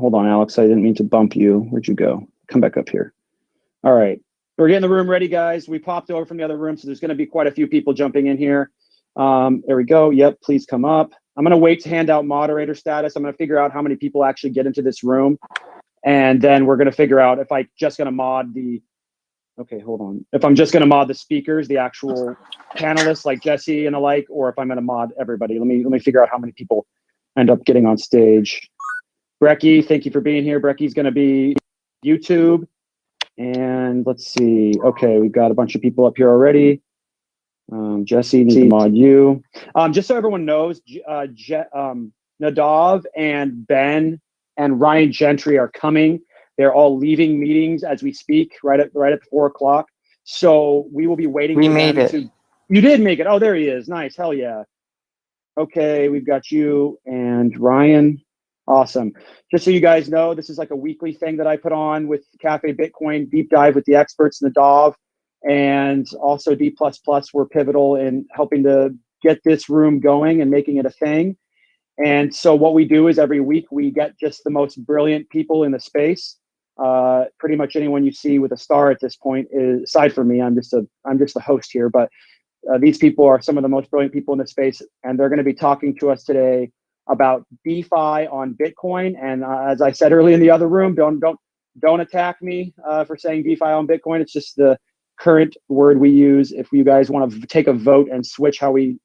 hold on, Alex. I didn't mean to bump you. Where'd you go? Come back up here. All right. We're getting the room ready, guys. We popped over from the other room, so there's going to be quite a few people jumping in here. There we go. Yep, please come up. I'm going to wait to hand out moderator status. I'm going to figure out how many people actually get into this room. And then we're going to figure out if I'm just going to mod the, okay, hold on. If I'm just going to mod the speakers, the actual panelists like Jesse and the like, or if I'm going to mod everybody. Let me figure out how many people end up getting on stage. Brecky, thank you for being here. Brecky's going to be YouTube. And let's see. Okay, we've got a bunch of people up here already. Jesse, need to mod you. Just so everyone knows, Nadav and Ben and Ryan Gentry are coming. They're all leaving meetings as we speak, right at 4 o'clock. So we will be waiting. We made it. You did make it. Oh, there he is. Nice. Hell yeah. Okay, we've got you and Ryan. Awesome. Just so you guys know, this is like a weekly thing that I put on with Cafe Bitcoin Deep Dive with the experts, Nadav, and also D++ were pivotal in helping to get this room going and making it a thing. And so what we do is every week we get just the most brilliant people in the space. Pretty much anyone you see with a star at this point is, aside from me, I'm just a host here, but these people are some of the most brilliant people in the space, and they're going to be talking to us today about DeFi on Bitcoin. And as I said earlier in the other room, don't attack me for saying DeFi on Bitcoin. It's just the current word we use. If you guys want to take a vote and switch how we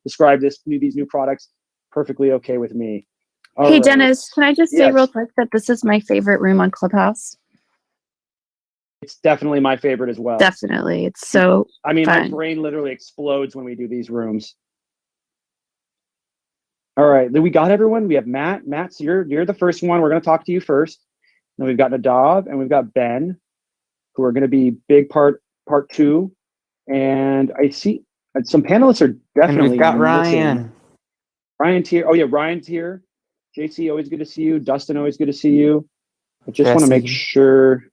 describe these new products, perfectly okay with me. All hey, right. Dennis, can I just say real quick that this is my favorite room on Clubhouse? It's definitely my favorite as well. Definitely. It's so I mean, fun. my brain literally explodes when we do these rooms. All right, then we got everyone. We have Matt. Matt, so you're the first one. We're going to talk to you first. Then we've got Nadav and we've got Ben, who are going to be big part two. And I see some panelists are definitely. And we've got missing. Ryan. Ryan's here. Oh yeah, Ryan's here. JC, always good to see you. Dustin, always good to see you. I just want to make sure.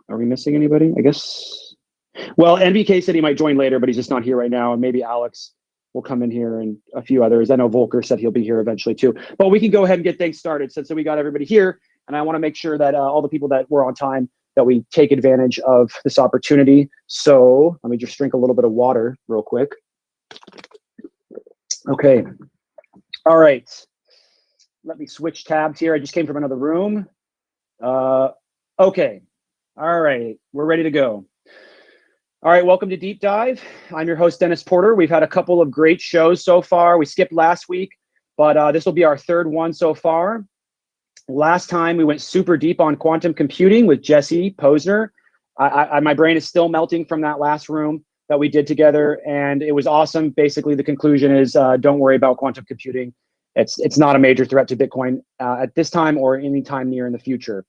Are we missing anybody? I guess. Well, NBK said he might join later, but he's just not here right now. And maybe Alex will come in here and a few others. I know Volker said he'll be here eventually too. But we can go ahead and get things started since we got everybody here. And I want to make sure that all the people that were on time, that we take advantage of this opportunity. So let me just drink a little bit of water real quick. Okay. All right. Let me switch tabs here. I just came from another room. Okay. All right. We're ready to go. All right, welcome to Deep Dive. I'm your host, Dennis Porter. We've had a couple of great shows so far. We skipped last week, but this will be our third one so far. Last time we went super deep on quantum computing with Jesse Posner. My brain is still melting from that last room that we did together, and it was awesome. Basically, the conclusion is don't worry about quantum computing. It's not a major threat to Bitcoin at this time or any time near in the future.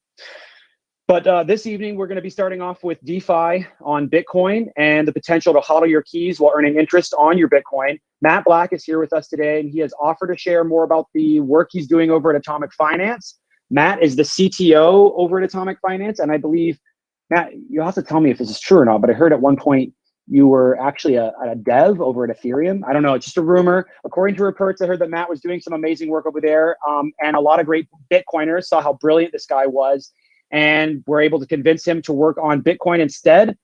But this evening, we're going to be starting off with DeFi on Bitcoin and the potential to hodl your keys while earning interest on your Bitcoin. Matt Black is here with us today, and he has offered to share more about the work he's doing over at Atomic Finance. Matt is the CTO over at Atomic Finance, and I believe, Matt, you'll have to tell me if this is true or not, but I heard at one point you were actually a dev over at Ethereum. I don't know, it's just a rumor. According to reports, I heard that Matt was doing some amazing work over there, and a lot of great Bitcoiners saw how brilliant this guy was, and we're able to convince him to work on Bitcoin instead.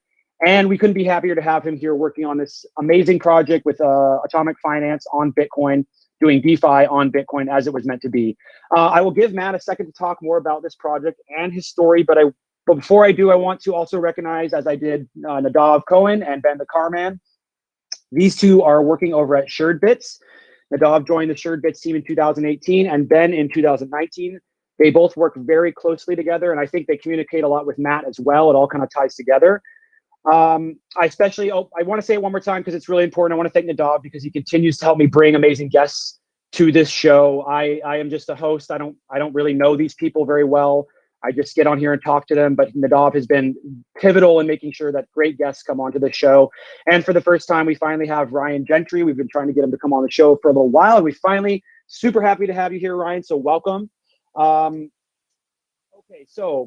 And we couldn't be happier to have him here working on this amazing project with Atomic Finance on Bitcoin, doing DeFi on Bitcoin as it was meant to be. I will give Matt a second to talk more about this project and his story, but before I do, I want to also recognize, as I did Nadav Kohen and Ben the Carman. These two are working over at SuredBits. Nadav joined the SuredBits team in 2018 and Ben in 2019. They both work very closely together, and I think they communicate a lot with Matt as well. It all kind of ties together. I want to say it one more time because it's really important. I want to thank Nadav because he continues to help me bring amazing guests to this show. I am just a host. I don't really know these people very well. I just get on here and talk to them, but Nadav has been pivotal in making sure that great guests come onto the show. And for the first time, we finally have Ryan Gentry. We've been trying to get him to come on the show for a little while, and we finally super happy to have you here, Ryan. So welcome. Okay,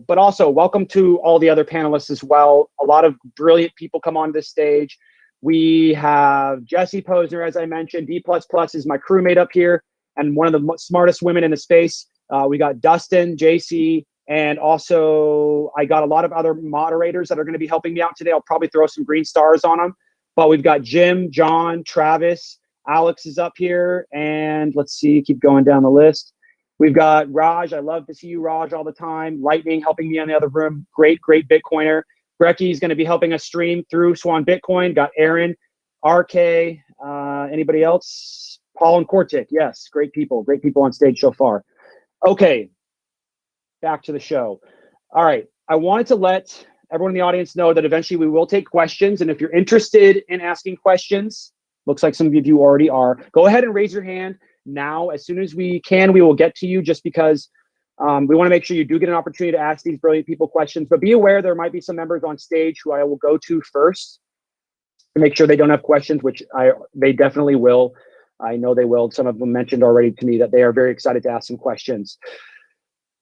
but also welcome to all the other panelists as well. A lot of brilliant people come on this stage. We have Jesse Posner, as I mentioned. D++ is my crewmate up here and one of the smartest women in the space. We got Dustin, JC, and also I got a lot of other moderators that are going to be helping me out today. I'll probably throw some green stars on them. But we've got Jim, John, Travis, Alex is up here, and let's see, keep going down the list. We've got Raj. I love to see you, Raj, all the time. Lightning helping me on the other room. Great Bitcoiner. Brecky is going to be helping us stream through Swan Bitcoin. Got Aaron, RK, anybody else? Paul and Kortik. Yes, great people on stage so far. Okay, back to the show. All right, I wanted to let everyone in the audience know that eventually we will take questions. And if you're interested in asking questions, looks like some of you already are, go ahead and raise your hand now. As soon as we can, we will get to you, just because we want to make sure you do get an opportunity to ask these brilliant people questions. But be aware there might be some members on stage who I will go to first to make sure they don't have questions, which they definitely will. I know they will. Some of them mentioned already to me that they are very excited to ask some questions.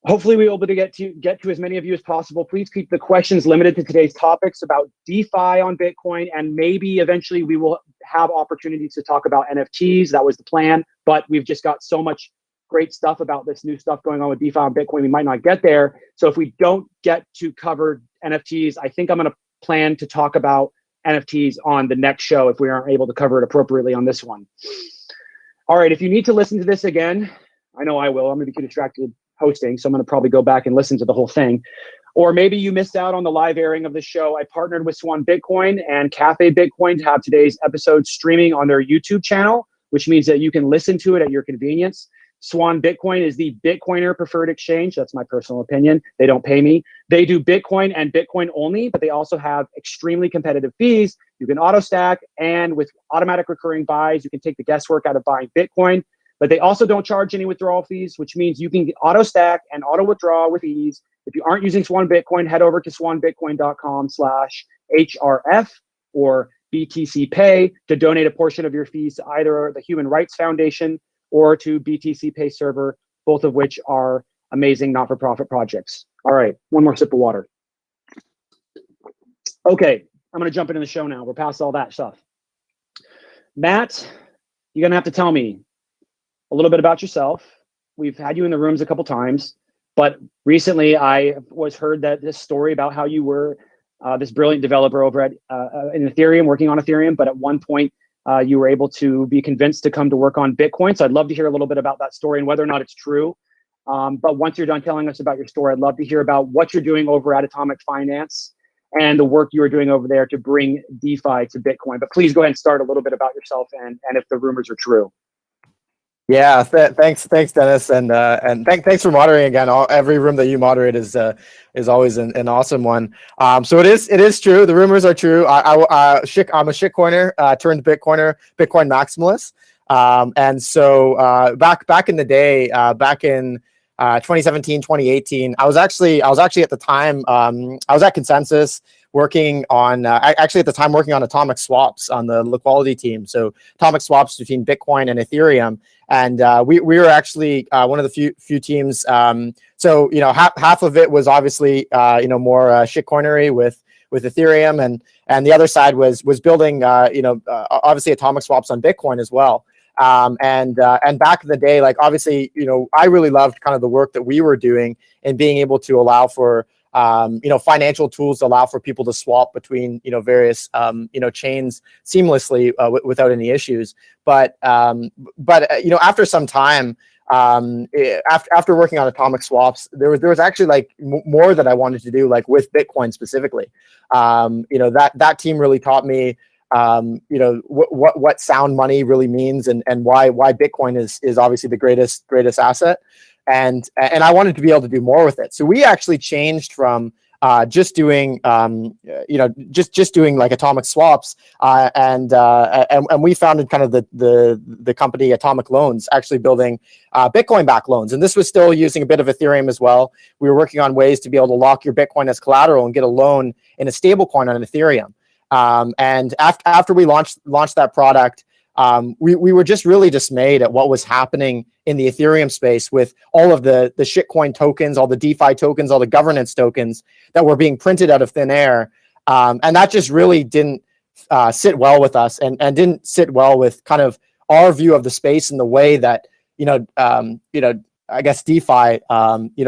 Hopefully we'll be able to get to as many of you as possible. Please keep the questions limited to today's topics about DeFi on Bitcoin, and maybe eventually we will have opportunities to talk about NFTs. That was the plan, but we've just got so much great stuff about this new stuff going on with DeFi on Bitcoin, we might not get there. So if we don't get to cover NFTs, I think I'm going to plan to talk about NFTs on the next show if we aren't able to cover it appropriately on this one. All right, if you need to listen to this again, I know I will. I'm going to be too distracted hosting, so I'm going to probably go back and listen to the whole thing. Or maybe you missed out on the live airing of the show. I partnered with Swan Bitcoin and Cafe Bitcoin to have today's episode streaming on their YouTube channel, which means that you can listen to it at your convenience. Swan Bitcoin is the Bitcoiner preferred exchange. That's my personal opinion. They don't pay me. They do Bitcoin and Bitcoin only, but they also have extremely competitive fees. You can auto stack, and with automatic recurring buys, you can take the guesswork out of buying Bitcoin. But they also don't charge any withdrawal fees, which means you can auto stack and auto withdraw with ease. If you aren't using Swan Bitcoin, head over to swanbitcoin.com/HRF or BTC Pay to donate a portion of your fees to either the Human Rights Foundation or to BTC Pay Server, both of which are amazing not-for-profit projects. All right, one more sip of water. Okay, I'm going to jump into the show now. We're past all that stuff. Matt, you're going to have to tell me a little bit about yourself. We've had you in the rooms a couple times, but recently I was heard that this story about how you were this brilliant developer over at in Ethereum, working on Ethereum, but at one point you were able to be convinced to come to work on Bitcoin. So I'd love to hear a little bit about that story and whether or not it's true. But once you're done telling us about your story, I'd love to hear about what you're doing over at Atomic Finance and the work you are doing over there to bring DeFi to Bitcoin. But please go ahead and start a little bit about yourself and if the rumors are true. Yeah, thanks, Dennis, and thanks for moderating again. Every room that you moderate is always an awesome one. So it is true. The rumors are true. I'm a shitcoiner turned Bitcoiner, Bitcoin maximalist. And so back in the day, back in 2017, 2018, I was actually at the time I was at Consensus working on actually at the time working on atomic swaps on the liquidity team. So atomic swaps between Bitcoin and Ethereum. And we were actually one of the few teams. So half of it was obviously more shitcoinery with Ethereum, and the other side was building obviously atomic swaps on Bitcoin as well. And back in the day, like obviously I really loved kind of the work that we were doing and being able to allow for financial tools to allow for people to swap between various chains seamlessly without any issues. But after some time, after working on atomic swaps, there was actually like more that I wanted to do, like with Bitcoin specifically. That team really taught me what sound money really means and why Bitcoin is obviously the greatest asset. And I wanted to be able to do more with it. So we actually changed from just doing just doing like atomic swaps, and we founded kind of the company Atomic Loans, actually building Bitcoin-backed loans. And this was still using a bit of Ethereum as well. We were working on ways to be able to lock your Bitcoin as collateral and get a loan in a stable coin on Ethereum. And after we launched that product, we were just really dismayed at what was happening in the Ethereum space with all of the shitcoin tokens, all the DeFi tokens, all the governance tokens that were being printed out of thin air. And that just really didn't sit well with us and didn't sit well with kind of our view of the space and the way that, I guess DeFi,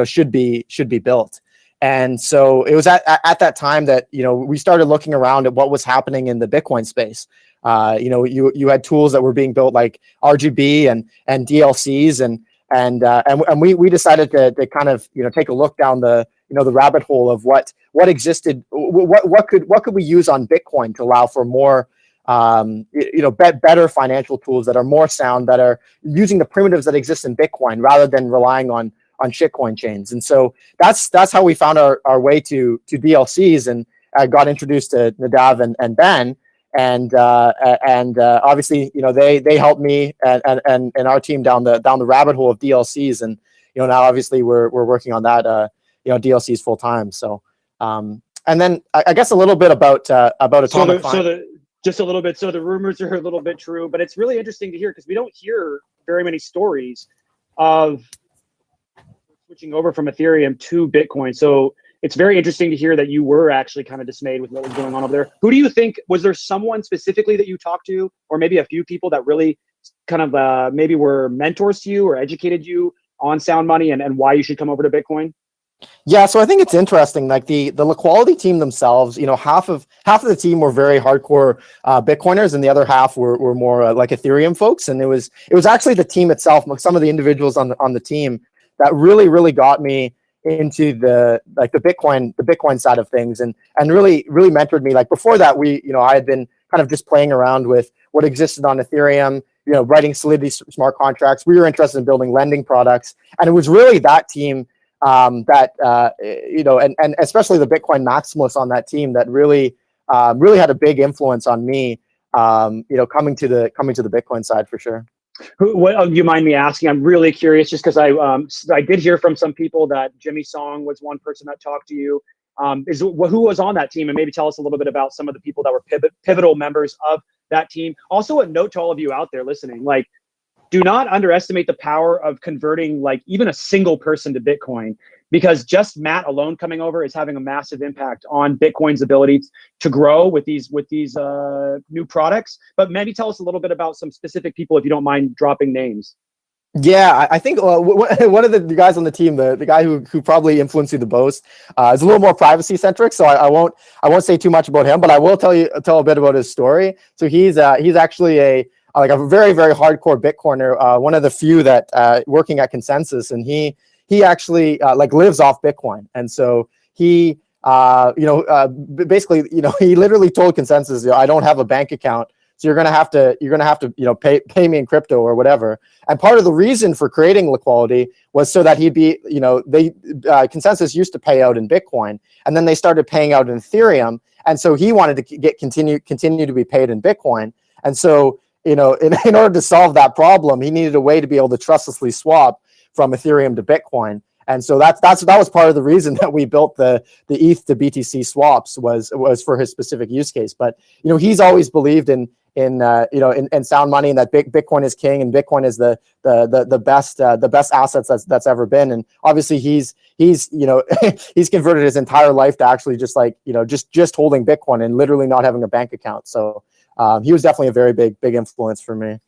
should be built. And so it was at that time that, we started looking around at what was happening in the Bitcoin space. You had tools that were being built like RGB and DLCs, and we decided to kind of, take a look down the rabbit hole of what existed, what could we use on Bitcoin to allow for more, better financial tools that are more sound, that are using the primitives that exist in Bitcoin rather than relying on shitcoin chains. And so that's how we found our way to DLCs, and I got introduced to Nadav and Ben, and obviously, they helped me and our team down the rabbit hole of DLCs, and now obviously we're working on that DLCs full time. So and then I guess a little bit about Atomic Finance. Just a little bit. So the rumors are a little bit true, but it's really interesting to hear because we don't hear very many stories of switching over from Ethereum to Bitcoin. So it's very interesting to hear that you were actually kind of dismayed with what was going on over there. Who do you think, was there someone specifically that you talked to, or maybe a few people that really kind of maybe were mentors to you or educated you on sound money and why you should come over to Bitcoin? Yeah, so I think it's interesting. Like the Liquality team themselves, half of the team were very hardcore Bitcoiners, and the other half were more like Ethereum folks. And it was actually the team itself, like some of the individuals on the team, that really got me into the Bitcoin side of things, and really mentored me. Like before that, I had been kind of just playing around with what existed on Ethereum, writing Solidity smart contracts. We were interested in building lending products, and it was really that team that and especially the Bitcoin maximalists on that team that really had a big influence on me, coming to the Bitcoin side for sure. What you mind me asking? I'm really curious, just because I did hear from some people that Jimmy Song was one person that talked to you. Who was on that team, and maybe tell us a little bit about some of the people that were pivotal members of that team. Also, a note to all of you out there listening: like, do not underestimate the power of converting like even a single person to Bitcoin, because just Matt alone coming over is having a massive impact on Bitcoin's ability to grow with these new products. But maybe tell us a little bit about some specific people, if you don't mind dropping names. Yeah, I think one of the guys on the team, the guy who probably influenced you the most, is a little more privacy centric. So I won't say too much about him, but I will tell a bit about his story. So he's actually a very, very hardcore Bitcoiner, one of the few that working at Consensus, and he actually lives off Bitcoin. And so he basically he literally told Consensus, I don't have a bank account, so you're gonna have to pay me in crypto or whatever. And part of the reason for creating Liquality was so that he'd be Consensus used to pay out in Bitcoin, and then they started paying out in Ethereum, and so he wanted to continue to be paid in Bitcoin. And so in order to solve that problem, he needed a way to be able to trustlessly swap from Ethereum to Bitcoin. And so that was part of the reason that we built the ETH to BTC swaps was for his specific use case. But he's always believed in sound money, and that Bitcoin is king, and Bitcoin is the best assets that's ever been. And obviously he's he's converted his entire life to actually just holding Bitcoin and literally not having a bank account. So he was definitely a very big influence for me.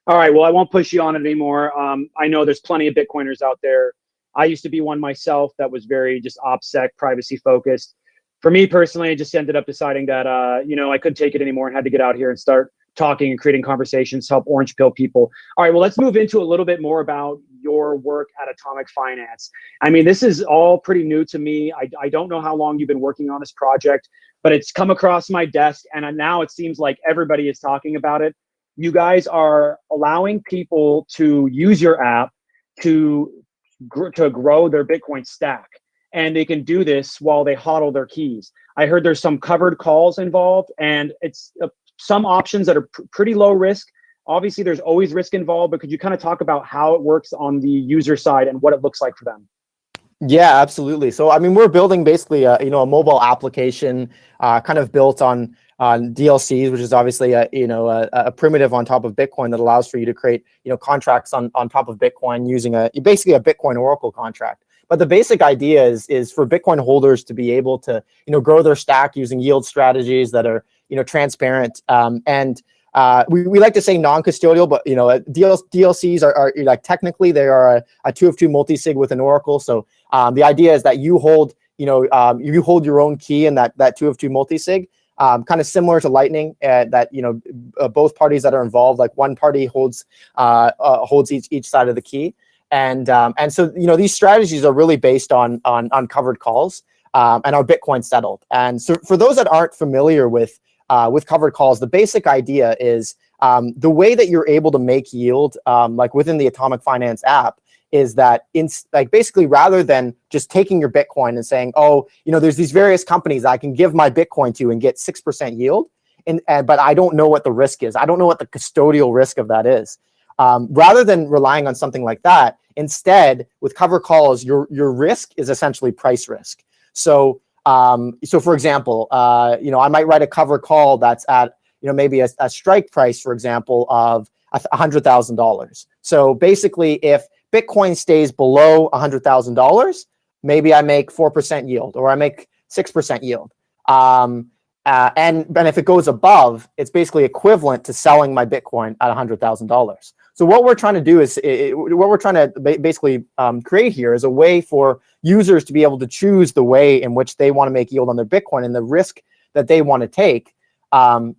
All right, well, I won't push you on it anymore. I know there's plenty of Bitcoiners out there. I used to be one myself that was very just OPSEC, privacy focused. For me personally, I just ended up deciding that I couldn't take it anymore and had to get out here and start talking and creating conversations to help orange pill people. All right, well, let's move into a little bit more about your work at Atomic Finance. I mean, this is all pretty new to me. I don't know how long you've been working on this project, but it's come across my desk, and now it seems like everybody is talking about it. You guys are allowing people to use your app to grow their Bitcoin stack, and they can do this while they hodl their keys. I heard there's some covered calls involved, and it's some options that are pretty low risk. Obviously, there's always risk involved, but could you kind of talk about how it works on the user side and what it looks like for them? Yeah, absolutely. So, I mean, we're building basically a mobile application kind of built on DLCs, which is obviously a primitive on top of Bitcoin that allows for you to create contracts on top of Bitcoin using basically a Bitcoin Oracle contract. But the basic idea is for Bitcoin holders to be able to grow their stack using yield strategies that are transparent, and we like to say non-custodial, but DLCs are like technically they are a 2 of 2 multi-sig with an oracle. So the idea is that you hold you hold your own key in that 2 of 2 multi-sig, kind of similar to Lightning, that both parties that are involved, like one party holds each side of the key, and so these strategies are really based on covered calls and are Bitcoin settled. And so for those that aren't familiar with covered calls, the basic idea is the way that you're able to make yield, like within the Atomic Finance app, is that basically rather than just taking your Bitcoin and saying, oh, there's these various companies I can give my Bitcoin to and get 6% yield, but I don't know what the risk is. I don't know what the custodial risk of that is. Rather than relying on something like that, instead with covered calls, your risk is essentially price risk. So for example, I might write a covered call that's at maybe a strike price, for example, of $100,000. So basically, if Bitcoin stays below $100,000, maybe I make 4% yield, or I make 6% yield. And if it goes above, it's basically equivalent to selling my Bitcoin at $100,000. So what we're trying to do is, what we're trying to basically create here is a way for users to be able to choose the way in which they want to make yield on their Bitcoin and the risk that they want to take,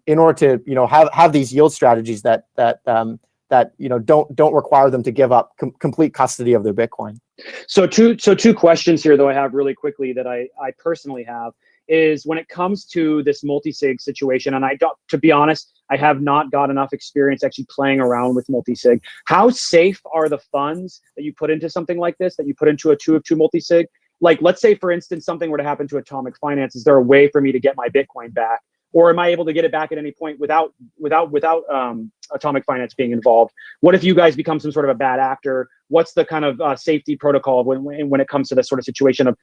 in order to have these yield strategies that don't require them to give up complete custody of their Bitcoin. So two questions here, though, I have really quickly that I personally have is when it comes to this multi-sig situation, and to be honest, I have not got enough experience actually playing around with multi-sig. How safe are the funds that you put into something like this, that you put into a 2 of 2 multi-sig? Like, let's say, for instance, something were to happen to Atomic Finance. Is there a way for me to get my Bitcoin back? Or am I able to get it back at any point without Atomic Finance being involved? What if you guys become some sort of a bad actor? What's the kind of safety protocol when it comes to this sort of situation of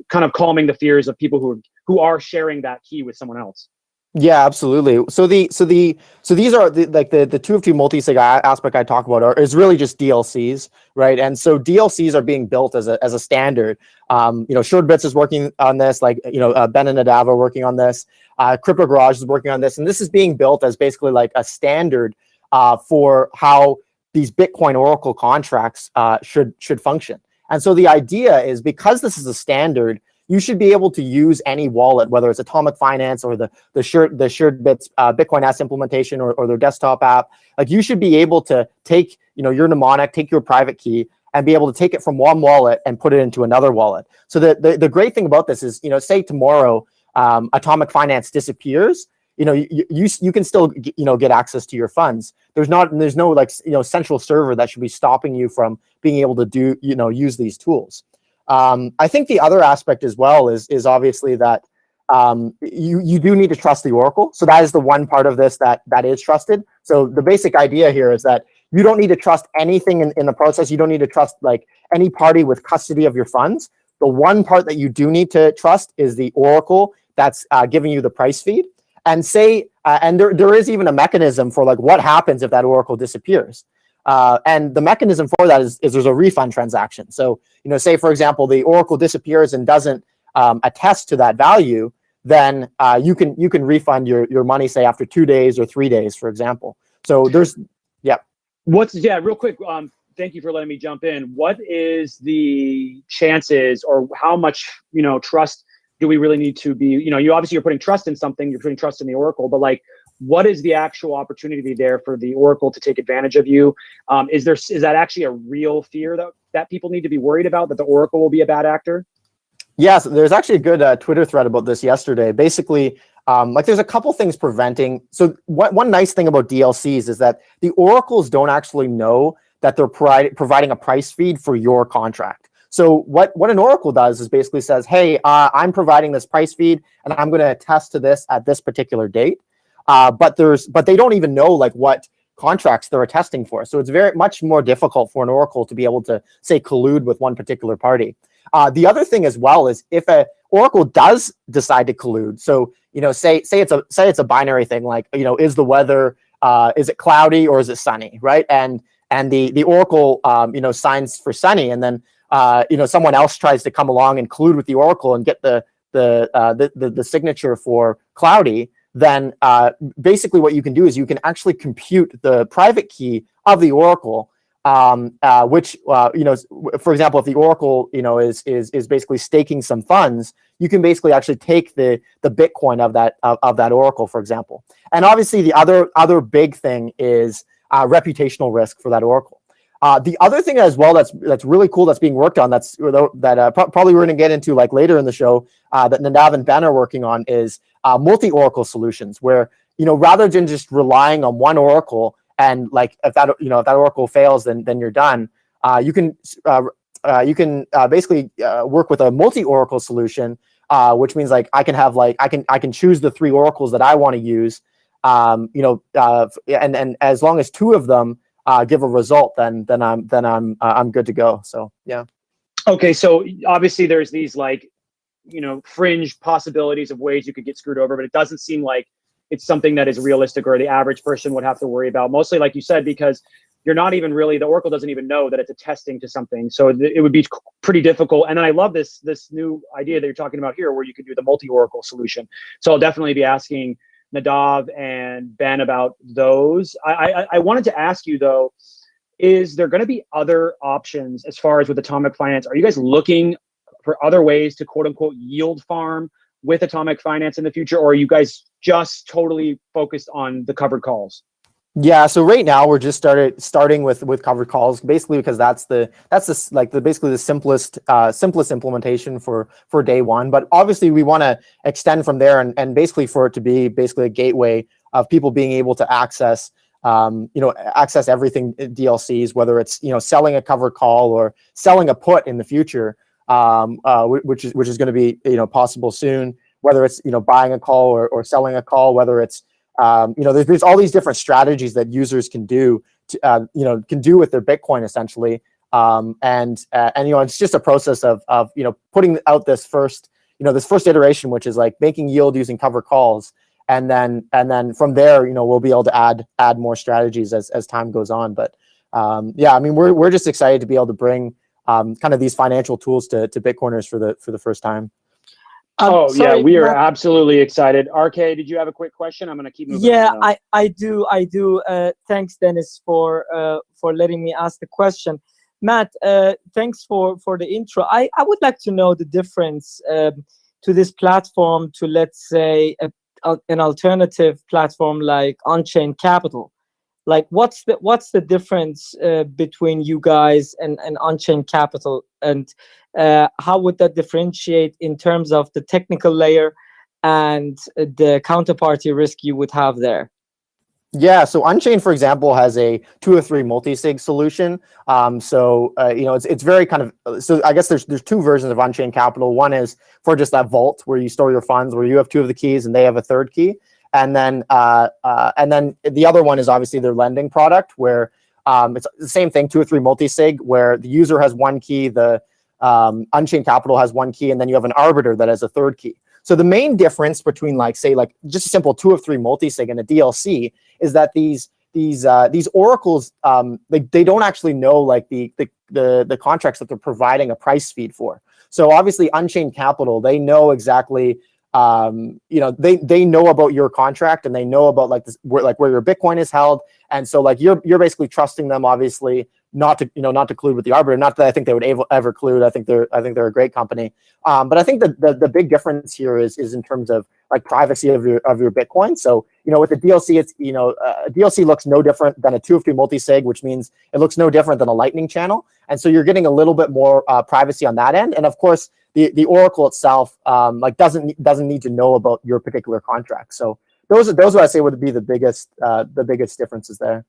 kind of calming the fears of people who are sharing that key with someone else? Yeah, absolutely. So these are the 2 of 2 multi-sig aspect I talk about is really just DLCs, right? And so DLCs are being built as a standard. SureBits is working on this, Ben and Nadav are working on this. Crypto Garage is working on this, and this is being built as basically like a standard for how these Bitcoin Oracle contracts should function. And so the idea is, because this is a standard, you should be able to use any wallet, whether it's Atomic Finance or the SureBits Bitcoin S implementation or their desktop app. Like, you should be able to take your mnemonic, take your private key, and be able to take it from one wallet and put it into another wallet. So the great thing about this is, say tomorrow Atomic Finance disappears, you can still get access to your funds. There's no central server that should be stopping you from being able to use these tools. I think the other aspect as well is obviously that you do need to trust the Oracle. So that is the one part of this that is trusted. So the basic idea here is that you don't need to trust anything in the process. You don't need to trust any party with custody of your funds. The one part that you do need to trust is the Oracle that's giving you the price feed. And there is even a mechanism for what happens if that Oracle disappears. And the mechanism for that is there's a refund transaction. So, say, for example, the Oracle disappears and doesn't attest to that value, then you can refund your money, say, after 2 days or 3 days, for example. So real quick, thank you for letting me jump in. What is the chances, or how much, trust do we really need to be, you're putting trust in something, you're putting trust in the Oracle, but what is the actual opportunity there for the Oracle to take advantage of you? Is that actually a real fear that people need to be worried about, that the Oracle will be a bad actor? Yes, there's actually a good Twitter thread about this yesterday. Basically, there's a couple things preventing. So one nice thing about DLCs is that the Oracles don't actually know that they're providing a price feed for your contract. So what an Oracle does is basically says, hey, I'm providing this price feed and I'm going to attest to this at this particular date. But they don't even know what contracts they're attesting for. So it's very much more difficult for an Oracle to be able to, say, collude with one particular party. The other thing as well is, if an Oracle does decide to collude, so say it's a binary thing, is the weather, is it cloudy or is it sunny, right? And the Oracle signs for sunny, and then someone else tries to come along and collude with the Oracle and get the signature for cloudy, then basically what you can do is you can actually compute the private key of the Oracle, which for example, if the Oracle is basically staking some funds, you can basically actually take the Bitcoin of that Oracle, for example. And obviously, the other big thing is reputational risk for that Oracle. The other thing as well that's really cool that's being worked on probably we're going to get into like later in the show that Nadav and Ben are working on is multi-Oracle solutions, where rather than just relying on one Oracle and like if that Oracle fails, then you're done. You can basically work with a multi-Oracle solution, which means like I can choose the 3 Oracles that I want to use, and as long as 2 of them give a result, then I'm good to go. So yeah. Okay, so obviously there's these like fringe possibilities of ways you could get screwed over, but it doesn't seem like it's something that is realistic or the average person would have to worry about. Mostly, like you said, because you're not even really, the Oracle doesn't even know that it's attesting to something. So it would be pretty difficult. And then I love this new idea that you're talking about here, where you could do the multi-Oracle solution. So I'll definitely be asking Nadav and Ben about those. I wanted to ask you though, is there going to be other options as far as with atomic finance? Are you guys looking for other ways to quote unquote yield farm with atomic finance in the future, or are you guys just totally focused on the covered calls? Yeah, so right now we're just starting with covered calls, basically because that's basically the simplest implementation for day one. But obviously we want to extend from there and basically for it to be basically a gateway of people being able to access everything DLCs, whether it's selling a covered call or selling a put in the future, which is going to be possible soon. Whether it's buying a call or selling a call, whether it's there's all these different strategies that users can do with their Bitcoin essentially, and it's just a process of putting out this first iteration, which is like making yield using covered calls, and then from there we'll be able to add more strategies as time goes on. But I mean we're just excited to be able to bring kind of these financial tools to Bitcoiners for the first time. Sorry, we are absolutely excited. RK, did you have a quick question? I'm going to keep moving. Yeah, I do. Thanks, Dennis, for letting me ask the question. Matt, thanks for the intro. I would like to know the difference to this platform to, let's say, an alternative platform like On-Chain Capital. Like, what's the difference between you guys and On-Chain Capital, and how would that differentiate in terms of the technical layer and the counterparty risk you would have there? Yeah, so On-Chain, for example, has a 2 or 3 multi-sig solution. It's very kind of, so I guess there's 2 versions of On-Chain Capital. One is for just that vault where you store your funds, where you have 2 of the keys and they have a 3rd key. And then the other one is obviously their lending product, where it's the same thing, 2 or 3 multi-sig, where the user has 1 key, the On-Chain Capital has 1 key, and then you have an arbiter that has a 3rd key. So the main difference between just a simple 2 of 3 multi-sig and a DLC is that these oracles they don't actually know like the contracts that they're providing a price feed for. So obviously On-Chain Capital, they know exactly. They know about your contract, and they know about where your Bitcoin is held, and so like you're basically trusting them, obviously not to collude with the arbiter. Not that I think they would ever collude. I think they're a great company, but I think the big difference here is in terms of like privacy of your Bitcoin. So with the DLC, it's a DLC looks no different than a 2 of 3 multi-sig, which means it looks no different than a Lightning channel, and so you're getting a little bit more privacy on that end, and of course. The Oracle itself doesn't need to know about your particular contract. So those what I say would be the biggest differences there.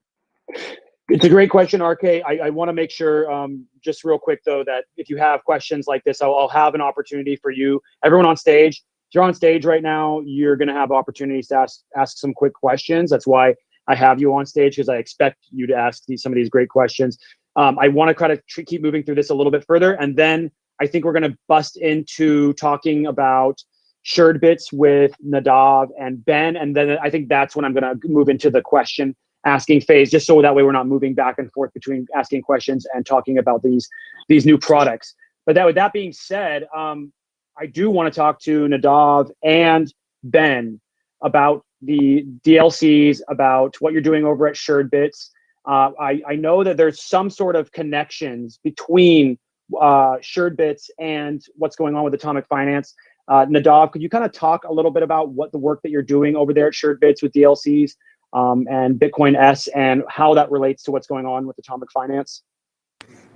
It's a great question, RK. I want to make sure, just real quick though, that if you have questions like this, I'll have an opportunity for you. Everyone on stage, if you're on stage right now, you're going to have opportunities to ask some quick questions. That's why I have you on stage, because I expect you to ask some of these great questions. I want to try to keep moving through this a little bit further, and then I think we're going to bust into talking about shared bits with Nadav and Ben. And then I think that's when I'm going to move into the question asking phase, just so that way we're not moving back and forth between asking questions and talking about these new products. But with that being said, I do want to talk to Nadav and Ben about the DLCs, about what you're doing over at SuredBits. I know that there's some sort of connections between SuredBits and what's going on with Atomic Finance. Nadav, could you kind of talk a little bit about what the work that you're doing over there at SuredBits with DLCs and Bitcoin S, and how that relates to what's going on with Atomic Finance?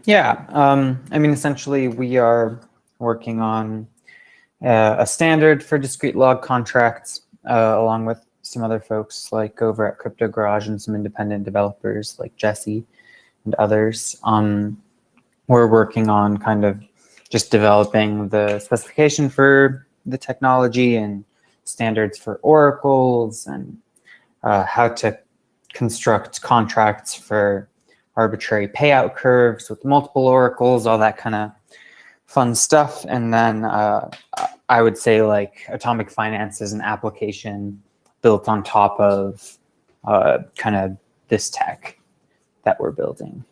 Yeah, I mean, essentially, we are working on a standard for discrete log contracts, along with some other folks like over at Crypto Garage and some independent developers like Jesse and others. We're working on kind of just developing the specification for the technology and standards for oracles, and how to construct contracts for arbitrary payout curves with multiple oracles, all that kind of fun stuff. And then I would say like Atomic Finance is an application built on top of kind of this tech that we're building.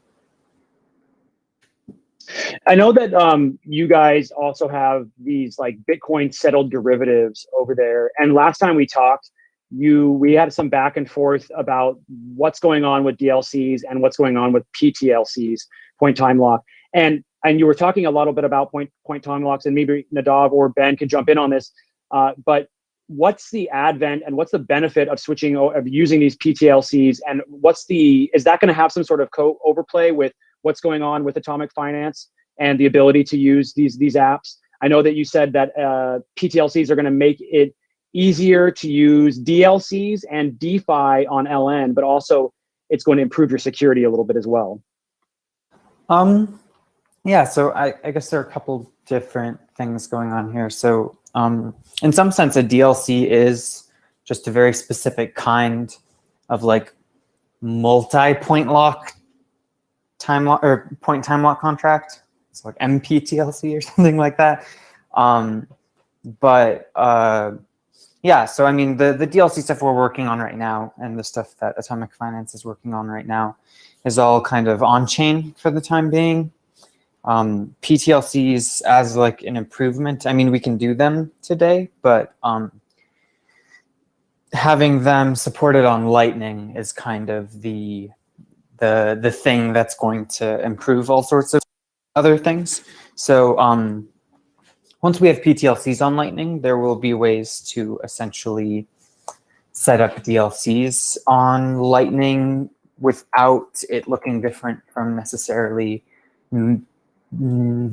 I know that you guys also have these like Bitcoin settled derivatives over there. And last time we talked, we had some back and forth about what's going on with DLCs and what's going on with PTLCs, point time lock. And you were talking a little bit about point time locks, and maybe Nadav or Ben could jump in on this. But what's the advent and what's the benefit of using these PTLCs, and is that going to have some sort of overplay with what's going on with Atomic Finance and the ability to use these apps? I know that you said that PTLCs are going to make it easier to use DLCs and DeFi on LN, but also it's going to improve your security a little bit as well. Yeah, so I guess there are a couple different things going on here. So in some sense, a DLC is just a very specific kind of like multi-point lock point time lock contract. It's like MPTLC or something like that. Yeah, so I mean, the DLC stuff we're working on right now and the stuff that Atomic Finance is working on right now is all kind of on-chain for the time being. PTLCs as like an improvement, I mean, we can do them today, but having them supported on Lightning is kind of the thing that's going to improve all sorts of other things. So once we have PTLCs on Lightning, there will be ways to essentially set up DLCs on Lightning without it looking different from necessarily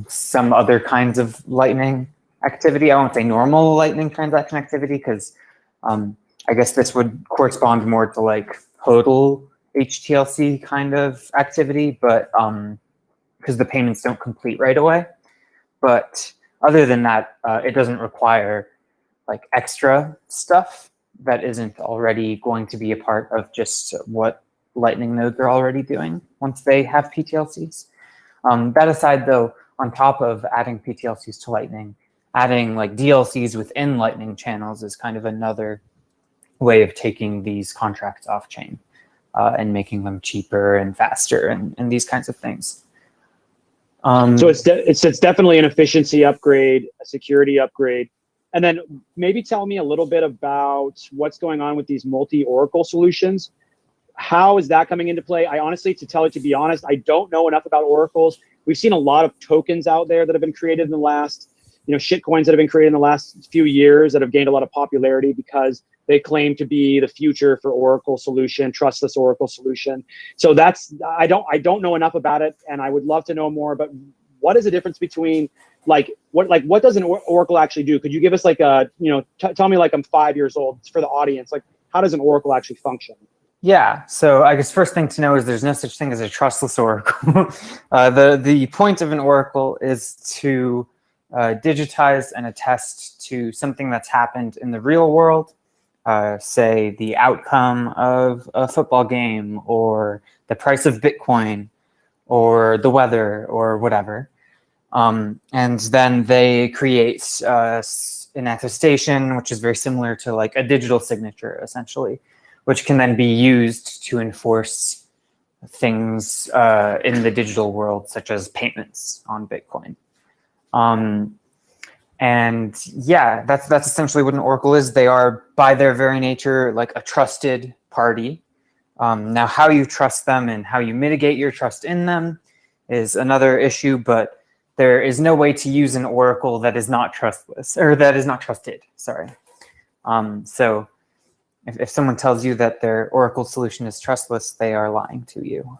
some other kinds of Lightning activity. I won't say normal Lightning transaction activity, because I guess this would correspond more to like HODL HTLC kind of activity, but because the payments don't complete right away. But other than that, it doesn't require like extra stuff that isn't already going to be a part of just what Lightning nodes are already doing once they have PTLCs. That aside, though, on top of adding PTLCs to Lightning, adding like DLCs within Lightning channels is kind of another way of taking these contracts off chain and making them cheaper and faster and these kinds of things. So it's definitely an efficiency upgrade, a security upgrade. And then maybe tell me a little bit about what's going on with these multi-oracle solutions. How is that coming into play? I honestly, to be honest, I don't know enough about oracles. We've seen a lot of tokens out there that have been created in the last, shit coins that have been created in the last few years that have gained a lot of popularity because they claim to be the future for Oracle solution, Trustless Oracle solution. So I don't know enough about it, and I would love to know more. But what is the difference between what does an Oracle actually do? Could you give us like a tell me, like, I'm 5 years old, for the audience, like how does an Oracle actually function? Yeah, so I guess first thing to know is there's no such thing as a trustless oracle. The point of an oracle is to digitize and attest to something that's happened in the real world, say the outcome of a football game, or the price of Bitcoin, or the weather, or whatever. And then they create an attestation, which is very similar to like a digital signature, essentially, which can then be used to enforce things in the digital world, such as payments on Bitcoin. And yeah, that's essentially what an oracle is. They are, by their very nature, like a trusted party. Now, how you trust them and how you mitigate your trust in them is another issue, but there is no way to use an oracle that is not trustless, or that is not trusted, sorry. So if someone tells you that their oracle solution is trustless, they are lying to you.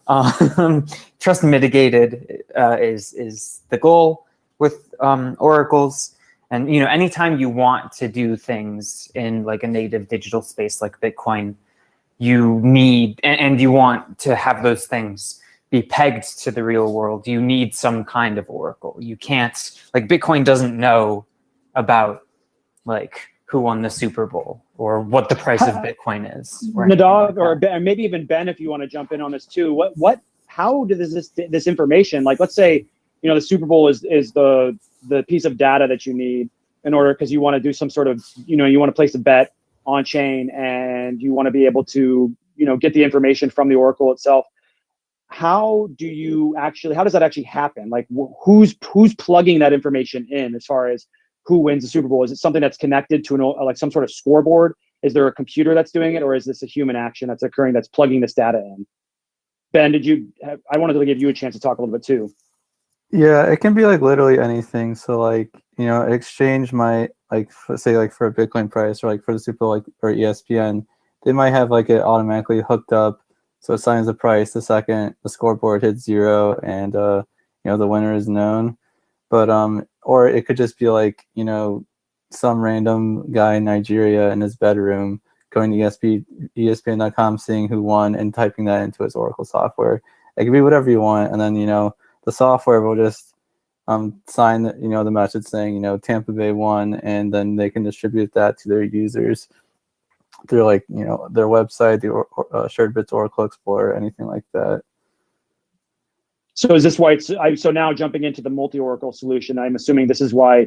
Trust mitigated is the goal with oracles. And anytime you want to do things in like a native digital space like Bitcoin, you need, and you want to have those things be pegged to the real world, you need some kind of oracle. You can't, like Bitcoin doesn't know about like who won the Super Bowl or what the price of Bitcoin is. Nadav, or Ben, maybe even Ben, if you want to jump in on this too. How does this information, like let's say, the Super Bowl is the piece of data that you need in order, because you want to do some sort of, you want to place a bet on chain and you want to be able to, get the information from the oracle itself. How does that actually happen? Like who's plugging that information in as far as who wins the Super Bowl? Is it something that's connected to like some sort of scoreboard? Is there a computer that's doing it, or is this a human action that's occurring that's plugging this data in? Ben, I wanted to give you a chance to talk a little bit too. Yeah, it can be like literally anything. So like, exchange might say like for a Bitcoin price, or like for the Super Bowl, like or ESPN, they might have like it automatically hooked up. So it assigns the price the second the scoreboard hits 0 and the winner is known. But or it could just be like, some random guy in Nigeria in his bedroom going to ESPN.com, seeing who won and typing that into his Oracle software. It could be whatever you want, and then the software will just sign the message saying Tampa Bay won, and then they can distribute that to their users through like their website, the Shared Bits Oracle Explorer, anything like that. So is this why so now jumping into the multi-oracle solution, I'm assuming this is why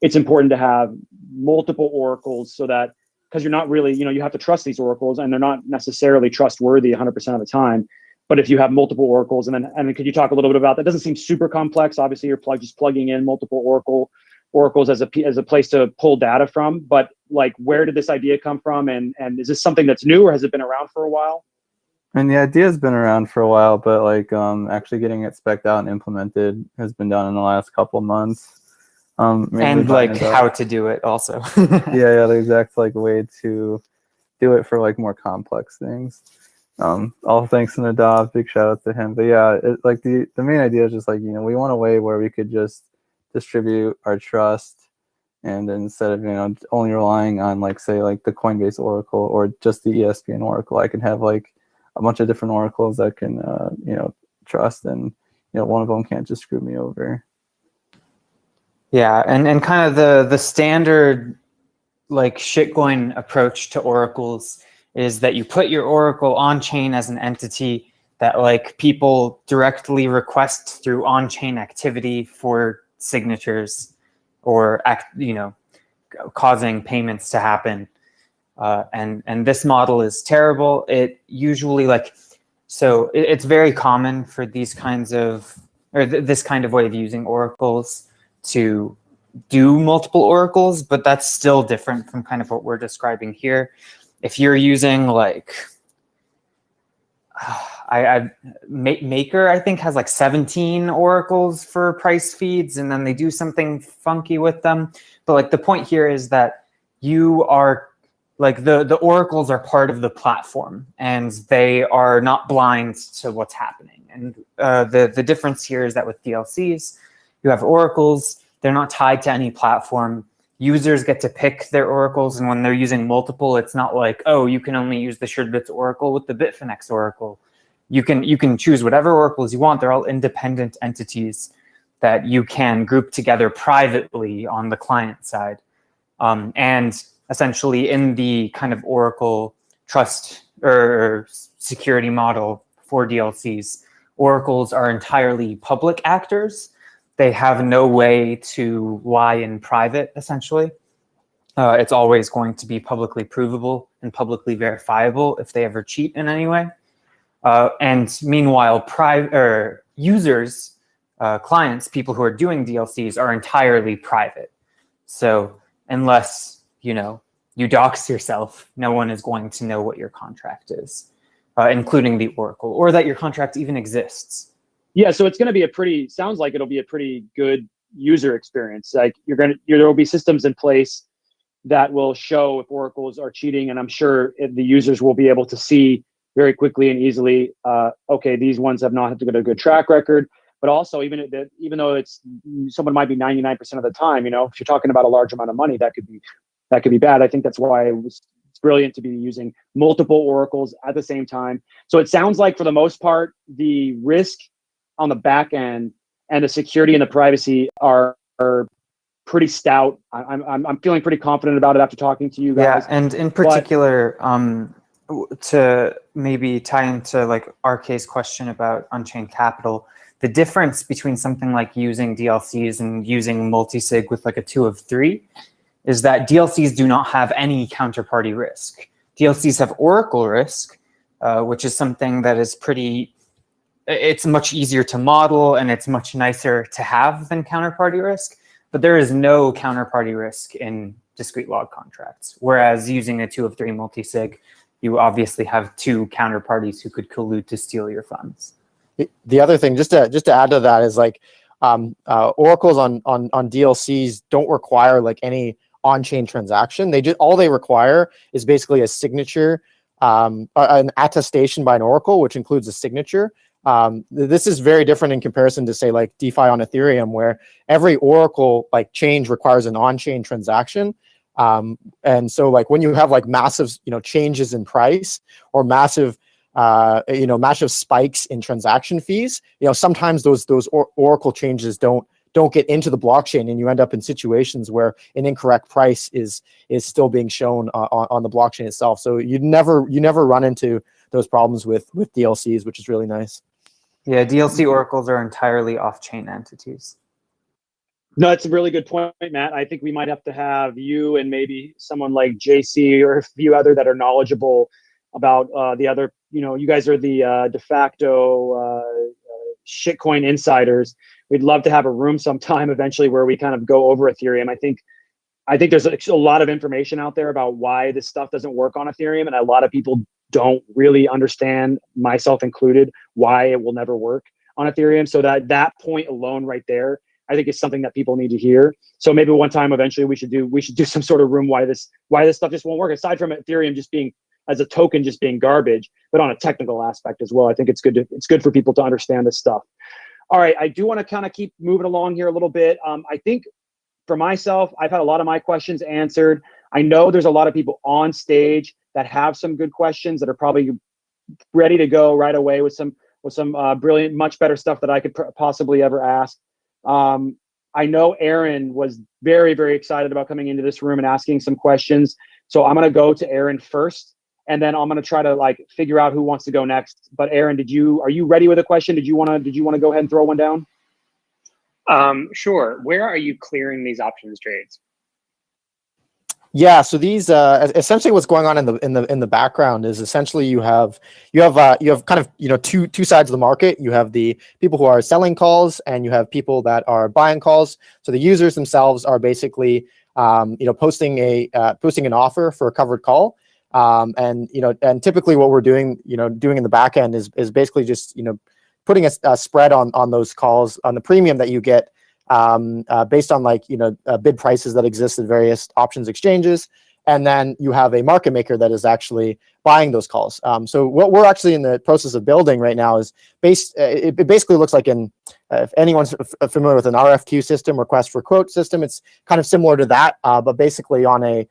it's important to have multiple oracles, so that, because you're not really, you have to trust these oracles and they're not necessarily trustworthy 100% of the time. But if you have multiple oracles, and then could you talk a little bit about that? It doesn't seem super complex. Obviously, you're just plugging in multiple oracles as a place to pull data from. But like, where did this idea come from? And is this something that's new, or has it been around for a while? And the idea has been around for a while, but like actually getting it spec'd out and implemented has been done in the last couple months. And like how to do it also. yeah, the exact like way to do it for like more complex things. All thanks to Nadav, big shout out to him. But yeah, like the main idea is just like, we want a way where we could just distribute our trust, and instead of only relying on like say like the Coinbase Oracle or just the ESPN Oracle, I can have like a bunch of different oracles that can trust, and one of them can't just screw me over. Yeah, and kind of the standard like shitcoin approach to oracles is that you put your oracle on chain as an entity that like people directly request through on-chain activity for signatures or causing payments to happen. And this model is terrible. It usually it's very common for these kinds of, or this kind of way of using oracles to do multiple oracles, but that's still different from kind of what we're describing here. If you're using like, Maker, I think, has like 17 oracles for price feeds, and then they do something funky with them. But like the point here is that you are like the oracles are part of the platform, and they are not blind to what's happening. And the difference here is that with DLCs, you have oracles. They're not tied to any platform. Users get to pick their oracles, and when they're using multiple, it's not like, oh, you can only use the Shared Bits Oracle with the Bitfinex Oracle. You can choose whatever oracles you want. They're all independent entities that you can group together privately on the client side. And essentially in the kind of Oracle trust or security model for DLCs, oracles are entirely public actors. They have no way to lie in private, essentially. It's always going to be publicly provable and publicly verifiable if they ever cheat in any way. And meanwhile, users, clients, people who are doing DLCs are entirely private. So unless, you dox yourself, no one is going to know what your contract is, including the Oracle, or that your contract even exists. Yeah, so it's going to be sounds like it'll be a pretty good user experience. Like there will be systems in place that will show if oracles are cheating, and I'm sure the users will be able to see very quickly and easily, okay, these ones have not had to get a good track record. But also, even though someone might be 99% of the time, if you're talking about a large amount of money, that could be bad. I think that's why it's brilliant to be using multiple oracles at the same time. So it sounds like, for the most part, the risk on the back end and the security and the privacy are pretty stout. I'm feeling pretty confident about it after talking to you guys. Yeah, and in particular, to maybe tie into like RK's question about Unchained Capital, the difference between something like using DLCs and using multisig with like a 2 of 3 is that DLCs do not have any counterparty risk. DLCs have Oracle risk, which is something that is it's much easier to model and it's much nicer to have than counterparty risk, but there is no counterparty risk in discrete log contracts. Whereas using a 2 of 3 multisig, you obviously have 2 counterparties who could collude to steal your funds. The other thing, just to add to that, is like oracles on DLCs don't require like any on-chain transaction. All they require is basically a signature, an attestation by an oracle, which includes a signature. This is very different in comparison to, say, like DeFi on Ethereum, where every oracle like change requires an on-chain transaction. And so like when you have like massive changes in price or massive spikes in transaction fees, sometimes those oracle changes don't get into the blockchain, and you end up in situations where an incorrect price is still being shown on the blockchain itself. So you never run into those problems with DLCs, which is really nice. Yeah, DLC oracles are entirely off-chain entities. No, that's a really good point, Matt. I think we might have to have you and maybe someone like JC or a few other that are knowledgeable about the other, you guys are the de facto shitcoin insiders. We'd love to have a room sometime eventually where we kind of go over Ethereum. I think there's a lot of information out there about why this stuff doesn't work on Ethereum, and a lot of people don't really understand, myself included, why it will never work on Ethereum. So that point alone right there, I think, is something that people need to hear. So maybe one time eventually we should do some sort of room why this stuff just won't work, aside from Ethereum just being, as a token, just being garbage, but on a technical aspect as well. I think it's good for people to understand this stuff. All right, I do want to kind of keep moving along here a little bit. I think for myself, I've had a lot of my questions answered. I know there's a lot of people on stage that have some good questions that are probably ready to go right away with some brilliant, much better stuff that I could possibly ever ask. I know Aaron was very, very excited about coming into this room and asking some questions. So I'm going to go to Aaron first, and then I'm going to try to like figure out who wants to go next. But Aaron, are you ready with a question? Did you want to go ahead and throw one down? Sure. Where are you clearing these options trades? Yeah, so these essentially what's going on in the background is essentially you have kind of two sides of the market. You have the people who are selling calls, and you have people that are buying calls. So the users themselves are basically posting an offer for a covered call, and typically what we're doing in the back end is basically just putting a spread on those calls, on the premium that you get, based on bid prices that exist in various options exchanges. And then you have a market maker that is actually buying those calls. So what we're actually in the process of building right now is it basically looks like if anyone's familiar with an RFQ system, request for quote system, it's kind of similar to that, but basically on an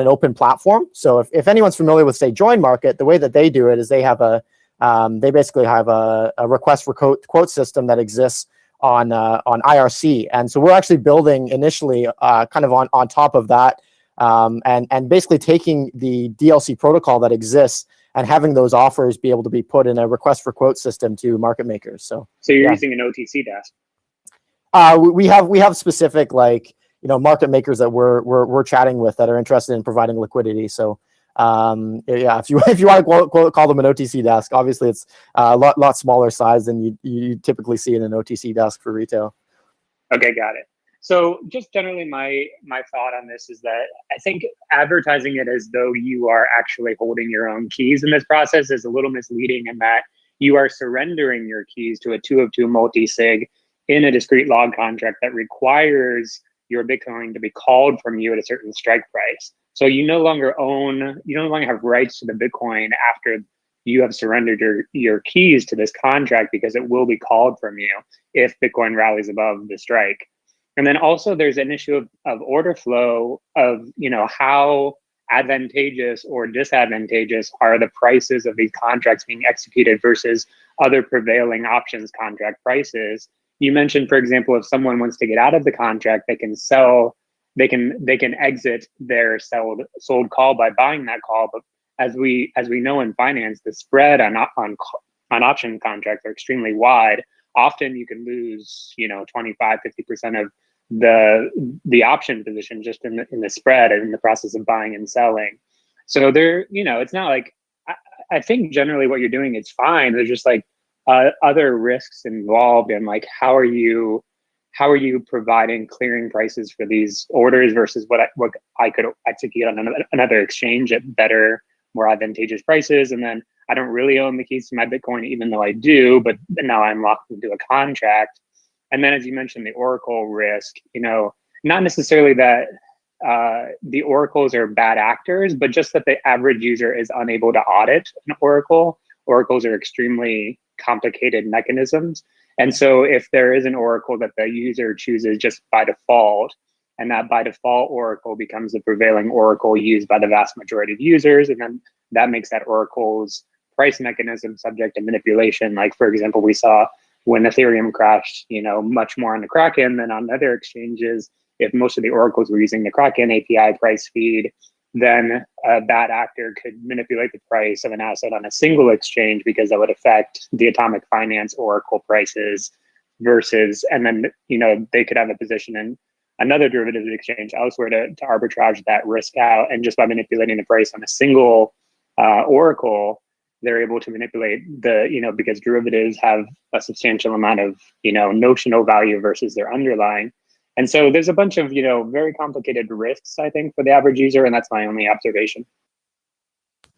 open platform. So if anyone's familiar with, say, Join Market, the way that they do it is they basically have a request for quote system that exists on IRC. And so we're actually building initially kind of on top of that, and basically taking the DLC protocol that exists and having those offers be able to be put in a request for quote system to market makers. So you're using an OTC desk? We have specific market makers that we're chatting with that are interested in providing liquidity. So if you want to call them an OTC desk, obviously it's a lot smaller size than you typically see in an OTC desk for retail. Okay, got it. So just generally my thought on this is that I think advertising it as though you are actually holding your own keys in this process is a little misleading, in that you are surrendering your keys to a 2 of 2 multi-sig in a discrete log contract that requires your Bitcoin to be called from you at a certain strike price. So you no longer have rights to the Bitcoin after you have surrendered your keys to this contract, because it will be called from you if Bitcoin rallies above the strike. And then also there's an issue of order flow of, how advantageous or disadvantageous are the prices of these contracts being executed versus other prevailing options contract prices. You mentioned, for example, if someone wants to get out of the contract, they can exit their sold call by buying that call. But as we know in finance, the spread on option contracts are extremely wide. Often you can lose, 25, 50% of the option position just in the spread and in the process of buying and selling. So there, it's not like, I think generally what you're doing is fine. There's just like other risks involved in like, how are you providing clearing prices for these orders versus what I could execute on another exchange at better, more advantageous prices. And then I don't really own the keys to my Bitcoin, even though I do, but now I'm locked into a contract. And then, as you mentioned, the Oracle risk, not necessarily that the oracles are bad actors, but just that the average user is unable to audit an oracle. Oracles are extremely complicated mechanisms. And so if there is an oracle that the user chooses just by default, and that by default oracle becomes the prevailing oracle used by the vast majority of users, and then that makes that oracle's price mechanism subject to manipulation. Like, for example, we saw when Ethereum crashed, much more on the Kraken than on other exchanges. If most of the oracles were using the Kraken API price feed, then a bad actor could manipulate the price of an asset on a single exchange, because that would affect the atomic finance oracle prices versus, and then, they could have a position in another derivative exchange elsewhere to arbitrage that risk out. And just by manipulating the price on a single oracle, they're able to manipulate because derivatives have a substantial amount of, notional value versus their underlying. And so there's a bunch of, very complicated risks, I think, for the average user. And that's my only observation.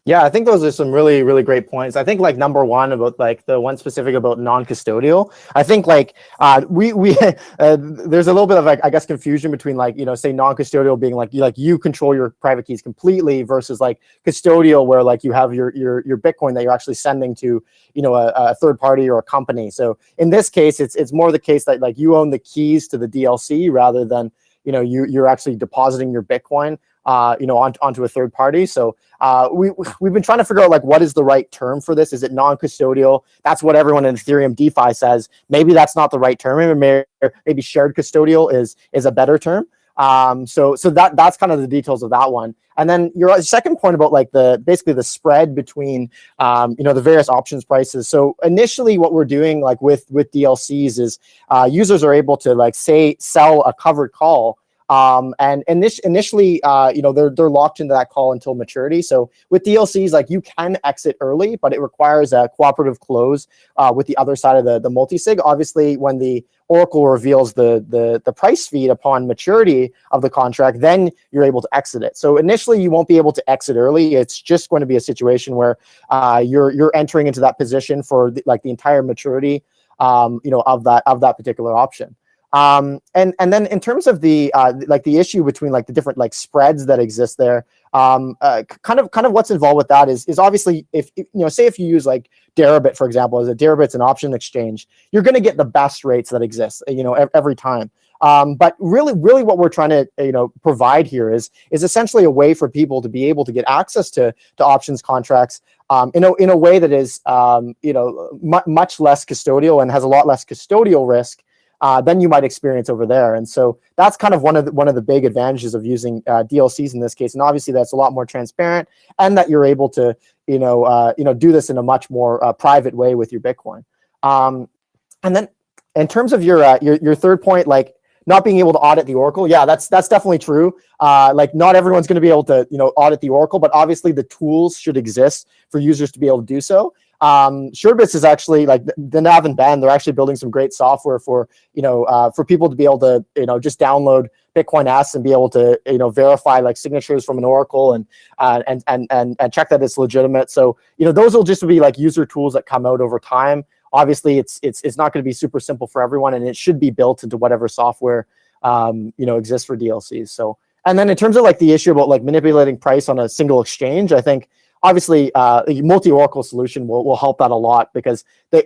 Yeah, I think those are some really, really great points. I think like number one about like the one specific about non-custodial, I think like we there's a little bit of like, I guess, confusion between like, say non-custodial being like you control your private keys completely versus like custodial, where like you have your Bitcoin that you're actually sending to, a third party or a company. So in this case, it's more the case that like you own the keys to the DLC rather than, you're actually depositing your Bitcoin onto a third party. So we've been trying to figure out like what is the right term for this. Is it non-custodial? That's what everyone in Ethereum DeFi says. Maybe that's not the right term. Maybe shared custodial is a better term. So that's kind of the details of that one. And then your second point about like basically the spread between the various options prices. So initially what we're doing like with DLCs is users are able to like sell a covered call. And initially, they're locked into that call until maturity. So with DLCs, like you can exit early, but it requires a cooperative close with the other side of the multi-sig. Obviously, when the Oracle reveals the price feed upon maturity of the contract, then you're able to exit it. So initially, you won't be able to exit early. It's just going to be a situation where you're entering into that position for the entire maturity, of that particular option. And then in terms of the the issue between like the different like spreads that exist there, kind of what's involved with that is obviously if say if you use like Deribit, for example, as a Deribit's an option exchange, you're going to get the best rates that exist, every time. But really what we're trying to provide here is essentially a way for people to be able to get access to options contracts in a way that is much less custodial and has a lot less custodial risk than you might experience over there. And so that's kind of one of the big advantages of using DLCs in this case. And obviously that's a lot more transparent, and that you're able to do this in a much more private way with your Bitcoin. And then in terms of your third point, like not being able to audit the Oracle, yeah, that's definitely true. Like not everyone's going to be able to audit the Oracle, but obviously the tools should exist for users to be able to do so. SureBits is actually like the Nav and Ben. They're actually building some great software for for people to be able to just download Bitcoin S and be able to verify like signatures from an Oracle and check that it's legitimate. So those will just be like user tools that come out over time. Obviously, it's not going to be super simple for everyone, and it should be built into whatever software exists for DLCs. So, and then in terms of like the issue about like manipulating price on a single exchange, I think obviously a multi-Oracle solution will help that a lot, because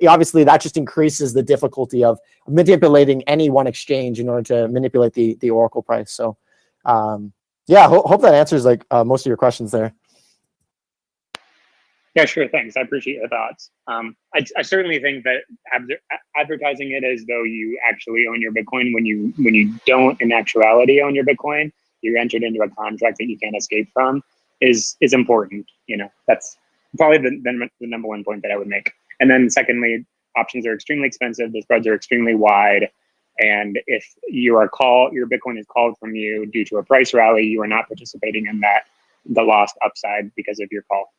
obviously that just increases the difficulty of manipulating any one exchange in order to manipulate the Oracle price. So yeah, hope that answers like most of your questions there. Yeah, sure. Thanks. I appreciate your thoughts. I certainly think that advertising it as though you actually own your Bitcoin when you don't in actuality own your Bitcoin, you're entered into a contract that you can't escape from, is important. That's probably the number one point that I would make. And then secondly, options are extremely expensive. The spreads are extremely wide. And if your Bitcoin is called from you due to a price rally, you are not participating in the lost upside because of your call.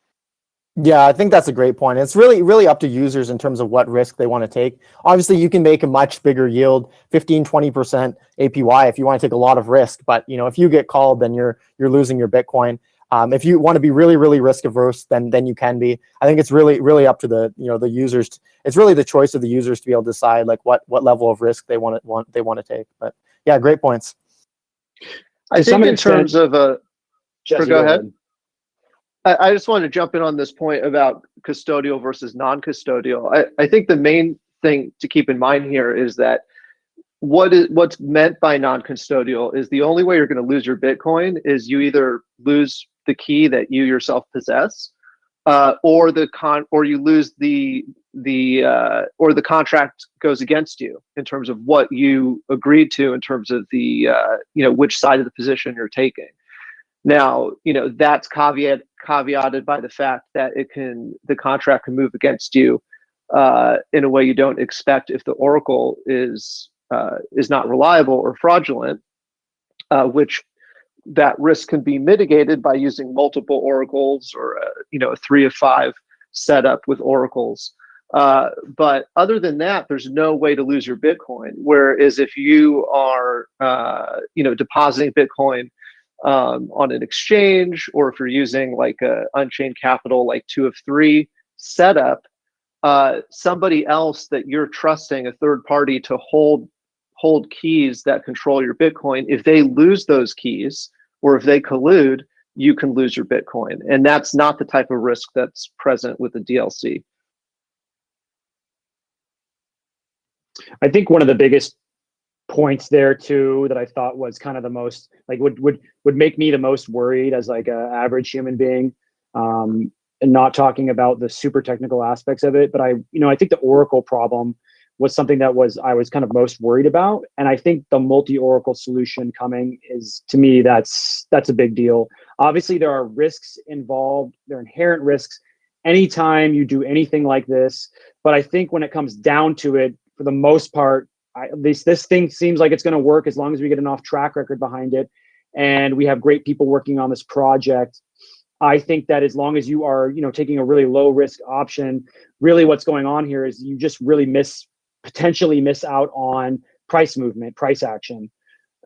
Yeah, I think that's a great point. It's really up to users in terms of what risk they want to take. Obviously, you can make a much bigger yield, 15-20% APY if you want to take a lot of risk. But if you get called, then you're losing your Bitcoin. If you want to be really risk averse, then you can be. I think it's really up to the users. It's really the choice of the users to be able to decide like what level of risk they want to take. But yeah, great points. I think in terms of go ahead. I just want to jump in on this point about custodial versus non-custodial. I think the main thing to keep in mind here is that what's meant by non-custodial is the only way you're going to lose your Bitcoin is you either lose the key that you yourself possess, or you lose or the contract goes against you in terms of what you agreed to in terms of the which side of the position you're taking. Now, that's caveated by the fact that the contract can move against you in a way you don't expect if the Oracle is not reliable or fraudulent, which that risk can be mitigated by using multiple Oracles or a 3 of 5 setup with Oracles. But other than that, there's no way to lose your Bitcoin. Whereas if you are depositing Bitcoin on an exchange, or if you're using like a Unchained Capital like 2 of 3 setup, somebody else that you're trusting, a third party, to hold keys that control your Bitcoin, if they lose those keys or if they collude, you can lose your Bitcoin. And that's not the type of risk that's present with the DLC. I think one of the biggest points there too that I thought was kind of the most like would make me the most worried as like a average human being, and not talking about the super technical aspects of it, but I think the Oracle problem was something that I was kind of most worried about. And I think the multi-Oracle solution coming is, to me, that's a big deal. Obviously there are risks involved, there are inherent risks anytime you do anything like this, but I think when it comes down to it, for the most part, at least this thing seems like it's going to work as long as we get enough track record behind it, and we have great people working on this project. I think that as long as you are, taking a really low risk option, really what's going on here is you just really potentially miss out on price movement, price action.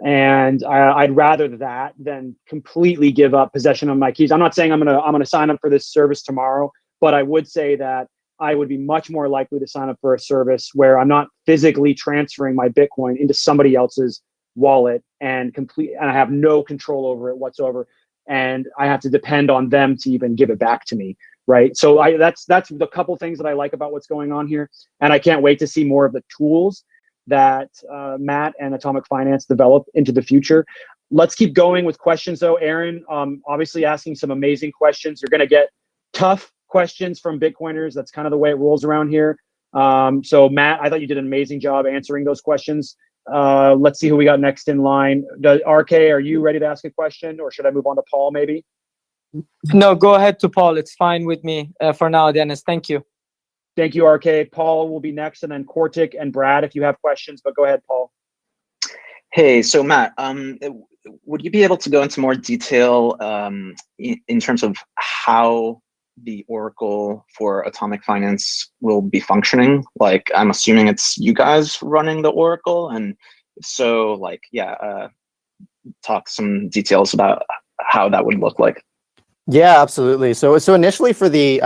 And I'd rather that than completely give up possession of my keys. I'm not saying I'm gonna sign up for this service tomorrow, but I would say that I would be much more likely to sign up for a service where I'm not physically transferring my Bitcoin into somebody else's wallet and I have no control over it whatsoever, and I have to depend on them to even give it back to me, right? So that's the couple things that I like about what's going on here, and I can't wait to see more of the tools that Matt and Atomic Finance develop into the future. Let's keep going with questions though. Aaron, obviously asking some amazing questions. You're gonna get tough questions from Bitcoiners. That's kind of the way it rolls around here. So Matt, I thought you did an amazing job answering those questions. Let's see who we got next in line. RK, are you ready to ask a question, or should I move on to Paul maybe? No, go ahead to Paul. It's fine with me for now, Dennis. Thank you. Thank you, RK. Paul will be next, and then Kortik and Brad if you have questions, but go ahead, Paul. Hey, so Matt, would you be able to go into more detail in terms of how the Oracle for atomic finance will be functioning? Like, I'm assuming it's you guys running the Oracle, and if so, like, talk some details about how that would look like. Yeah, absolutely. So initially for the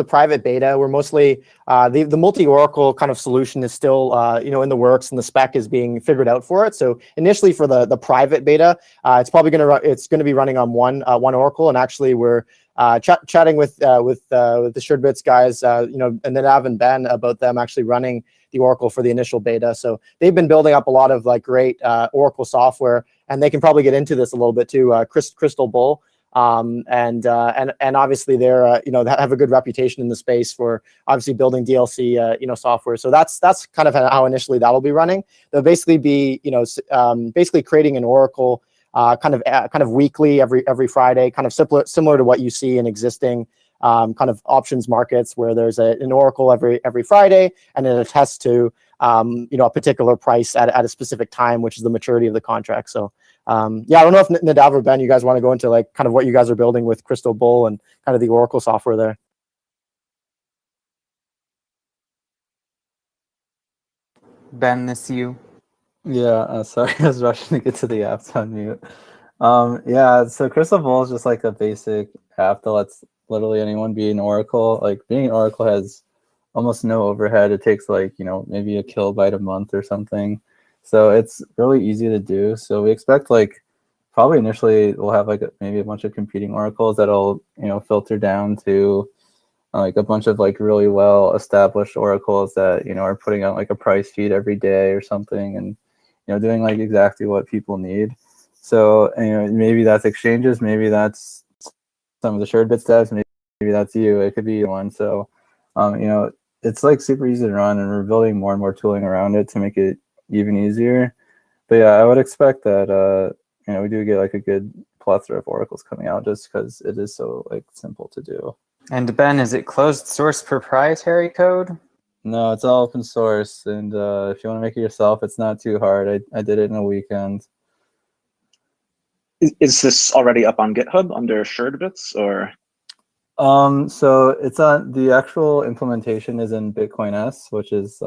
private beta, we're mostly the multi-Oracle kind of solution is still in the works, and the spec is being figured out for it. So initially for the private beta, it's probably gonna be running on one Oracle, and actually we're chatting with the SuredBits guys, and Nadav and Ben about them actually running the Oracle for the initial beta. So they've been building up a lot of like great Oracle software, and they can probably get into this a little bit too. Crystal Bull. And obviously they're they have a good reputation in the space for obviously building DLC software. So that's kind of how initially that'll be running. They'll basically be basically creating an Oracle kind of weekly every Friday, kind of similar to what you see in existing kind of options markets, where there's an Oracle every Friday, and it attests to a particular price at a specific time, which is the maturity of the contract. So I don't know if Nadav or Ben, you guys want to go into like kind of what you guys are building with Crystal Bull and kind of the Oracle software there. Ben, this you. Yeah, sorry, I was rushing to get to the app to unmute. So Crystal Bull is just like a basic app that lets literally anyone be an Oracle. Like being an Oracle has almost no overhead. It takes like, maybe a kilobyte a month or something. So it's really easy to do. So we expect like probably initially we'll have like maybe a bunch of competing Oracles that'll, filter down to like a bunch of like really well established Oracles that, are putting out like a price feed every day or something, and, doing like exactly what people need. So, maybe that's exchanges, maybe that's some of the SuredBits devs, maybe that's you, it could be one. So, it's like super easy to run, and we're building more and more tooling around it to make it even easier. But yeah, I would expect that we do get like a good plethora of Oracles coming out just because it is so like simple to do. And Ben, is it closed source proprietary code? No, it's all open source, and if you want to make it yourself, it's not too hard. I did it in a weekend. Is this already up on GitHub under SuredBits, or? So it's on the actual implementation is in Bitcoin S, which is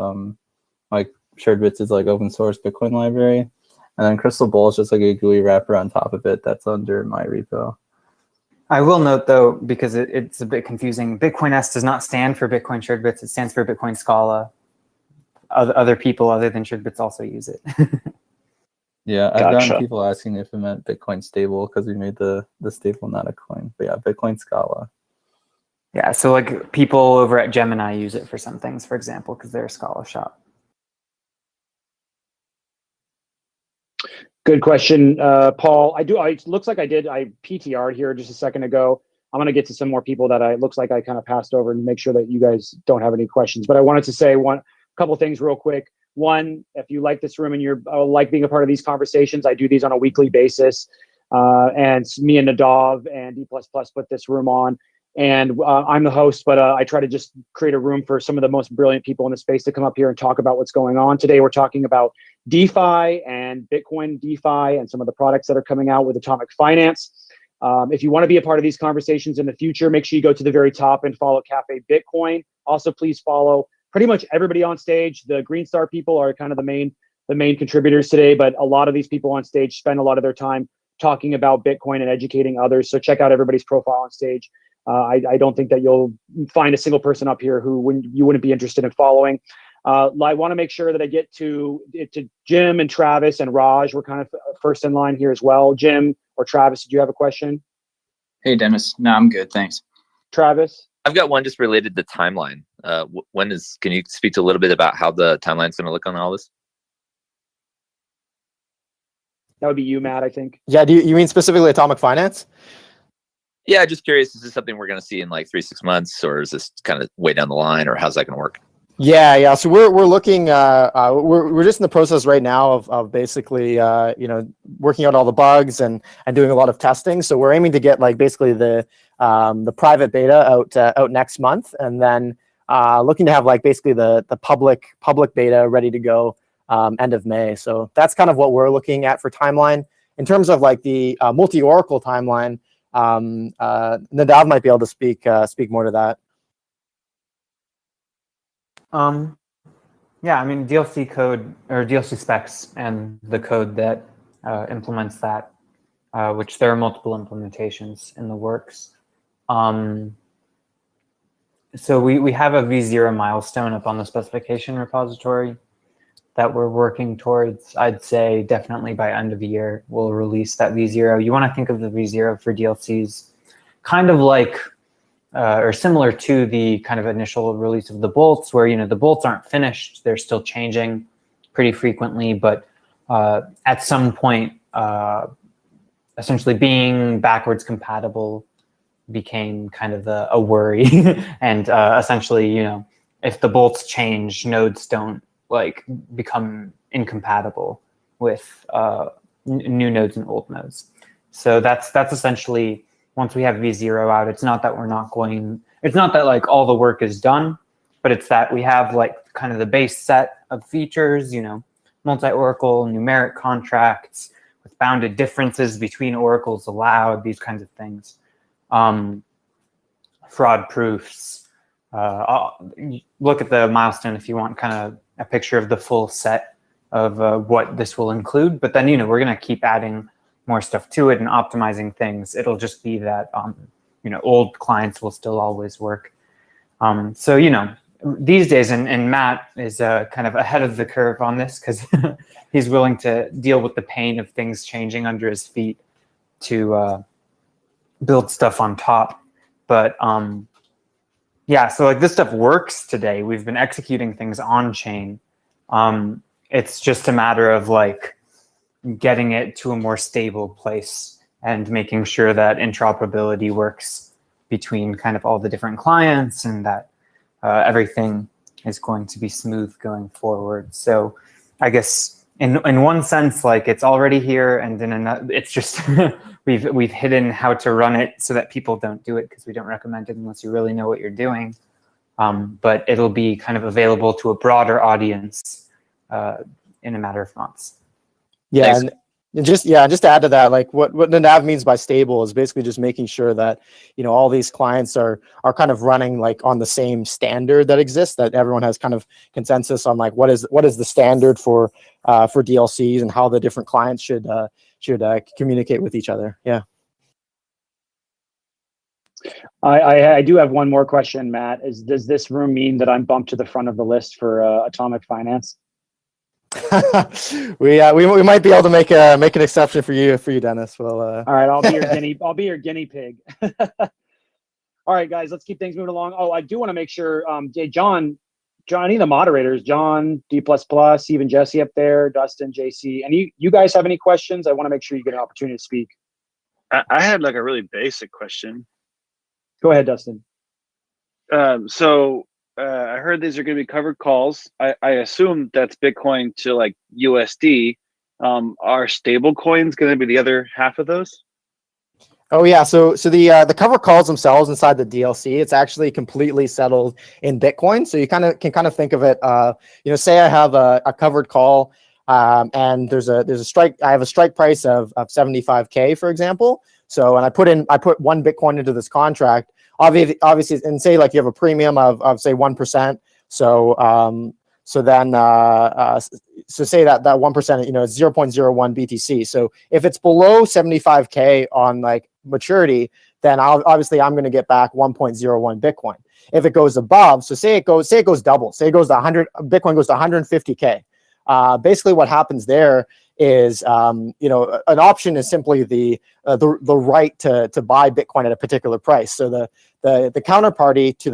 like SuredBits is like open source Bitcoin library, and then Crystal Bull is just like a GUI wrapper on top of it that's under my repo. I will note though, because it's a bit confusing, Bitcoin S does not stand for Bitcoin SuredBits. It stands for Bitcoin Scala. Other people other than SuredBits also use it. Yeah, I've gotten people asking if it meant Bitcoin stable because we made the stable not a coin. But yeah, Bitcoin Scala. Yeah, so like people over at Gemini use it for some things, for example, because they're a Scala shop. Good question, Paul. It looks like I PTR'd here just a second ago. I'm going to get to some more people that it looks like I kind of passed over and make sure that you guys don't have any questions. But I wanted to say a couple things real quick. One, if you like this room and you're like being a part of these conversations, I do these on a weekly basis. And me and Nadav and D++ put this room on. And I'm the host, but I try to just create a room for some of the most brilliant people in the space to come up here and talk about what's going on. Today, we're talking about DeFi and Bitcoin DeFi and some of the products that are coming out with atomic finance. If you want to be a part of these conversations in the future, make sure you go to the very top and follow Cafe Bitcoin. Also, please follow pretty much everybody on stage. The Green Star people are kind of the main contributors today, but a lot of these people on stage spend a lot of their time talking about Bitcoin and educating others. So check out everybody's profile on stage. I don't think that you'll find a single person up here who you wouldn't be interested in following. I want to make sure that I get to Jim and Travis and Raj. We're kind of first in line here as well. Jim or Travis, did you have a question? Hey, Dennis. No, I'm good. Thanks. Travis? I've got one just related to timeline. Can you speak to a little bit about how the timeline's going to look on all this? That would be you, Matt, I think. Yeah, do you mean specifically atomic finance? Yeah, just curious, is this something we're going to see in like 3-6 months, or is this kind of way down the line, or how's that going to work? Yeah. So we're looking. We're just in the process right now of basically working out all the bugs and doing a lot of testing. So we're aiming to get like basically the private beta out next month, and then looking to have like basically the public beta ready to go end of May. So that's kind of what we're looking at for timeline in terms of like the multi-Oracle timeline. Nadav might be able to speak more to that. Yeah, I mean, DLC code or DLC specs and the code that implements that, which there are multiple implementations in the works. So we have a V0 milestone up on the specification repository that we're working towards. I'd say definitely by end of the year, we'll release that V0. You want to think of the V0 for DLCs kind of like, or similar to the kind of initial release of the bolts, where, you know, the bolts aren't finished. They're still changing pretty frequently, but at some point, essentially being backwards compatible became kind of a worry. And essentially, you know, if the bolts change, nodes don't like become incompatible with new nodes and old nodes. So that's essentially, once we have V0 out, it's not that like all the work is done, but it's that we have like kind of the base set of features, you know, multi-oracle, numeric contracts with bounded differences between oracles allowed, these kinds of things. Fraud proofs. Look at the milestone if you want kind of a picture of the full set of what this will include. But then, you know, we're going to keep adding more stuff to it and optimizing things. It'll just be that, you know, old clients will still always work. So, you know, these days, and Matt is kind of ahead of the curve on this because he's willing to deal with the pain of things changing under his feet to build stuff on top. But yeah, so like this stuff works today. We've been executing things on chain. It's just a matter of like getting it to a more stable place and making sure that interoperability works between kind of all the different clients, and that everything is going to be smooth going forward. So I guess in one sense, like it's already here, and in another, it's just we've hidden how to run it so that people don't do it, because we don't recommend it unless you really know what you're doing. But it'll be kind of available to a broader audience in a matter of months. Yeah, and just to add to that, like what Nadav means by stable is basically just making sure that, you know, all these clients are kind of running like on the same standard that exists, that everyone has kind of consensus on like what is the standard for DLCs and how the different clients should communicate with each other. Yeah. I do have one more question, Matt. Does this room mean that I'm bumped to the front of the list for Atomic Finance? we might be able to make an exception for you, Dennis. Well, all right, I'll be your guinea pig. All right, guys, let's keep things moving along. Oh, I do want to make sure, John, any of the moderators, John, D++, even Jesse up there, Dustin, JC, and you guys have any questions? I want to make sure you get an opportunity to speak. I had like a really basic question. Go ahead, Dustin. I heard these are going to be covered calls. I assume that's Bitcoin to like USD. Are stable coins going to be the other half of those? Oh yeah, so the cover calls themselves inside the DLC, it's actually completely settled in Bitcoin. So you can think of it, you know, say I have a covered call, and there's a strike. I have a strike price of 75K, for example. So, and I put 1 Bitcoin into this contract. Obviously, and say like you have a premium of say 1%. So then say that 1%, you know, is 0.01 BTC. So if it's below 75K on like maturity, then obviously I'm going to get back 1.01 Bitcoin. If it goes above, so say it goes double, say it goes to 100, Bitcoin goes to 150K. Basically what happens there is, you know, an option is simply the right to buy Bitcoin at a particular price. So the counterparty to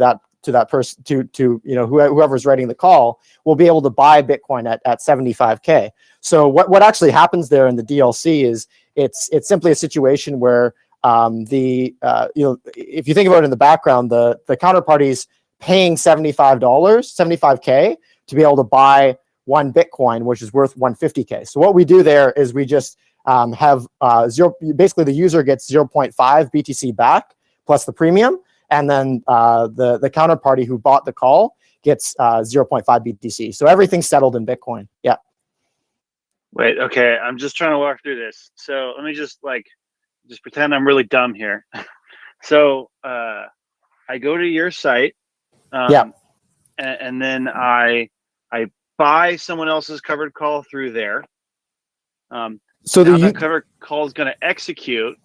that person, to you know, whoever's writing the call will be able to buy Bitcoin at 75K. So what actually happens there in the DLC is it's simply a situation where you know, if you think about it in the background, the counterparty's paying $75K to be able to buy 1 Bitcoin, which is worth 150K. So what we do there is we just have basically the user gets 0.5 BTC back plus the premium, and then the counterparty who bought the call gets 0.5 BTC. So everything's settled in Bitcoin. Yeah. Wait, okay, I'm just trying to walk through this. So let me just like just pretend I'm really dumb here. So I go to your site, and then I buy someone else's covered call through there. So the covered call is going to execute.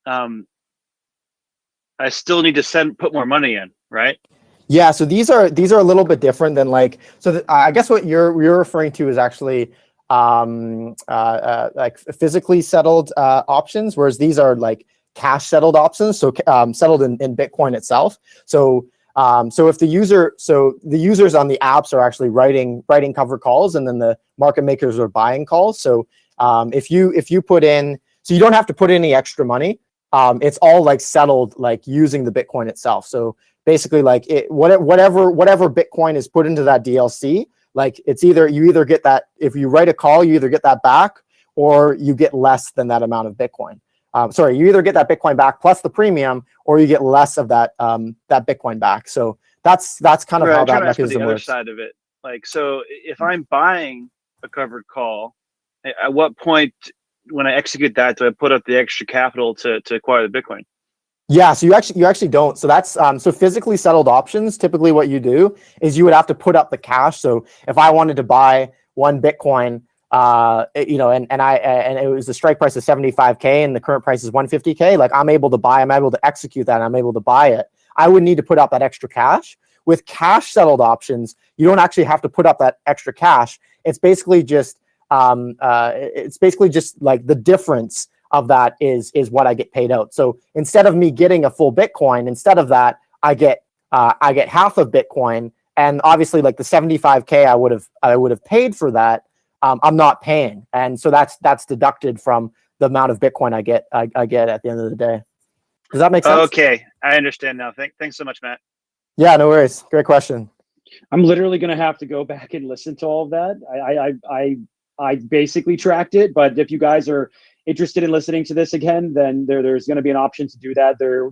I still need to put more money in, right? Yeah. So these are a little bit different than like. So I guess what you're referring to is actually like physically settled options, whereas these are like cash settled options. So settled in Bitcoin itself. So if the users on the apps are actually writing covered calls, and then the market makers are buying calls. So if you put in, so you don't have to put any extra money. It's all like settled like using the Bitcoin itself. So basically, like whatever Bitcoin is put into that DLC, like it's you either get that, if you write a call, you either get that back or you get less than that amount of Bitcoin. You either get that Bitcoin back plus the premium, or you get less of that Bitcoin back. So that's kind of how that mechanism works. The other side of it, like, so if I'm buying a covered call, at what point when I execute that do I put up the extra capital to acquire the Bitcoin? Yeah, so you actually don't. So that's so physically settled options. Typically, what you do is you would have to put up the cash. So if I wanted to buy one Bitcoin, and it was the strike price of 75K, and the current price is 150K. Like I'm able to execute that, and I'm able to buy it. I would need to put up that extra cash. With cash settled options, you don't actually have to put up that extra cash. It's basically just like the difference of that is what I get paid out. So instead of me getting a full Bitcoin, instead of that, I get half of Bitcoin, and obviously like the 75K I would have paid for that, I'm not paying, and so that's deducted from the amount of Bitcoin I get at the end of the day. Does that make sense? Okay, I understand now. Thanks so much, Matt. Yeah, no worries. Great question. I'm literally going to have to go back and listen to all of that. I basically tracked it, but if you guys are interested in listening to this again, then there's going to be an option to do that. They're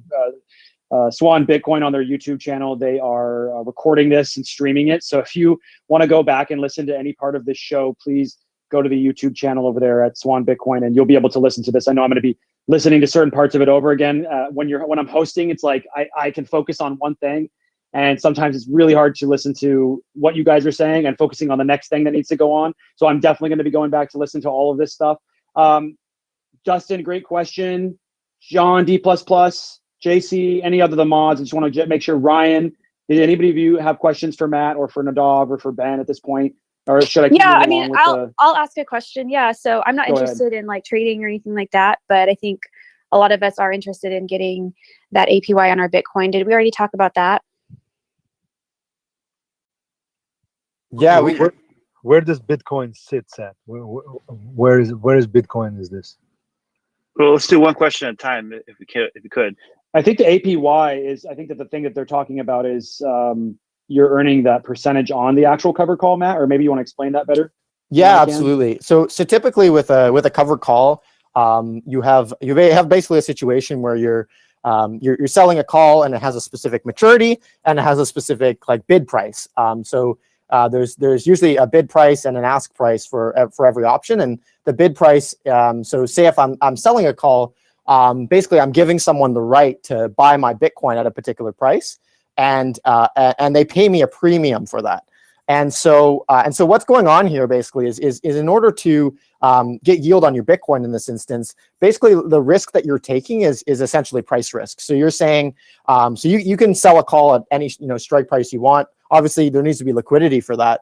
Swan Bitcoin on their YouTube channel. They are recording this and streaming it. So if you want to go back and listen to any part of this show, please go to the YouTube channel over there at Swan Bitcoin, and you'll be able to listen to this. I know I'm going to be listening to certain parts of it over again. When I'm hosting, it's like I can focus on one thing, and sometimes it's really hard to listen to what you guys are saying and focusing on the next thing that needs to go on. So I'm definitely going to be going back to listen to all of this stuff. Dustin, great question. John, D++, JC, any other of the mods? I just want to make sure. Ryan, did anybody of you have questions for Matt or for Nadav or for Ben at this point? Or should I keep moving along with I'll ask a question. Yeah, so I'm not interested in like trading or anything like that, but I think a lot of us are interested in getting that APY on our Bitcoin. Did we already talk about that? Yeah, where does Bitcoin sits at? Where is Bitcoin? Is this? Well, let's do one question at a time, if we could. I think the APY is. I think that the thing that they're talking about is you're earning that percentage on the actual cover call, Matt. Or maybe you want to explain that better. Yeah, absolutely. So typically with a covered call, you have basically a situation where you're selling a call, and it has a specific maturity, and it has a specific like bid price. There's usually a bid price and an ask price for every option, and the bid price. So say if I'm selling a call, basically I'm giving someone the right to buy my Bitcoin at a particular price, and they pay me a premium for that. And so what's going on here basically is in order to get yield on your Bitcoin in this instance, basically the risk that you're taking is essentially price risk. So you're saying, so you can sell a call at any strike price you want. Obviously, there needs to be liquidity for that.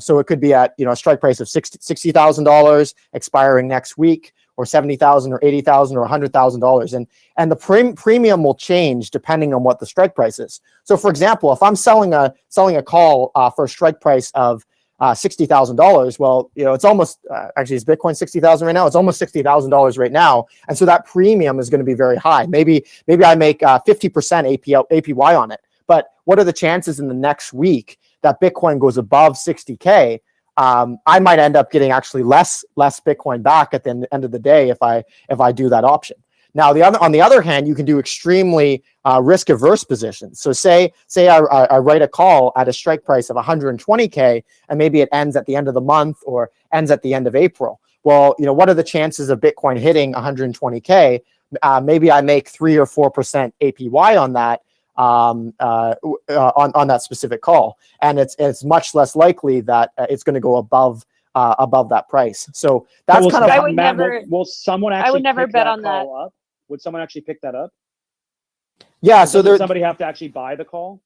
So it could be at a strike price of $60,000 expiring next week, or $70,000, or $80,000, or $100,000, and the premium will change depending on what the strike price is. So, for example, if I'm selling a call for a strike price of $60,000, well, it's almost actually, is Bitcoin $60,000 right now? It's almost $60,000 right now, and so that premium is going to be very high. Maybe I make 50% APY on it. But what are the chances in the next week that Bitcoin goes above 60K? I might end up getting actually less Bitcoin back at the end of the day if I do that option. Now, on the other hand, you can do extremely risk averse positions. So say I write a call at a strike price of 120K, and maybe it ends at the end of the month or ends at the end of April. Well, what are the chances of Bitcoin hitting 120K? maybe I make 3 or 4% APY on that on that specific call, and it's much less likely that it's going to go above that price. So that's kind of. I would never. Will someone actually? I would never bet on that. Up? Would someone actually pick that up? Yeah. So does somebody have to actually buy the call?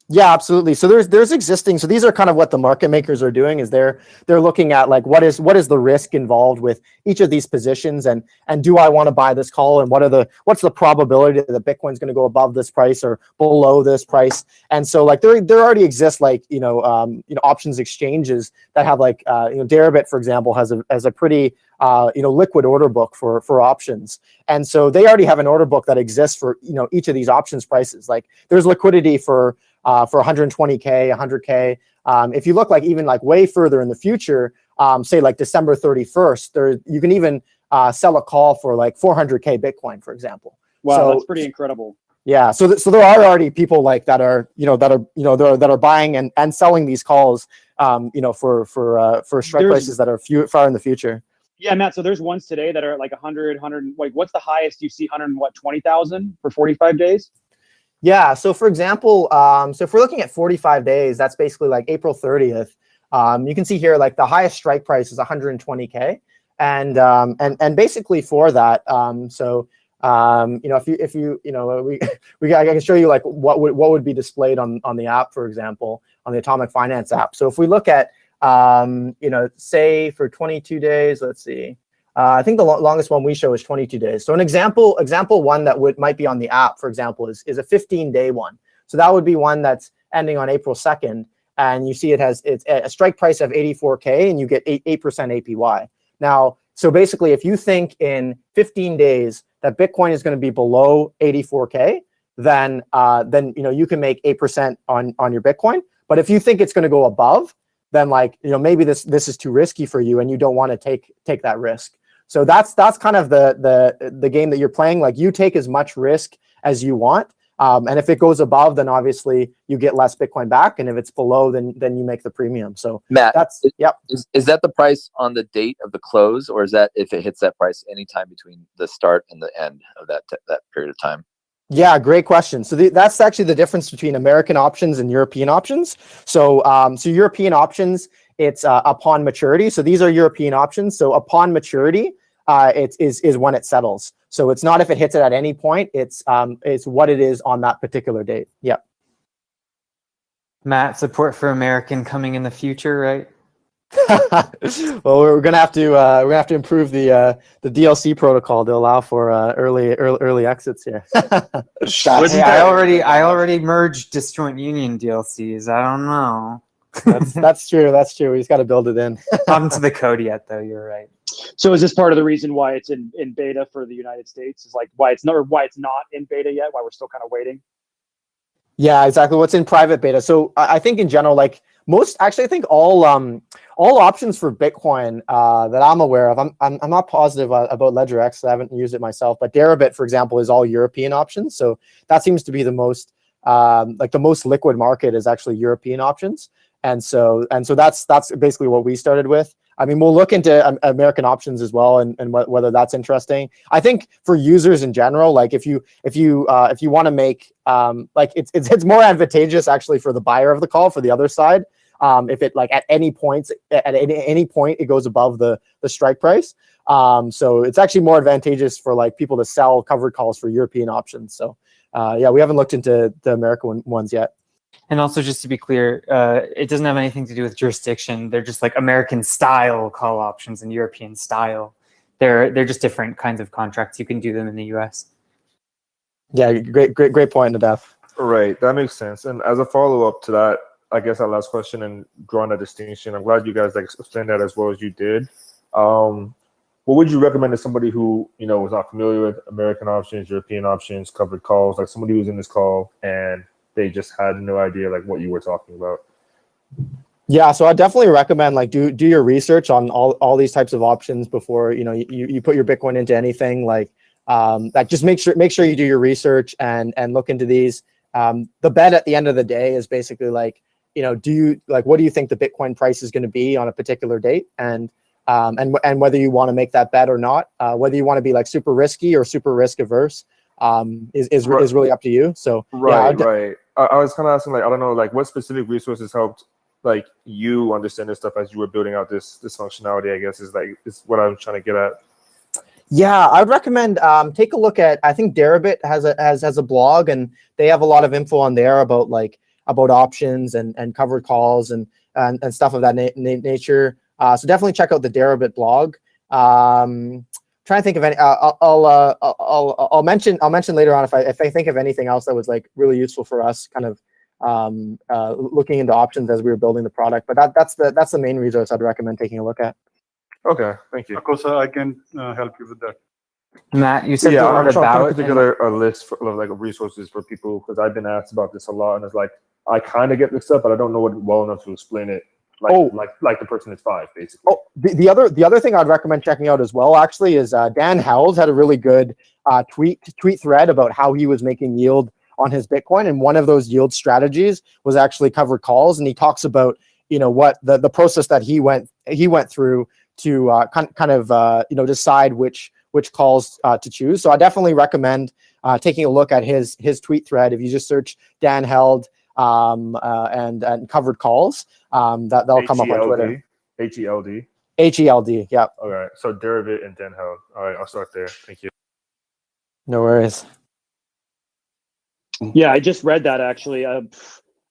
Yeah, absolutely. So there's existing. So these are kind of what the market makers are doing, is they're looking at like what is the risk involved with each of these positions, and do I want to buy this call, and what's the probability that Bitcoin's going to go above this price or below this price. And so like there already exists like options exchanges that have like Deribit, for example, has a pretty liquid order book for options. And so they already have an order book that exists for each of these options prices. Like there's liquidity for 120K, 100K. If you look like even like way further in the future, say like December 31st, you can even sell a call for like 400K Bitcoin, for example. Wow, so, that's pretty incredible. Yeah, so there are already people like that are buying and selling these calls, for strike prices that are far in the future. Yeah, Matt. So there's ones today that are like 100. Like, what's the highest you see? 120,000 for 45 days? Yeah. So for example, so if we're looking at 45 days, that's basically like April 30th. You can see here like the highest strike price is 120K, and basically for that, if you I can show you like what would be displayed on the app, for example, on the Atomic Finance app. So if we look at say for 22 days, let's see. I think the longest one we show is 22 days. So an example one that might be on the app, for example, is a 15-day one. So that would be one that's ending on April 2nd, and you see it's a strike price of 84K, and you get 8% APY. Now, so basically, if you think in 15 days that Bitcoin is going to be below 84K, then you can make 8% on your Bitcoin. But if you think it's going to go above, then maybe this is too risky for you, and you don't want to take that risk. So that's kind of the game that you're playing. Like you take as much risk as you want, and if it goes above, then obviously you get less Bitcoin back, and if it's below, then you make the premium. So Matt, yep. Is that the price on the date of the close, or is that if it hits that price anytime between the start and the end of that period of time? Yeah, great question. So that's actually the difference between American options and European options. So European options, it's upon maturity. So these are European options. So upon maturity, it is when it settles. So it's not if it hits it at any point. It's what it is on that particular date. Yep. Matt, support for American coming in the future, right? Well, we're gonna have to improve the DLC protocol to allow for early exits here. Hey, I already merged disjoint union DLCs. I don't know. That's true. That's true. We just got to build it in. Not into the code yet, though. You're right. So is this part of the reason why it's in beta for the United States? Is like why it's not in beta yet? Why we're still kind of waiting? Yeah, exactly. What's in private beta? So I think in general, like I think all options for Bitcoin that I'm aware of, I'm not positive about LedgerX. I haven't used it myself, but Deribit, for example, is all European options. So that seems to be the most the most liquid market is actually European options. And so that's basically what we started with. I mean, we'll look into American options as well, and whether that's interesting. I think for users in general, like if you want to make it's more advantageous actually for the buyer of the call, for the other side, if it like at any point it goes above the strike price. So it's actually more advantageous for like people to sell covered calls for European options. So yeah, we haven't looked into the American ones yet. And also, just to be clear, it doesn't have anything to do with jurisdiction. They're just like American style call options and European style. They're just different kinds of contracts. You can do them in the US. Yeah, great point, Nadav. Right, that makes sense. And as a follow-up to that, I guess our last question and drawing a distinction, I'm glad you guys explained that as well as you did. What would you recommend to somebody who is not familiar with American options, European options, covered calls, like somebody who's in this call and they just had no idea like what you were talking about? Yeah, so I definitely recommend like do your research on all these types of options before you put your Bitcoin into anything. Like just make sure you do your research and look into these. The bet at the end of the day is basically like what do you think the Bitcoin price is going to be on a particular date, and and whether you want to make that bet or not, whether you want to be like super risky or super risk averse, is really up to you. So right. I was kind of asking, like, I don't know, like what specific resources helped like you understand this stuff as you were building out this functionality, I guess is what I'm trying to get at. Yeah, I would recommend take a look at, I think Deribit has a blog, and they have a lot of info on there about options and covered calls and stuff of that nature. So definitely check out the Deribit blog. Trying to think of any. I'll mention later on if I think of anything else that was like really useful for us, kind of looking into options as we were building the product. But that's the main resource I'd recommend taking a look at. Okay, thank you. Of course, I can help you with that. Matt, you said I'm trying to put together a list of like resources for people, because I've been asked about this a lot, and it's like I kind of get this stuff, but I don't know it well enough to explain it. Like the person is 5, basically. Oh, the other thing I'd recommend checking out as well, actually, is Dan Held had a really good tweet thread about how he was making yield on his Bitcoin, and one of those yield strategies was actually covered calls, and he talks about what the process that he went through to kind of decide which calls to choose. So I definitely recommend taking a look at his tweet thread. If you just search Dan Held and covered calls, that'll come up on Twitter. HELD. HELD. Yeah. All right. So Deribit and Dan Held. All right. I'll start there. Thank you. No worries. Yeah, I just read that actually. I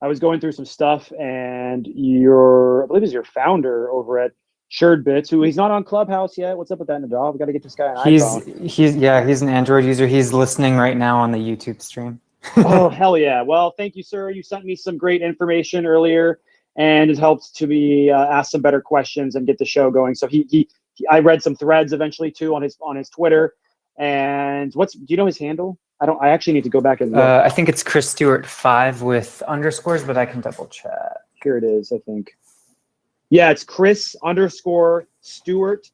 was going through some stuff, and I believe he's your founder over at SuredBits, who he's not on Clubhouse yet. What's up with that, Nadav? We got to get this guy an iPhone. He's an Android user. He's listening right now on the YouTube stream. Oh, hell yeah. Well, thank you, sir. You sent me some great information earlier, and it helped to be ask some better questions and get the show going. So I read some threads eventually too on his Twitter. And do you know his handle? I actually need to go back and look. I think it's Chris Stewart 5 with underscores, but I can double check. Here it is, I think. Yeah, it's Chris _Stewart, STEWART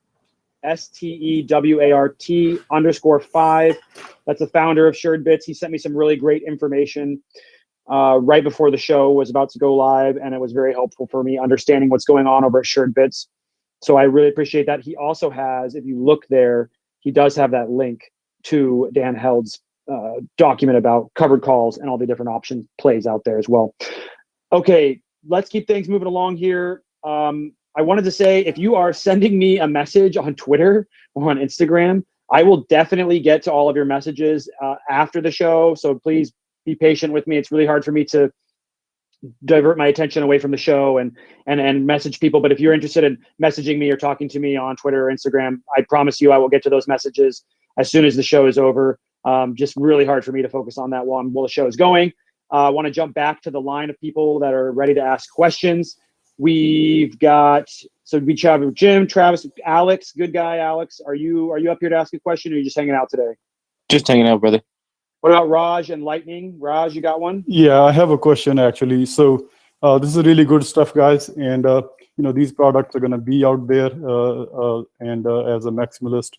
_5. That's the founder of SuredBits. He sent me some really great information right before the show was about to go live, and it was very helpful for me understanding what's going on over at SuredBits. So I really appreciate that. He also has, if you look there, he does have that link to Dan Held's document about covered calls and all the different option plays out there as well. Okay, let's keep things moving along here. I wanted to say, if you are sending me a message on Twitter or on Instagram, I will definitely get to all of your messages after the show. So please be patient with me. It's really hard for me to divert my attention away from the show and message people. But if you're interested in messaging me or talking to me on Twitter or Instagram, I promise you I will get to those messages as soon as the show is over. Just really hard for me to focus on that while the show is going. I want to jump back to the line of people that are ready to ask questions. We have Jim, Travis, Alex. Good guy, Alex. Are you up here to ask a question, or are you just hanging out today? Just hanging out, brother. What about Raj and Lightning? Raj, you got one? Yeah, I have a question actually. So this is really good stuff, guys. And these products are going to be out there. And as a maximalist,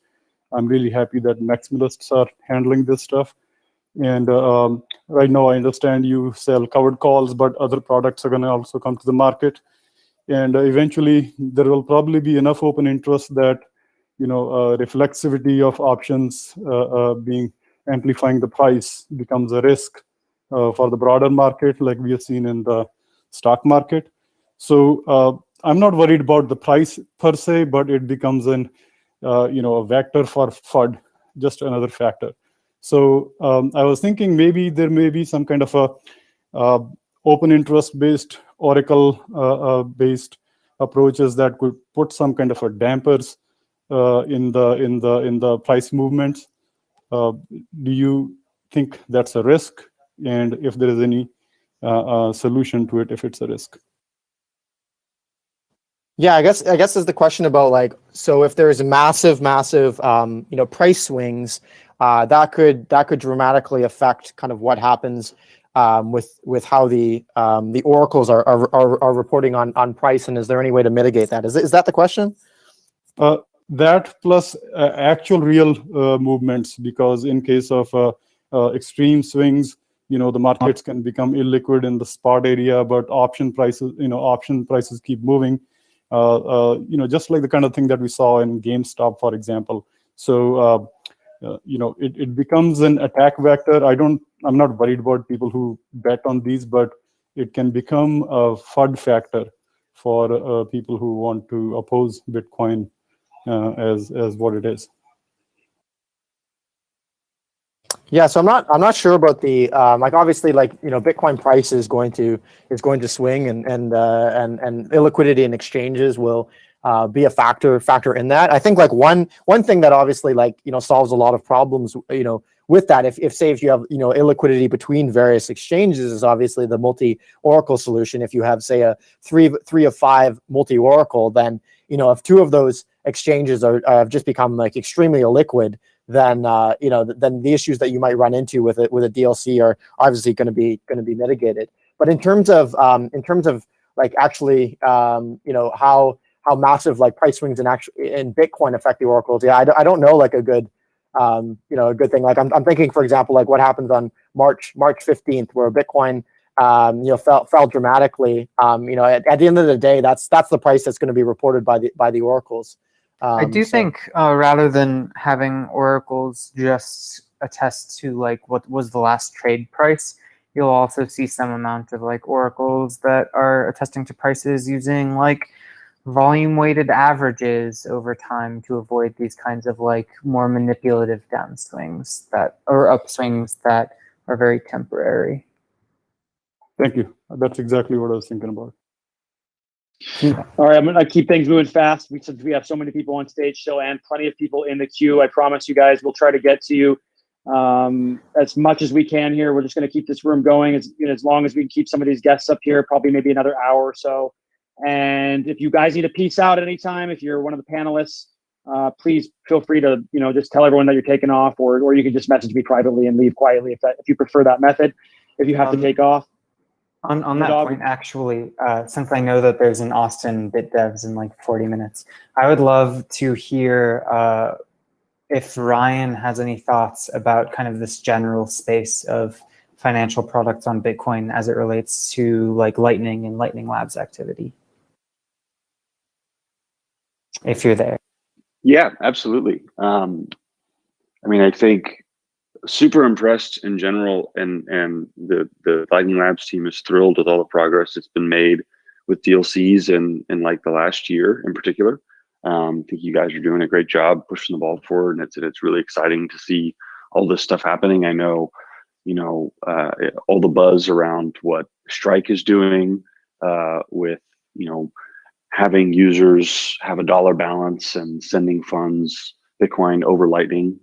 I'm really happy that maximalists are handling this stuff. And right now, I understand you sell covered calls, but other products are going to also come to the market. And eventually, there will probably be enough open interest that reflexivity of options amplifying the price becomes a risk for the broader market, like we have seen in the stock market. So I'm not worried about the price per se, but it becomes a vector for FUD, just another factor. So I was thinking maybe there may be some kind of a open interest based Oracle based approaches that could put some kind of a dampers in the price movements. Do you think that's a risk? And if there is any solution to it, if it's a risk? Yeah, I guess there's the question about so if there's massive price swings, that could dramatically affect kind of what happens with how the oracles are reporting on price, and is there any way to mitigate that? Is that the question? That plus actual real movements, because in case of extreme swings, the markets can become illiquid in the spot area, but option prices keep moving. Just like the kind of thing that we saw in GameStop, for example. So, it becomes an attack vector. I'm not worried about people who bet on these, but it can become a FUD factor for people who want to oppose Bitcoin as what it is. Yeah, so I'm not sure about the obviously Bitcoin price is going to swing and illiquidity in exchanges will be a factor in that. I think one thing that obviously solves a lot of problems with that if you have illiquidity between various exchanges is obviously the multi-oracle solution. If you have say a three of five multi-oracle, then if two of those exchanges have just become extremely illiquid, then then the issues that you might run into with a DLC are obviously going to be mitigated. But in terms of actually how massive price swings in Bitcoin affect the oracles, I don't know a good good thing. I'm thinking, for example, what happens on March 15th, where Bitcoin fell dramatically. At the end of the day, that's the price that's going to be reported by the oracles. I do think rather than having oracles just attest to what was the last trade price, you'll also see some amount of oracles that are attesting to prices using volume weighted averages over time to avoid these kinds of more manipulative downswings or upswings that are very temporary. Thank you. That's exactly what I was thinking about. All right, I'm going to keep things moving fast since we have so many people on stage still and plenty of people in the queue. I promise you guys we'll try to get to you as much as we can here. We're just going to keep this room going as long as we can keep some of these guests up here, probably maybe another hour or so. And if you guys need to peace out at any time, if you're one of the panelists, please feel free to just tell everyone that you're taking off, or you can just message me privately and leave quietly if you prefer that method. If you have to take off. On that point, actually, since I know that there's an Austin Bit Devs in 40 minutes, I would love to hear if Ryan has any thoughts about kind of this general space of financial products on Bitcoin as it relates to Lightning and Lightning Labs activity. If you're there. Yeah, absolutely. I think super impressed in general, and the Lightning Labs team is thrilled with all the progress that's been made with DLCs in the last year in particular. I think you guys are doing a great job pushing the ball forward, and it's really exciting to see all this stuff happening. I know, all the buzz around what Strike is doing with having users have a dollar balance and sending funds Bitcoin over Lightning.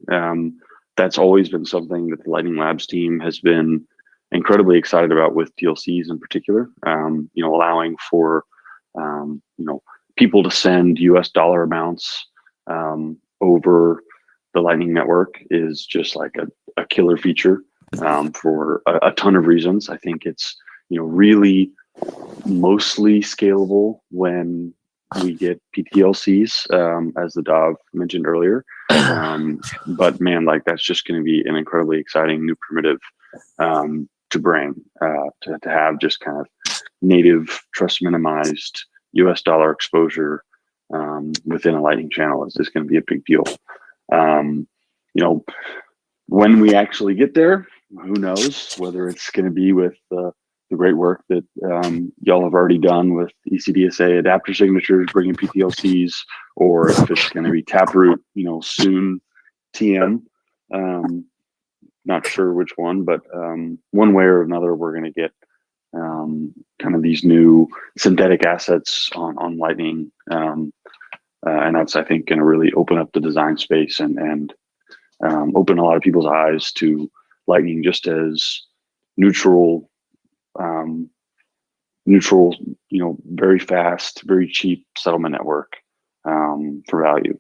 That's always been something that the Lightning Labs team has been incredibly excited about with DLCs in particular. Allowing for people to send US dollar amounts over the Lightning network is just a killer feature for a ton of reasons. I think it's really mostly scalable when we get PTLCs, as the Nadav mentioned earlier. But man, that's just going to be an incredibly exciting new primitive to bring to have just kind of native trust minimized US dollar exposure within a Lightning channel is going to be a big deal. When we actually get there, who knows whether it's going to be with the great work that y'all have already done with ECDSA adapter signatures, bringing PTLCs, or if it's going to be Taproot, soon TM. Not sure which one, but one way or another, we're going to get kind of these new synthetic assets on Lightning. And that's, I think, going to really open up the design space and open a lot of people's eyes to Lightning just as neutral, very fast, very cheap settlement network for value.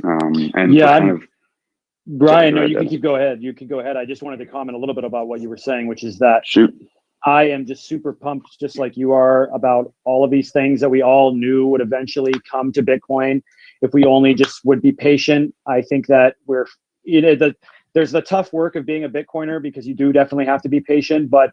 And yeah, Brian, no, you can go ahead. You can go ahead. I just wanted to comment a little bit about what you were saying, which is that I am just super pumped, just like you are, about all of these things that we all knew would eventually come to Bitcoin if we only just would be patient. I think that there's the tough work of being a Bitcoiner, because you do definitely have to be patient, but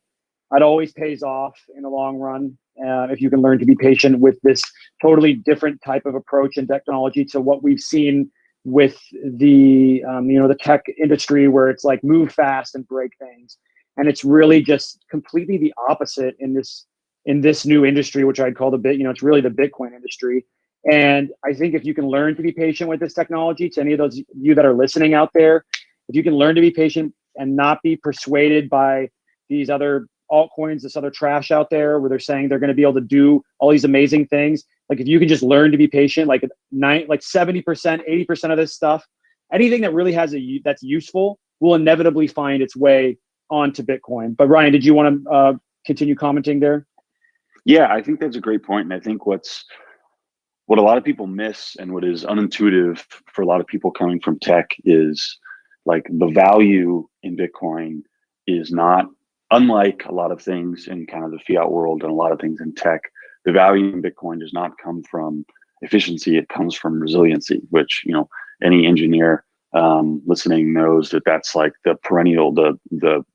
It always pays off in the long run if you can learn to be patient with this totally different type of approach and technology to what we've seen with the the tech industry, where it's like move fast and break things, and it's really just completely the opposite in this new industry, which I'd call it's really the Bitcoin industry. And I think if you can learn to be patient with this technology, to any of those you that are listening out there, if you can learn to be patient and not be persuaded by these other altcoins, this other trash out there where they're saying they're going to be able to do all these amazing things. Like if you can just learn to be patient, like 70%, 80% of this stuff, anything that really that's useful will inevitably find its way onto Bitcoin. But Ryan, did you want to continue commenting there? Yeah, I think that's a great point. And I think what a lot of people miss and what is unintuitive for a lot of people coming from tech is like the value in Bitcoin is not, unlike a lot of things in kind of the fiat world and a lot of things in tech, the value in Bitcoin does not come from efficiency. It comes from resiliency, which, any engineer listening knows that that's like the perennial, the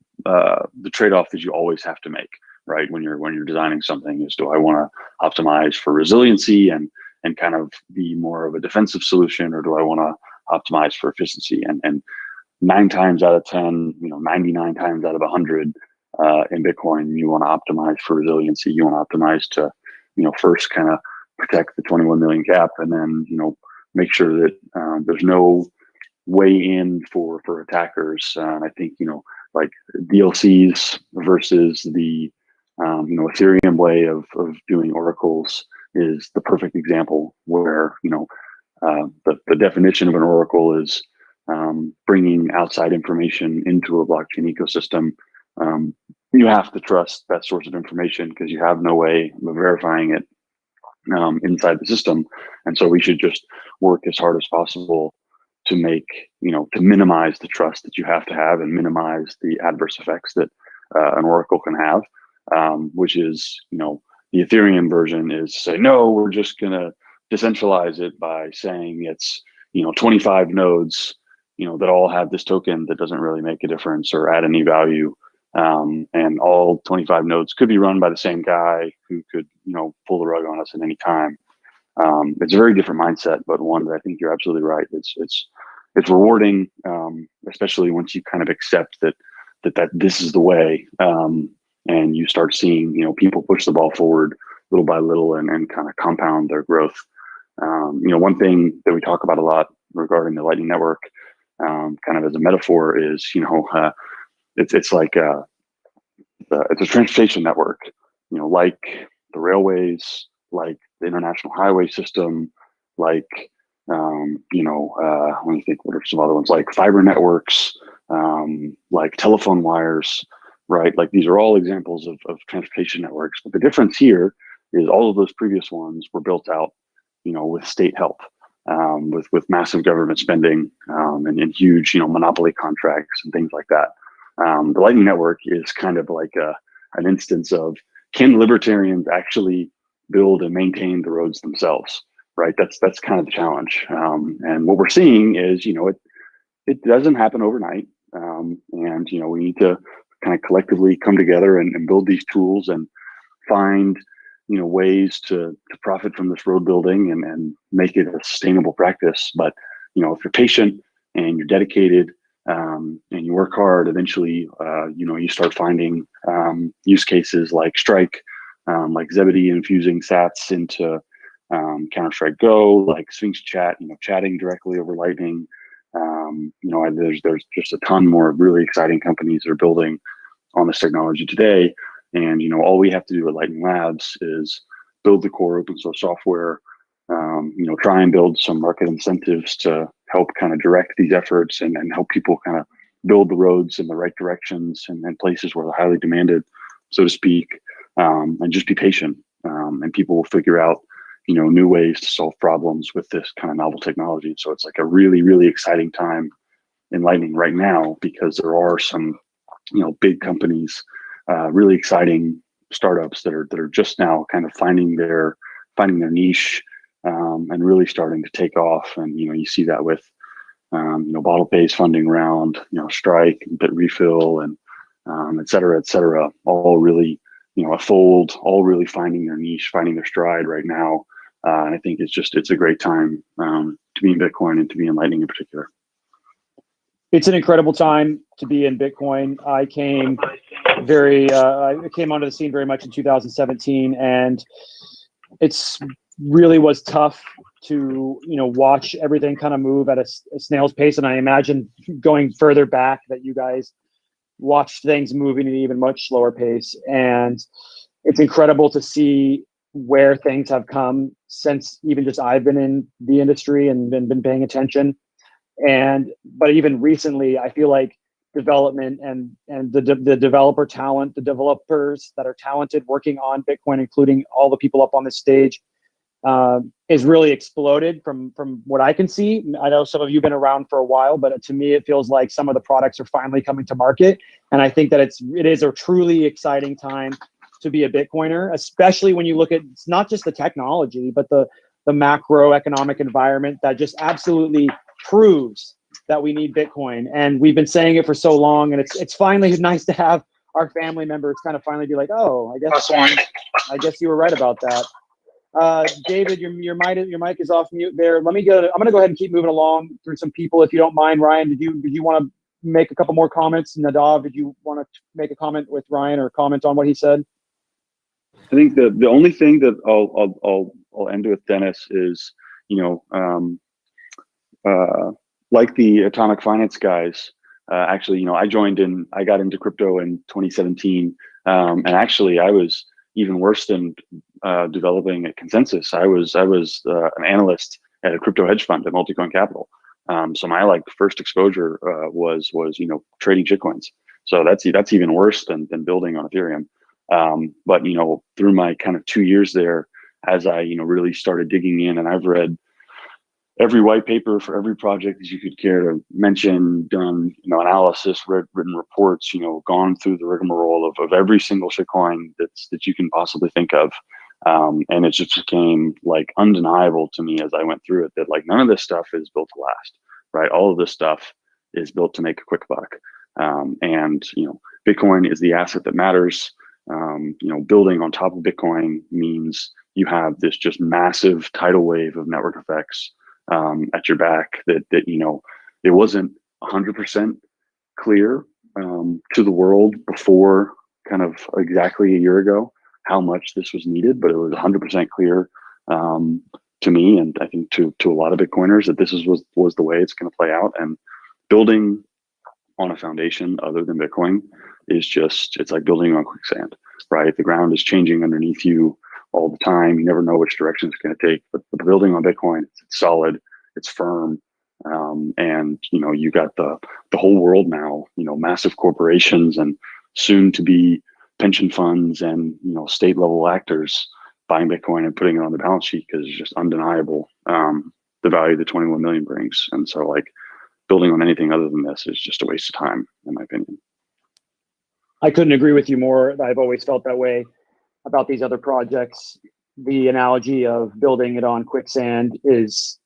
trade-off that you always have to make, right? When you're designing something is, do I want to optimize for resiliency and kind of be more of a defensive solution, or do I want to optimize for efficiency? And 9 times out of 10, 99 times out of 100 in Bitcoin, you want to optimize for resiliency. You want to optimize to, first kind of protect the 21 million cap, and then, make sure that there's no way in for attackers. And I think, like DLCs versus the, Ethereum way of doing oracles is the perfect example where, the definition of an oracle is bringing outside information into a blockchain ecosystem. You have to trust that source of information because you have no way of verifying it inside the system. And so we should just work as hard as possible to make, to minimize the trust that you have to have and minimize the adverse effects that an oracle can have, which is, the Ethereum version is say, no, we're just going to decentralize it by saying it's, 25 nodes, that all have this token that doesn't really make a difference or add any value. And all 25 nodes could be run by the same guy who could, pull the rug on us at any time. It's a very different mindset, but one that I think you're absolutely right. It's rewarding, especially once you kind of accept that this is the way, and you start seeing, people push the ball forward little by little and kind of compound their growth. One thing that we talk about a lot regarding the Lightning Network, kind of as a metaphor, is it's like it's a transportation network, like the railways, like the international highway system, like let me think, what are some other ones, like fiber networks, like telephone wires, right? Like these are all examples of transportation networks. But the difference here is all of those previous ones were built out, with state help, with massive government spending, and huge, monopoly contracts and things like that. The Lightning Network is kind of like an instance of, can libertarians actually build and maintain the roads themselves, right? That's kind of the challenge. And what we're seeing is, it doesn't happen overnight. And, we need to kind of collectively come together and build these tools and find, ways to profit from this road building and make it a sustainable practice. But, if you're patient and you're dedicated, and you work hard, eventually, you start finding use cases like Strike, like Zebedee infusing sats into Counter-Strike Go, like Sphinx Chat, chatting directly over Lightning. There's just a ton more really exciting companies that are building on this technology today. And, all we have to do at Lightning Labs is build the core open source software, try and build some market incentives to help kind of direct these efforts and help people kind of build the roads in the right directions and places where they're highly demanded, so to speak, and just be patient. And people will figure out, new ways to solve problems with this kind of novel technology. So it's like a really, really exciting time in Lightning right now, because there are some, big companies, really exciting startups that are just now kind of finding their niche, and really starting to take off. And, you see that with, BottlePay's funding round, Strike, Bit Refill, and, et cetera, all really, a fold, all really finding their niche, finding their stride right now. And I think it's a great time to be in Bitcoin and to be in Lightning in particular. It's an incredible time to be in Bitcoin. I came onto the scene very much in 2017, and it's really was tough to watch everything kind of move at a snail's pace. And I imagine going further back that you guys watched things moving at an even much slower pace. And it's incredible to see where things have come since even just I've been in the industry and been paying attention. But even recently, I feel like development and the developer talent, the developers that are talented working on Bitcoin, including all the people up on this stage, is really exploded from what I can see. I know some of you have been around for a while, but to me, it feels like some of the products are finally coming to market. And I think that it is a truly exciting time to be a Bitcoiner, especially when you look at, it's not just the technology, but the macroeconomic environment that just absolutely proves that we need Bitcoin. And we've been saying it for so long, and it's finally nice to have our family members kind of finally be like, oh, I guess you were right about that. David, your mic is off mute there. I'm going to go ahead and keep moving along through some people, if you don't mind. Ryan, did you want to make a couple more comments? Nadav, did you want to make a comment with Ryan or comment on what he said? I think the only thing that I'll end with, Dennis, is like the atomic finance guys. Actually, I got into crypto in 2017, and actually I was even worse than developing a consensus. I was an analyst at a crypto hedge fund at Multicoin Capital. So my first exposure was trading shitcoins. So that's even worse than building on Ethereum. But through my kind of 2 years there, as I really started digging in, and I've read every white paper for every project that you could care to mention, done analysis, written reports, gone through the rigmarole of every single shitcoin that you can possibly think of. And it just became undeniable to me as I went through it that none of this stuff is built to last, right? All of this stuff is built to make a quick buck. And Bitcoin is the asset that matters. Building on top of Bitcoin means you have this just massive tidal wave of network effects at your back that it wasn't 100% clear to the world before kind of exactly a year ago how much this was needed, but it was 100% clear to me, and I think to a lot of Bitcoiners, that this was the way it's going to play out. And building on a foundation other than Bitcoin is it's like building on quicksand, right? The ground is changing underneath you all the time. You never know which direction it's going to take, but building on Bitcoin, it's solid, it's firm. And you got the whole world now, massive corporations and soon to be pension funds and state level actors buying Bitcoin and putting it on the balance sheet because it's just undeniable the value that 21 million brings. And so building on anything other than this is just a waste of time, in my opinion. I couldn't agree with you more. I've always felt that way about these other projects. The analogy of building it on quicksand is,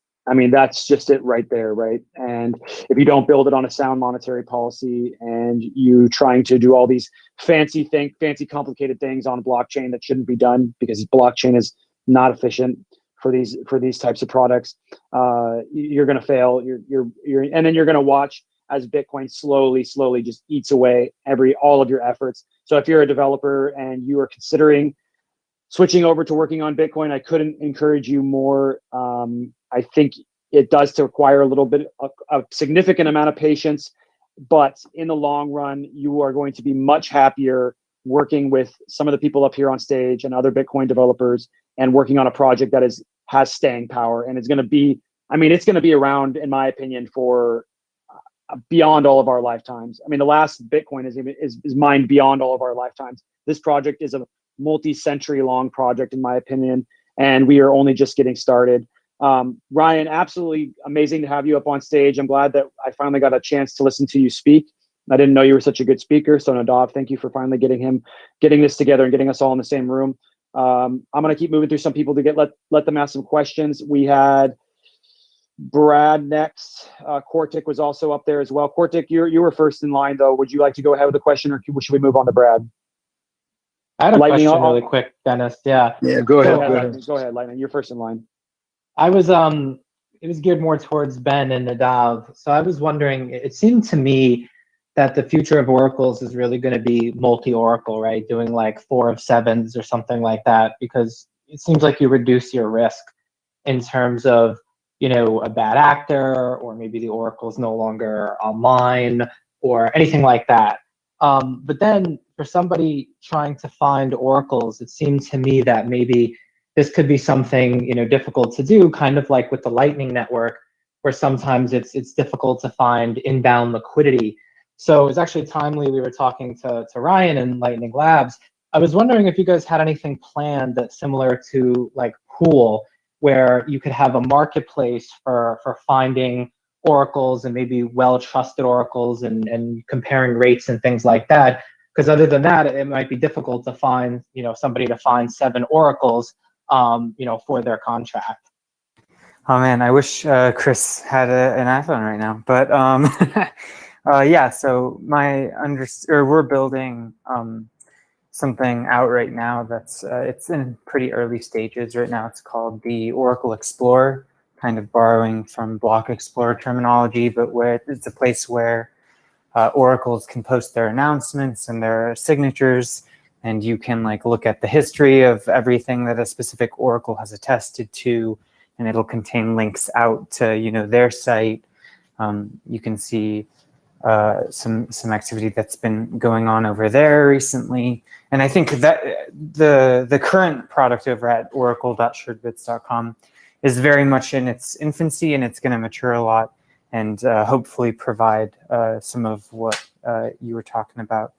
that's just it right there, right? And if you don't build it on a sound monetary policy and you trying to do all these fancy complicated things on blockchain that shouldn't be done because blockchain is not efficient for these types of products, you're going to fail. And then you're going to watch as Bitcoin slowly just eats away all of your efforts. So if you're a developer and you are considering switching over to working on Bitcoin, I couldn't encourage you more. I think it does require a significant amount of patience, but in the long run, you are going to be much happier working with some of the people up here on stage and other Bitcoin developers and working on a project that has staying power. And it's going to be around, in my opinion, for beyond all of our lifetimes. The last Bitcoin is mined beyond all of our lifetimes. This project is a multi-century long project, in my opinion, and we are only just getting started. Ryan, absolutely amazing to have you up on stage. I'm glad that I finally got a chance to listen to you speak. I didn't know you were such a good speaker. So Nadav, thank you for finally getting this together and getting us all in the same room. I'm going to keep moving through some people to let them ask some questions. We had Brad next. Kortik was also up there as well. Kortik, you were first in line though. Would you like to go ahead with the question, or should we move on to Brad? I had a Lightning, question really quick, Dennis. Yeah. Yeah, go ahead. Go ahead, Lightning. You're first in line. I was it was geared more towards Ben and Nadav. So I was wondering, it seemed to me that the future of oracles is really going to be multi-oracle, right? Doing like 4 of 7s or something like that, because it seems like you reduce your risk in terms of, you know, a bad actor, or maybe the oracle is no longer online or anything like that. But then for somebody trying to find oracles, it seemed to me that maybe this could be something, you know, difficult to do, kind of like with the Lightning Network, where sometimes it's difficult to find inbound liquidity. So it was actually timely we were talking to Ryan and Lightning Labs. I was wondering if you guys had anything planned that's similar to like Pool, where you could have a marketplace for finding oracles and maybe well-trusted oracles and comparing rates and things like that. Because other than that, it might be difficult to find, you know, somebody to find 7 oracles, you know, for their contract. Oh man, I wish Chris had an iPhone right now. But yeah, so we're building something out right now that's it's in pretty early stages right now. It's called the Oracle Explorer, kind of borrowing from Block Explorer terminology, but where it's a place where oracles can post their announcements and their signatures, and you can like look at the history of everything that a specific oracle has attested to, and it'll contain links out to, you know, their site. You can see some activity that's been going on over there recently. And I think that the current product over at oracle.surebits.com is very much in its infancy, and it's going to mature a lot and hopefully provide some of what you were talking about,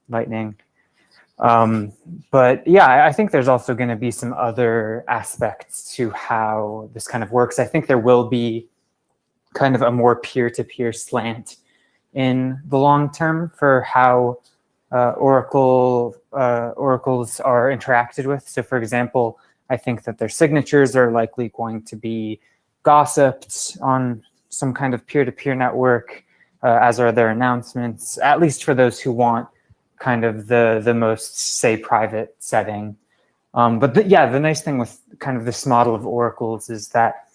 Lightning. But yeah, I think there's also going to be some other aspects to how this kind of works. I think there will be kind of a more peer-to-peer slant in the long term for how oracles are interacted with. So for example, I think that their signatures are likely going to be gossiped on some kind of peer-to-peer network, as are their announcements, at least for those who want kind of the most, say, private setting. But yeah, the nice thing with kind of this model of oracles is that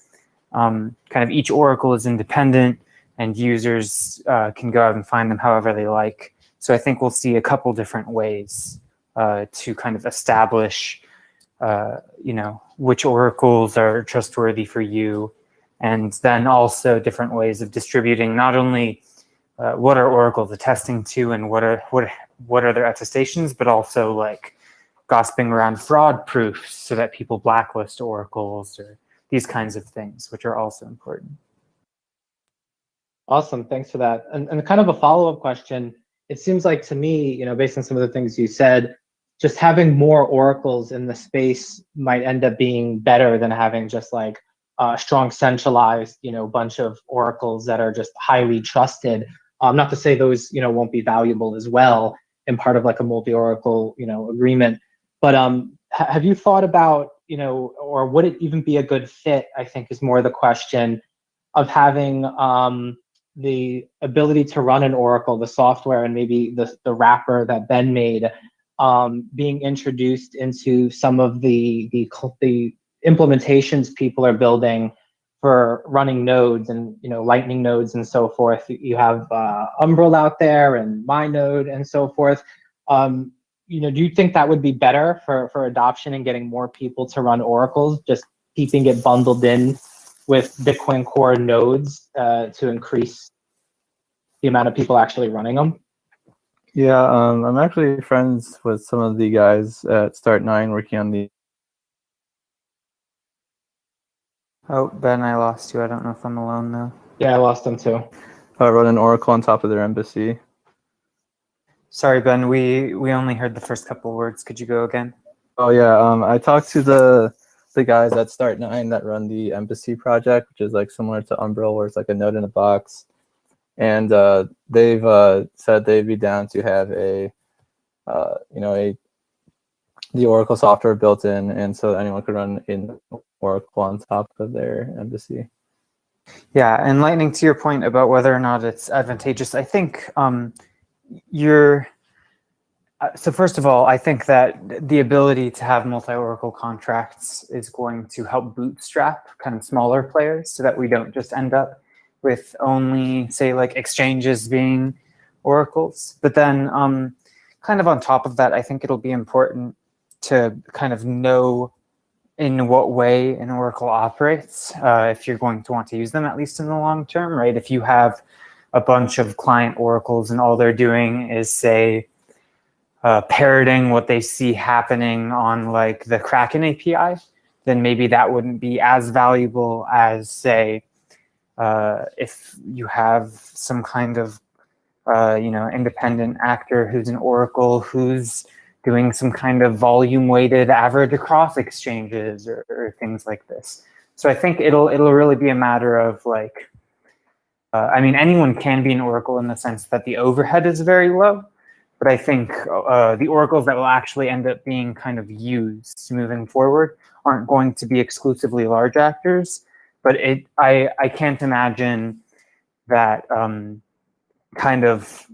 kind of each oracle is independent, and users can go out and find them however they like. So I think we'll see a couple different ways to kind of establish, you know, which oracles are trustworthy for you, and then also different ways of distributing not only what are oracles attesting to and what are their attestations, but also like gossiping around fraud proofs so that people blacklist oracles or these kinds of things, which are also important. Awesome, thanks for that. And kind of a follow-up question. It seems like to me, you know, based on some of the things you said, just having more oracles in the space might end up being better than having just like a strong centralized, you know, bunch of oracles that are just highly trusted. Not to say those, you know, won't be valuable as well in part of like a multi-oracle, you know, agreement. But have you thought about, you know, or would it even be a good fit, I think is more the question, of having the ability to run an oracle, the software, and maybe the wrapper that Ben made being introduced into some of the implementations people are building for running nodes and, you know, Lightning nodes and so forth. You have Umbrel out there and MyNode and so forth. You know, do you think that would be better for adoption and getting more people to run oracles, just keeping it bundled in with Bitcoin Core nodes to increase the amount of people actually running them? Yeah, I'm actually friends with some of the guys at Start9 working on the. Oh, Ben, I lost you. I don't know if I'm alone now. Yeah, I lost them too. Run an oracle on top of their embassy. Sorry, Ben, we only heard the first couple words. Could you go again? Oh yeah, I talked to the guys at Start9 that run the embassy project, which is like similar to Umbrel, where it's like a node in a box. And they've said they'd be down to have a, you know, the Oracle software built in, and so anyone could run in Oracle on top of their embassy. Yeah, and Lightning, to your point about whether or not it's advantageous, I think so first of all, I think that the ability to have multi-oracle contracts is going to help bootstrap kind of smaller players so that we don't just end up with only, say, like exchanges being oracles. But then kind of on top of that, I think it'll be important to kind of know in what way an oracle operates if you're going to want to use them, at least in the long term, right? If you have a bunch of client oracles and all they're doing is, say, parroting what they see happening on like the Kraken API, then maybe that wouldn't be as valuable as, say, if you have some kind of independent actor who's an oracle who's doing some kind of volume-weighted average across exchanges or things like this. So I think it'll really be a matter of like, I mean, anyone can be an oracle in the sense that the overhead is very low, but I think the oracles that will actually end up being kind of used moving forward aren't going to be exclusively large actors. But I can't imagine that kind of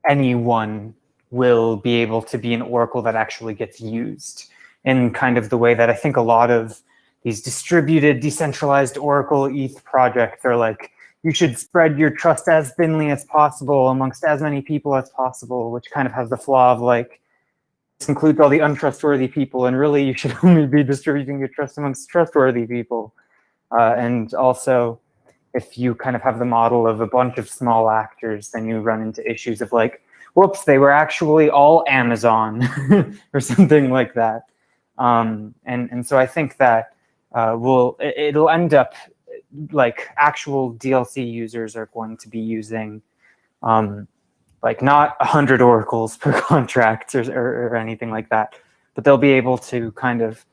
anyone will be able to be an oracle that actually gets used in kind of the way that I think a lot of these distributed, decentralized Oracle ETH projects are like, you should spread your trust as thinly as possible amongst as many people as possible, which kind of has the flaw of like, this includes all the untrustworthy people, and really you should only be distributing your trust amongst trustworthy people. And also, if you kind of have the model of a bunch of small actors, then you run into issues of like, whoops, they were actually all Amazon or something like that. And so I think that it'll end up like actual DLC users are going to be using like not 100 oracles per contract or anything like that, but they'll be able to kind of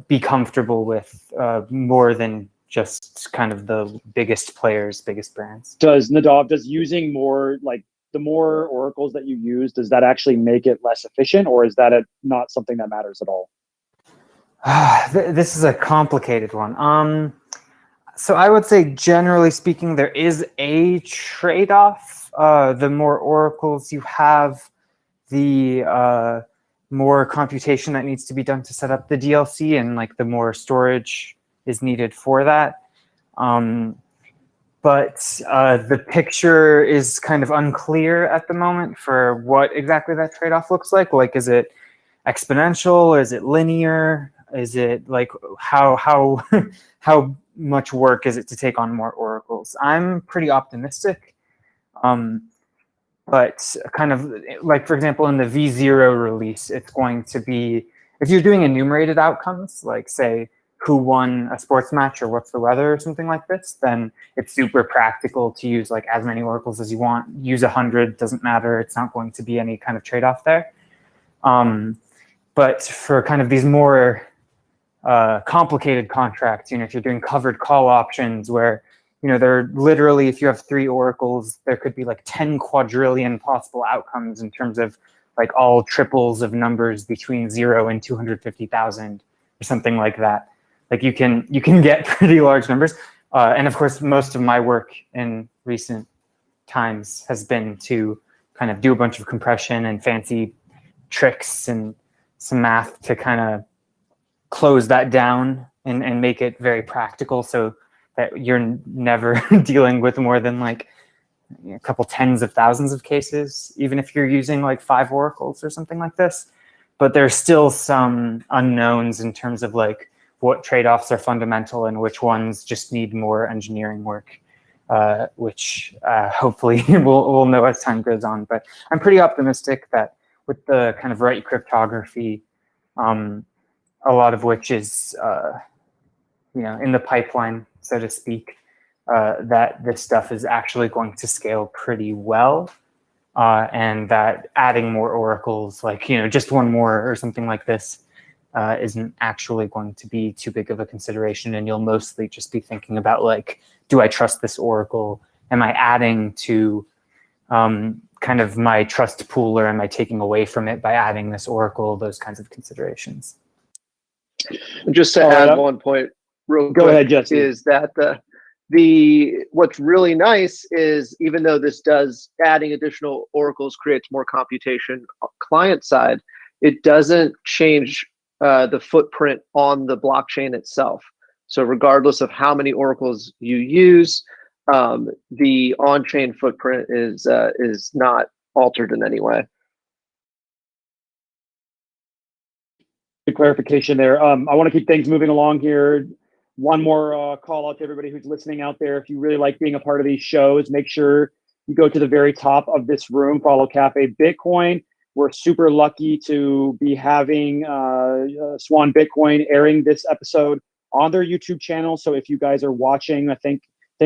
be comfortable with more than just kind of the biggest players, biggest brands. Nadav, does using more, like the more oracles that you use, does that actually make it less efficient, or is that not something that matters at all? This is a complicated one. So I would say, generally speaking, there is a trade-off. The more oracles you have, the more computation that needs to be done to set up the DLC, and like the more storage is needed for that. But the picture is kind of unclear at the moment for what exactly that trade-off looks like. Like, is it exponential? Is it linear? Is it like how much work is it to take on more oracles? I'm pretty optimistic. But kind of like, for example, in the V0 release, it's going to be, if you're doing enumerated outcomes, like say, who won a sports match or what's the weather or something like this, then it's super practical to use like as many oracles as you want. Use 100, doesn't matter. It's not going to be any kind of trade-off there. But for kind of these more complicated contracts, if you're doing covered call options where, they're literally, if you have 3 oracles, there could be like 10 quadrillion possible outcomes in terms of like all triples of numbers between 0 and 250,000 or something like that. Like you can get pretty large numbers. And of course, most of my work in recent times has been to kind of do a bunch of compression and fancy tricks and some math to kind of close that down and make it very practical so that you're never dealing with more than like a couple tens of thousands of cases, even if you're using like 5 oracles or something like this. But there's still some unknowns in terms of like what trade-offs are fundamental and which ones just need more engineering work, which hopefully we'll know as time goes on. But I'm pretty optimistic that with the kind of right cryptography, a lot of which is in the pipeline, so to speak, that this stuff is actually going to scale pretty well, and that adding more oracles, like just one more or something like this, isn't actually going to be too big of a consideration, and you'll mostly just be thinking about like, do I trust this oracle? Am I adding to kind of my trust pool, or am I taking away from it by adding this oracle? Those kinds of considerations. Just to add one point real quick, go ahead, Jesse. Is that what's really nice is, even though this does adding additional oracles creates more computation client side, it doesn't change the footprint on the blockchain itself. So regardless of how many oracles you use, the on-chain footprint is not altered in any way. Good clarification there. I want to keep things moving along here. One more call out to everybody who's listening out there. If you really like being a part of these shows, make sure you go to the very top of this room, follow Cafe Bitcoin. We're super lucky to be having Swan Bitcoin airing this episode on their YouTube channel. So if you guys are watching, thank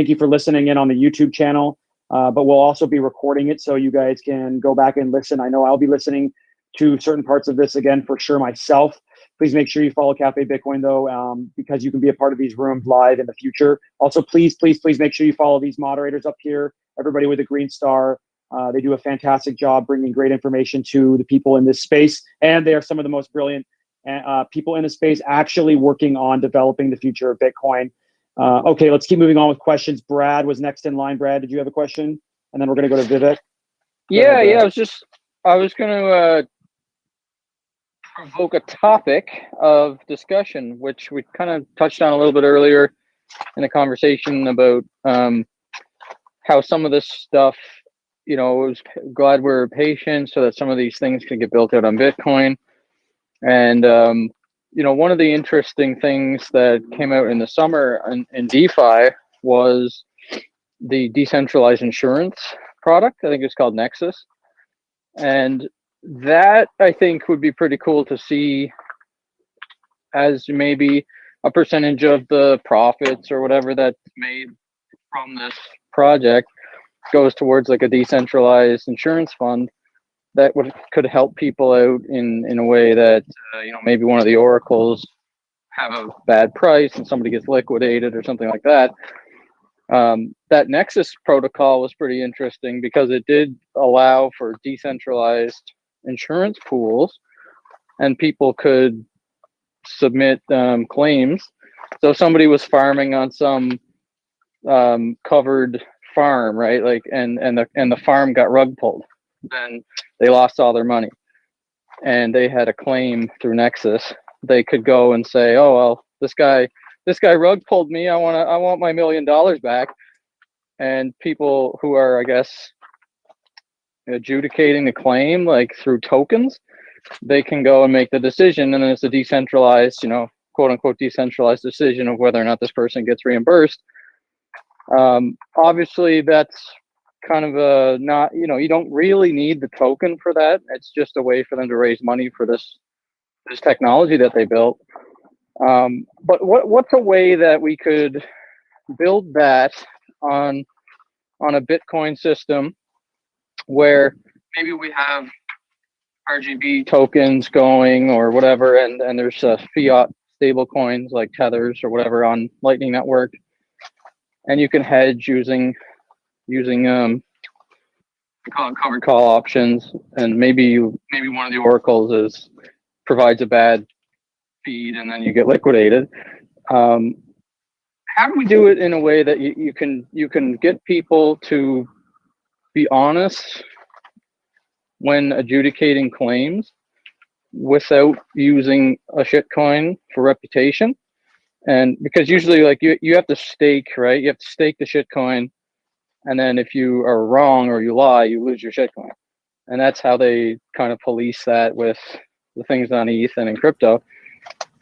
you for listening in on the YouTube channel. But we'll also be recording it so you guys can go back and listen. I know I'll be listening to certain parts of this again for sure myself. Please make sure you follow Cafe Bitcoin though, because you can be a part of these rooms live in the future. Also, please make sure you follow these moderators up here, everybody with a green star. They do a fantastic job bringing great information to the people in this space. And they are some of the most brilliant people in the space actually working on developing the future of Bitcoin. Okay, let's keep moving on with questions. Brad was next in line. Brad, did you have a question? And then we're going to go to Vivek. Yeah, I was going to provoke a topic of discussion, which we kind of touched on a little bit earlier in the conversation about how some of this stuff, I was glad we were patient so that some of these things could get built out on Bitcoin. And, one of the interesting things that came out in the summer in DeFi was the decentralized insurance product. I think it's called Nexus. And that, I think, would be pretty cool to see as maybe a percentage of the profits or whatever that's made from this project goes towards like a decentralized insurance fund that could help people out in a way that maybe one of the oracles have a bad price and somebody gets liquidated or something like that. That Nexus protocol was pretty interesting because it did allow for decentralized insurance pools, and people could submit claims. So if somebody was farming on some covered farm, right? Like, and the farm got rug pulled, then they lost all their money, and they had a claim through Nexus. They could go and say, "Oh well, this guy rug pulled me. I want my $1 million back." And people who are, I guess, adjudicating the claim like through tokens, they can go and make the decision, and then it's a decentralized, quote unquote decentralized decision of whether or not this person gets reimbursed. Obviously that's kind of a not, you don't really need the token for that. It's just a way for them to raise money for this technology that they built. But what's a way that we could build that on a Bitcoin system where maybe we have RGB tokens going or whatever, and there's fiat stable coins like Tethers or whatever on Lightning Network, and you can hedge using covered call options, and maybe one of the oracles provides a bad feed and then you get liquidated. How do we do it in a way that you can get people to be honest when adjudicating claims without using a shitcoin for reputation? And because usually, like, you have to stake, right? You have to stake the shitcoin, and then if you are wrong or you lie, you lose your shitcoin. And that's how they kind of police that with the things on ETH and in crypto.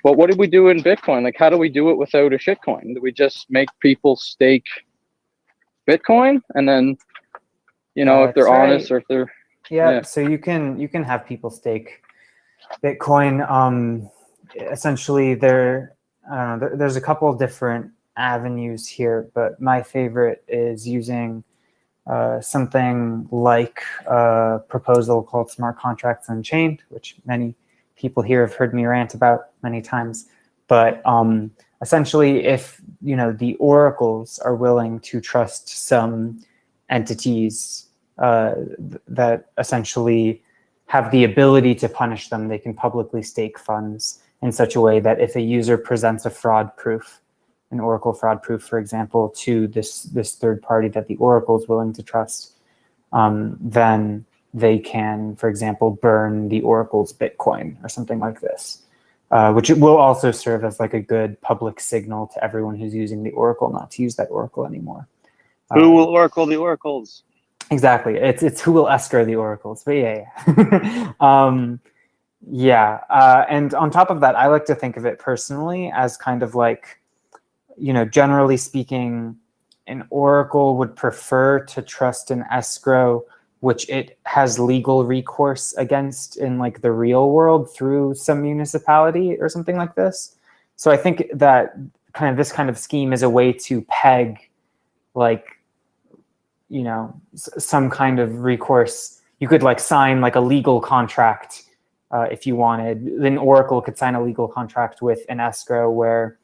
But what did we do in Bitcoin? Like, how do we do it without a shitcoin? Do we just make people stake Bitcoin, and then, if they're honest or if they're so you can have people stake Bitcoin. Essentially, there's a couple of different avenues here, but my favorite is using something like a proposal called Smart Contracts Unchained, which many people here have heard me rant about many times. But essentially, if the oracles are willing to trust some entities that essentially have the ability to punish them, they can publicly stake funds in such a way that if a user presents a fraud proof, an Oracle fraud proof, for example, to this third party that the Oracle is willing to trust, then they can, for example, burn the Oracle's Bitcoin or something like this, which it will also serve as like a good public signal to everyone who's using the Oracle not to use that Oracle anymore. Who will Oracle the Oracles? Exactly. It's who will escrow the Oracles. But yeah. And on top of that, I like to think of it personally as kind of like, generally speaking, an Oracle would prefer to trust an escrow which it has legal recourse against in like the real world through some municipality or something like this. So I think that this kind of scheme is a way to peg like, some kind of recourse. You could like sign like a legal contract if you wanted. Then Oracle could sign a legal contract with an escrow where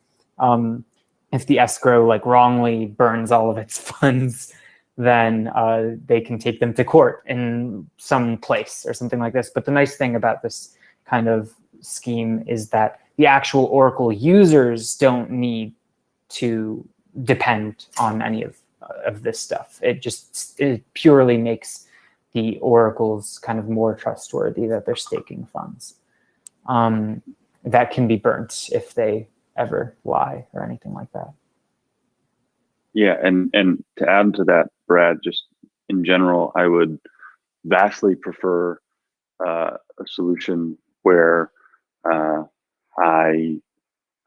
if the escrow like wrongly burns all of its funds, then they can take them to court in some place or something like this. But the nice thing about this kind of scheme is that the actual Oracle users don't need to depend on any of this stuff. It purely makes the Oracles kind of more trustworthy that they're staking funds. That can be burnt if they ever lie or anything like that. Yeah, and to add to that, Brad, just in general, I would vastly prefer a solution where I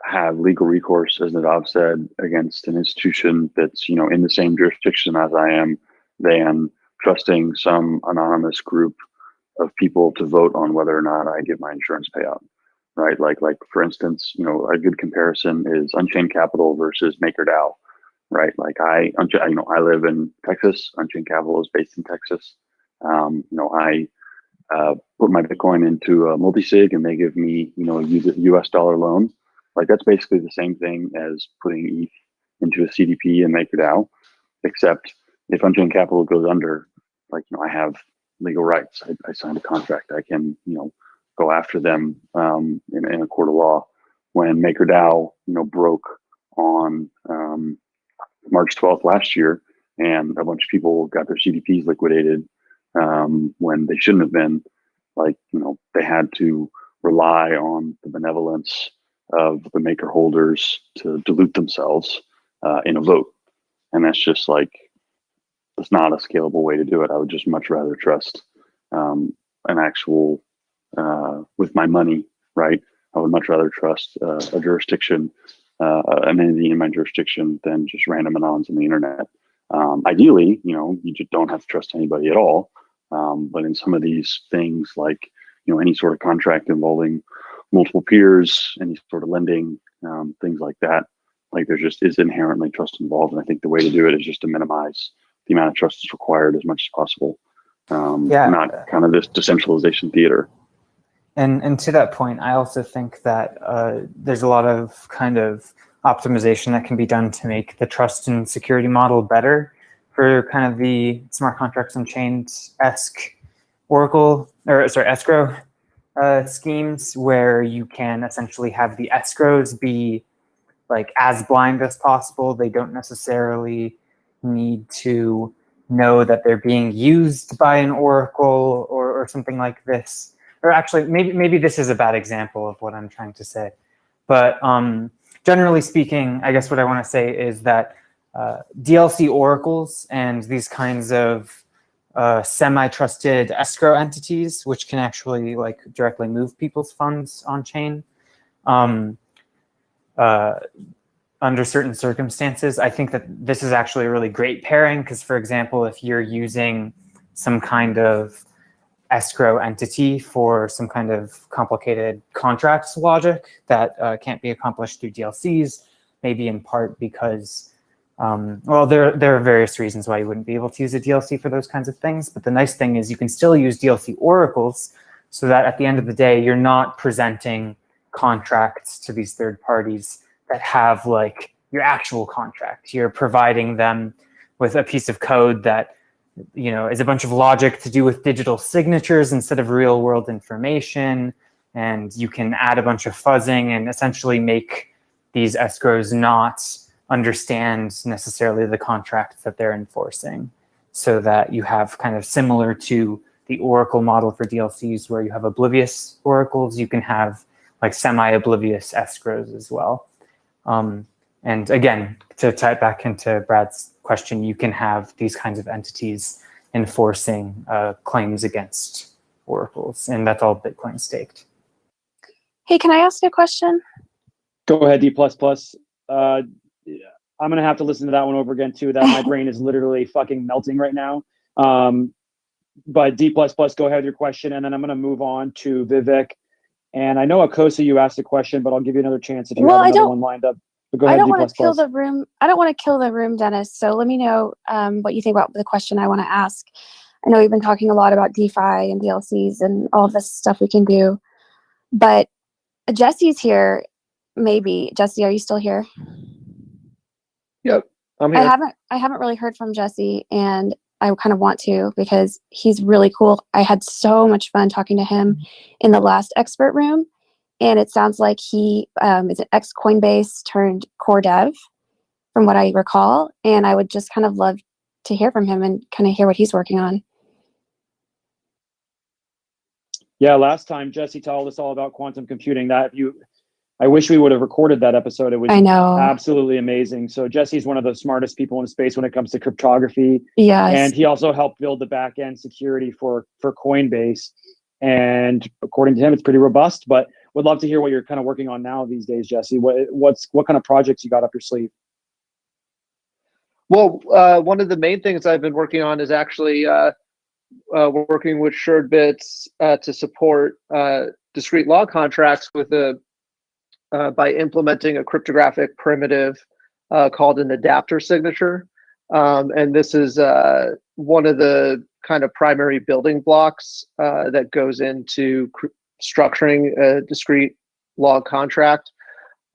have legal recourse, as Nadav said, against an institution that's in the same jurisdiction as I am, than trusting some anonymous group of people to vote on whether or not I get my insurance payout. Right, like for instance, a good comparison is Unchained Capital versus MakerDAO. Right, like I live in Texas. Unchained Capital is based in Texas. I put my Bitcoin into a multi-sig, and they give me a US dollar loan. Like that's basically the same thing as putting ETH into a CDP and MakerDAO, except if Unchained Capital goes under, I have legal rights. I signed a contract. I can go after them in a court of law. When MakerDAO broke on March 12th last year, and a bunch of people got their CDPs liquidated when they shouldn't have been. They had to rely on the benevolence of the maker holders to dilute themselves in a vote, and that's just it's not a scalable way to do it. I would just much rather trust an actual with my money, right? I would much rather trust a jurisdiction, an entity in my jurisdiction, than just random anons on the internet. Ideally, you just don't have to trust anybody at all. But in some of these things, like any sort of contract involving multiple peers, any sort of lending, things like that, there just is inherently trust involved. And I think the way to do it is just to minimize the amount of trust that's required as much as possible. Not kind of this decentralization theater. And to that point, I also think that there's a lot of kind of optimization that can be done to make the trust and security model better for kind of the smart contracts on chains-esque escrow schemes, where you can essentially have the escrows be as blind as possible. They don't necessarily need to know that they're being used by an Oracle or something like this. Or actually, maybe this is a bad example of what I'm trying to say. But generally speaking, I guess what I want to say is that DLC oracles and these kinds of semi-trusted escrow entities, which can actually directly move people's funds on chain, under certain circumstances, I think that this is actually a really great pairing. Because, for example, if you're using some kind of escrow entity for some kind of complicated contracts logic that can't be accomplished through DLCs, maybe in part because, there are various reasons why you wouldn't be able to use a DLC for those kinds of things. But the nice thing is you can still use DLC oracles, so that at the end of the day, you're not presenting contracts to these third parties that have your actual contract. You're providing them with a piece of code that is a bunch of logic to do with digital signatures instead of real world information. And you can add a bunch of fuzzing and essentially make these escrows not understand necessarily the contracts that they're enforcing, so that you have kind of similar to the Oracle model for DLCs, where you have oblivious oracles, you can have like semi-oblivious escrows as well. And again, to tie it back into Brad's question, you can have these kinds of entities enforcing claims against oracles, and that's all Bitcoin staked. Hey, can I ask a question? Go ahead, D++. I'm gonna have to listen to that one over again too. That my brain is literally fucking melting right now. But D++, go ahead with your question, and then I'm gonna move on to Vivek. And I know Akosa, you asked a question, but I'll give you another chance if you have another one lined up. But go ahead, I don't D++. want to kill the room. I don't want to kill the room, Dennis. So let me know what you think about the question I want to ask. I know we've been talking a lot about DeFi and DLCs and all this stuff we can do, but Jesse's here. Maybe Jesse, are you still here? Yep, I'm here. I haven't really heard from Jesse, and I kind of want to, because he's really cool. I had so much fun talking to him in the last expert room, and it sounds like he is an ex-Coinbase turned core dev, from what I recall, and I would just kind of love to hear from him and kind of hear what he's working on. Yeah, last time Jesse told us all about quantum computing. I wish we would have recorded that episode. It was absolutely amazing. So Jesse's one of the smartest people in space when it comes to cryptography. Yes. And he also helped build the back end security for Coinbase. And according to him, it's pretty robust, but would love to hear what you're kind of working on now these days, Jesse. What kind of projects you got up your sleeve? Well, one of the main things I've been working on is actually working with Shardbits to support discrete log contracts with by implementing a cryptographic primitive called an adapter signature. And this is one of the kind of primary building blocks that goes into structuring a discrete log contract.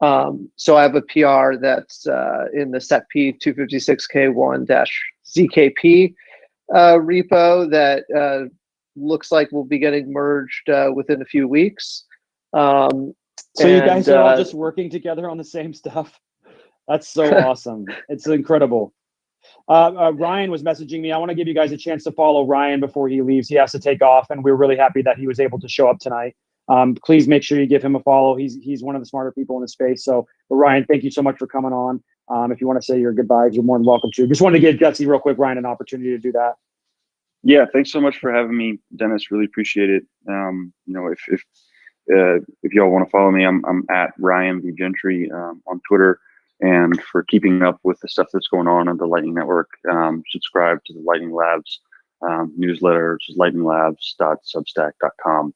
So I have a PR that's in the SecP 256K1-ZKP repo that looks like will be getting merged within a few weeks. So you guys are all just working together on the same stuff? That's so awesome. It's incredible. Ryan was messaging me. I want to give you guys a chance to follow Ryan before he leaves. He has to take off, and we're really happy that he was able to show up tonight. Please make sure you give him a follow. He's one of the smarter people in the space. So, Ryan, thank you so much for coming on. If you want to say your goodbyes, you're more than welcome to. Just wanted to give Jesse real quick, Ryan, an opportunity to do that. Yeah, thanks so much for having me, Dennis. Really appreciate it. If y'all want to follow me, I'm at Ryan V Gentry on Twitter, and for keeping up with the stuff that's going on the Lightning Network, subscribe to the Lightning Labs newsletter, which is lightninglabs.substack.com.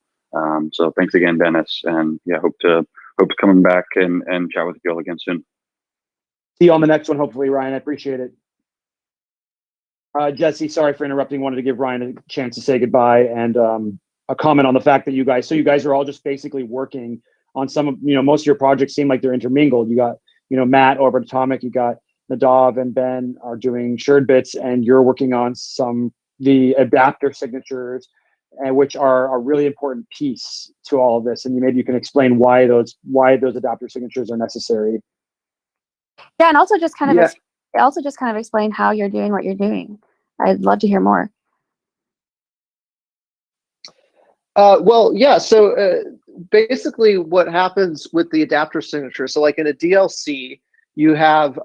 So thanks again, Dennis, and yeah, hope to coming back and chat with you all again soon. See you on the next one, hopefully, Ryan. I appreciate it. Jesse, sorry for interrupting. Wanted to give Ryan a chance to say goodbye and a comment on the fact that you guys are all just basically working on some of, most of your projects seem like they're intermingled. You got, Matt over at Atomic, you got Nadav and Ben are doing Shardbits, and you're working on the adapter signatures, and which are a really important piece to all of this. And maybe you can explain why those adapter signatures are necessary. Yeah, and also just kind of explain how you're doing what you're doing. I'd love to hear more. Well, yeah. So basically, what happens with the adapter signature? So, like in a DLC, you have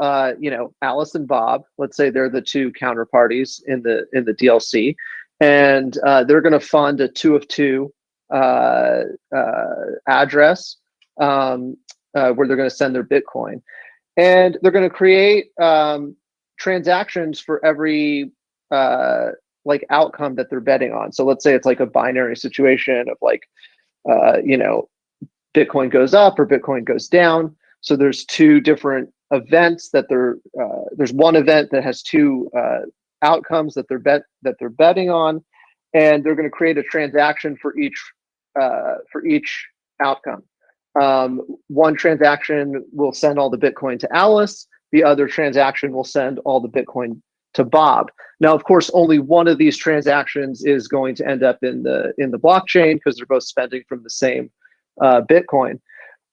Alice and Bob. Let's say they're the two counterparties in the DLC, and they're going to fund a 2 of 2 address where they're going to send their Bitcoin, and they're going to create transactions for every outcome that they're betting on. So let's say it's like a binary situation of Bitcoin goes up or Bitcoin goes down. So there's two different events that there's one event that has two outcomes that they're betting on, and they're going to create a transaction for each outcome. One transaction will send all the Bitcoin to Alice. The other transaction will send all the Bitcoin to Bob. Now, of course, only one of these transactions is going to end up in the blockchain because they're both spending from the same Bitcoin.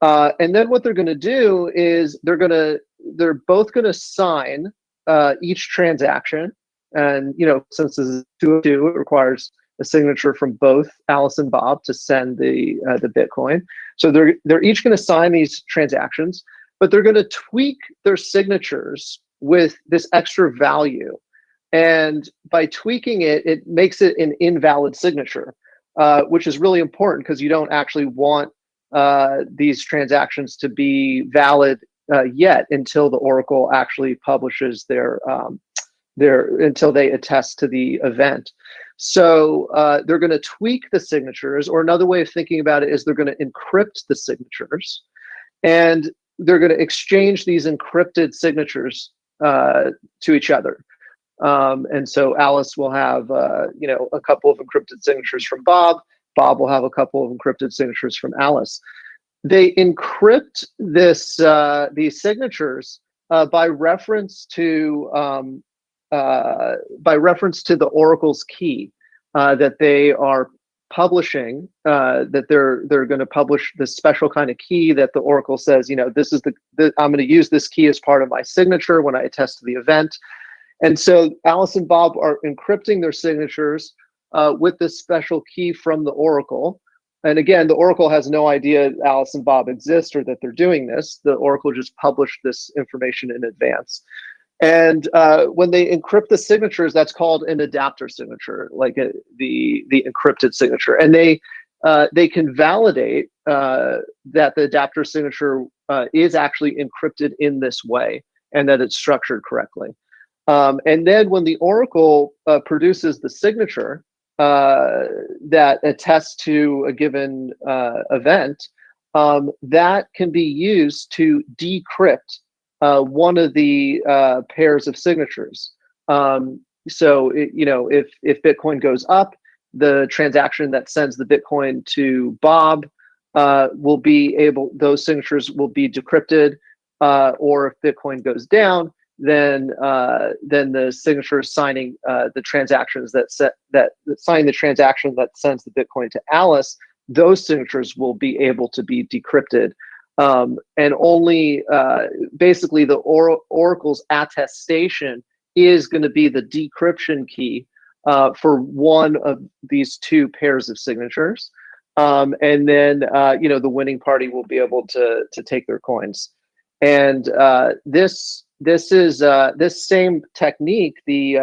And then what they're going to do is they're both going to sign each transaction. And since this is 202, it requires a signature from both Alice and Bob to send the Bitcoin. So they're each going to sign these transactions, but they're going to tweak their signatures with this extra value. And by tweaking it, it makes it an invalid signature, which is really important because you don't actually want these transactions to be valid yet until the Oracle actually publishes until they attest to the event. So they're going to tweak the signatures, or another way of thinking about it is they're going to encrypt the signatures, and they're going to exchange these encrypted signatures to each other. And so Alice will have a couple of encrypted signatures from Bob. Bob will have a couple of encrypted signatures from Alice. They encrypt these signatures by reference to the Oracle's key that they are publishing. That they're going to publish this special kind of key that the Oracle says, this is I'm going to use this key as part of my signature when I attest to the event. And so Alice and Bob are encrypting their signatures with this special key from the Oracle. And again, the Oracle has no idea Alice and Bob exist or that they're doing this. The Oracle just published this information in advance. And when they encrypt the signatures, that's called an adapter signature, like the encrypted signature. And they can validate that the adapter signature is actually encrypted in this way and that it's structured correctly. And then when the Oracle produces the signature that attests to a given event, that can be used to decrypt one of the pairs of signatures. So if Bitcoin goes up, the transaction that sends the Bitcoin to Bob will be those signatures will be decrypted. Or if Bitcoin goes down, then the signature signing the transactions that sign the transaction that sends the Bitcoin to Alice, those signatures will be able to be decrypted, and only basically the Oracle's attestation is going to be the decryption key for one of these two pairs of signatures, and then the winning party will be able to take their coins. And this same technique, the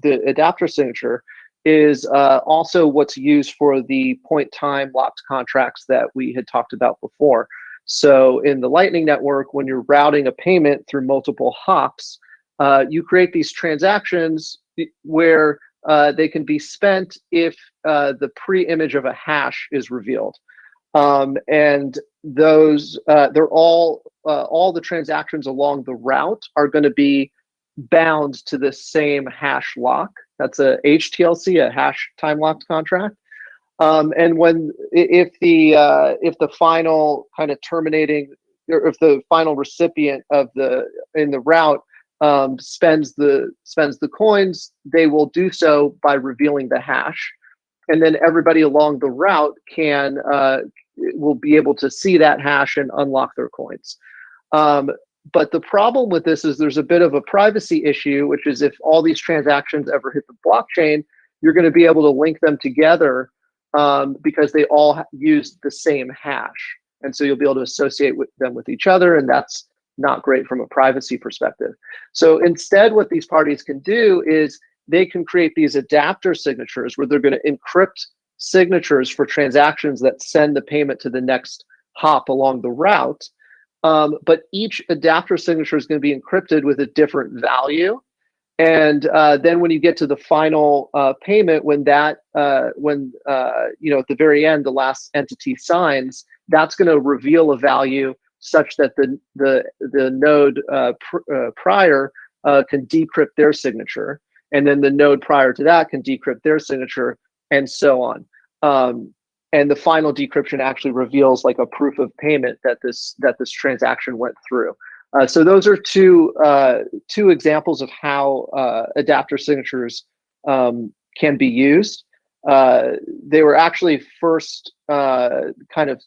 adapter signature, is also what's used for the point time locked contracts that we had talked about before. So in the Lightning Network, when you're routing a payment through multiple hops, you create these transactions where they can be spent if the pre-image of a hash is revealed. And those they're all the transactions along the route are going to be bound to the same hash lock. That's a HTLC, a hash time locked contract. And if the final kind of terminating, or if the final recipient in the route spends the coins, they will do so by revealing the hash, and then everybody along the route will be able to see that hash and unlock their coins. But the problem with this is there's a bit of a privacy issue, which is if all these transactions ever hit the blockchain, you're going to be able to link them together because they all use the same hash. And so you'll be able to associate them with each other, and that's not great from a privacy perspective. So instead, what these parties can do is they can create these adapter signatures where they're going to encrypt signatures for transactions that send the payment to the next hop along the route. But each adapter signature is going to be encrypted with a different value. And then when you get to the final payment, when at the very end, the last entity signs, that's going to reveal a value such that the node prior can decrypt their signature. And then the node prior to that can decrypt their signature, and so on. And the final decryption actually reveals like a proof of payment that this transaction went through. So those are two examples of how adapter signatures can be used. They were actually first kind of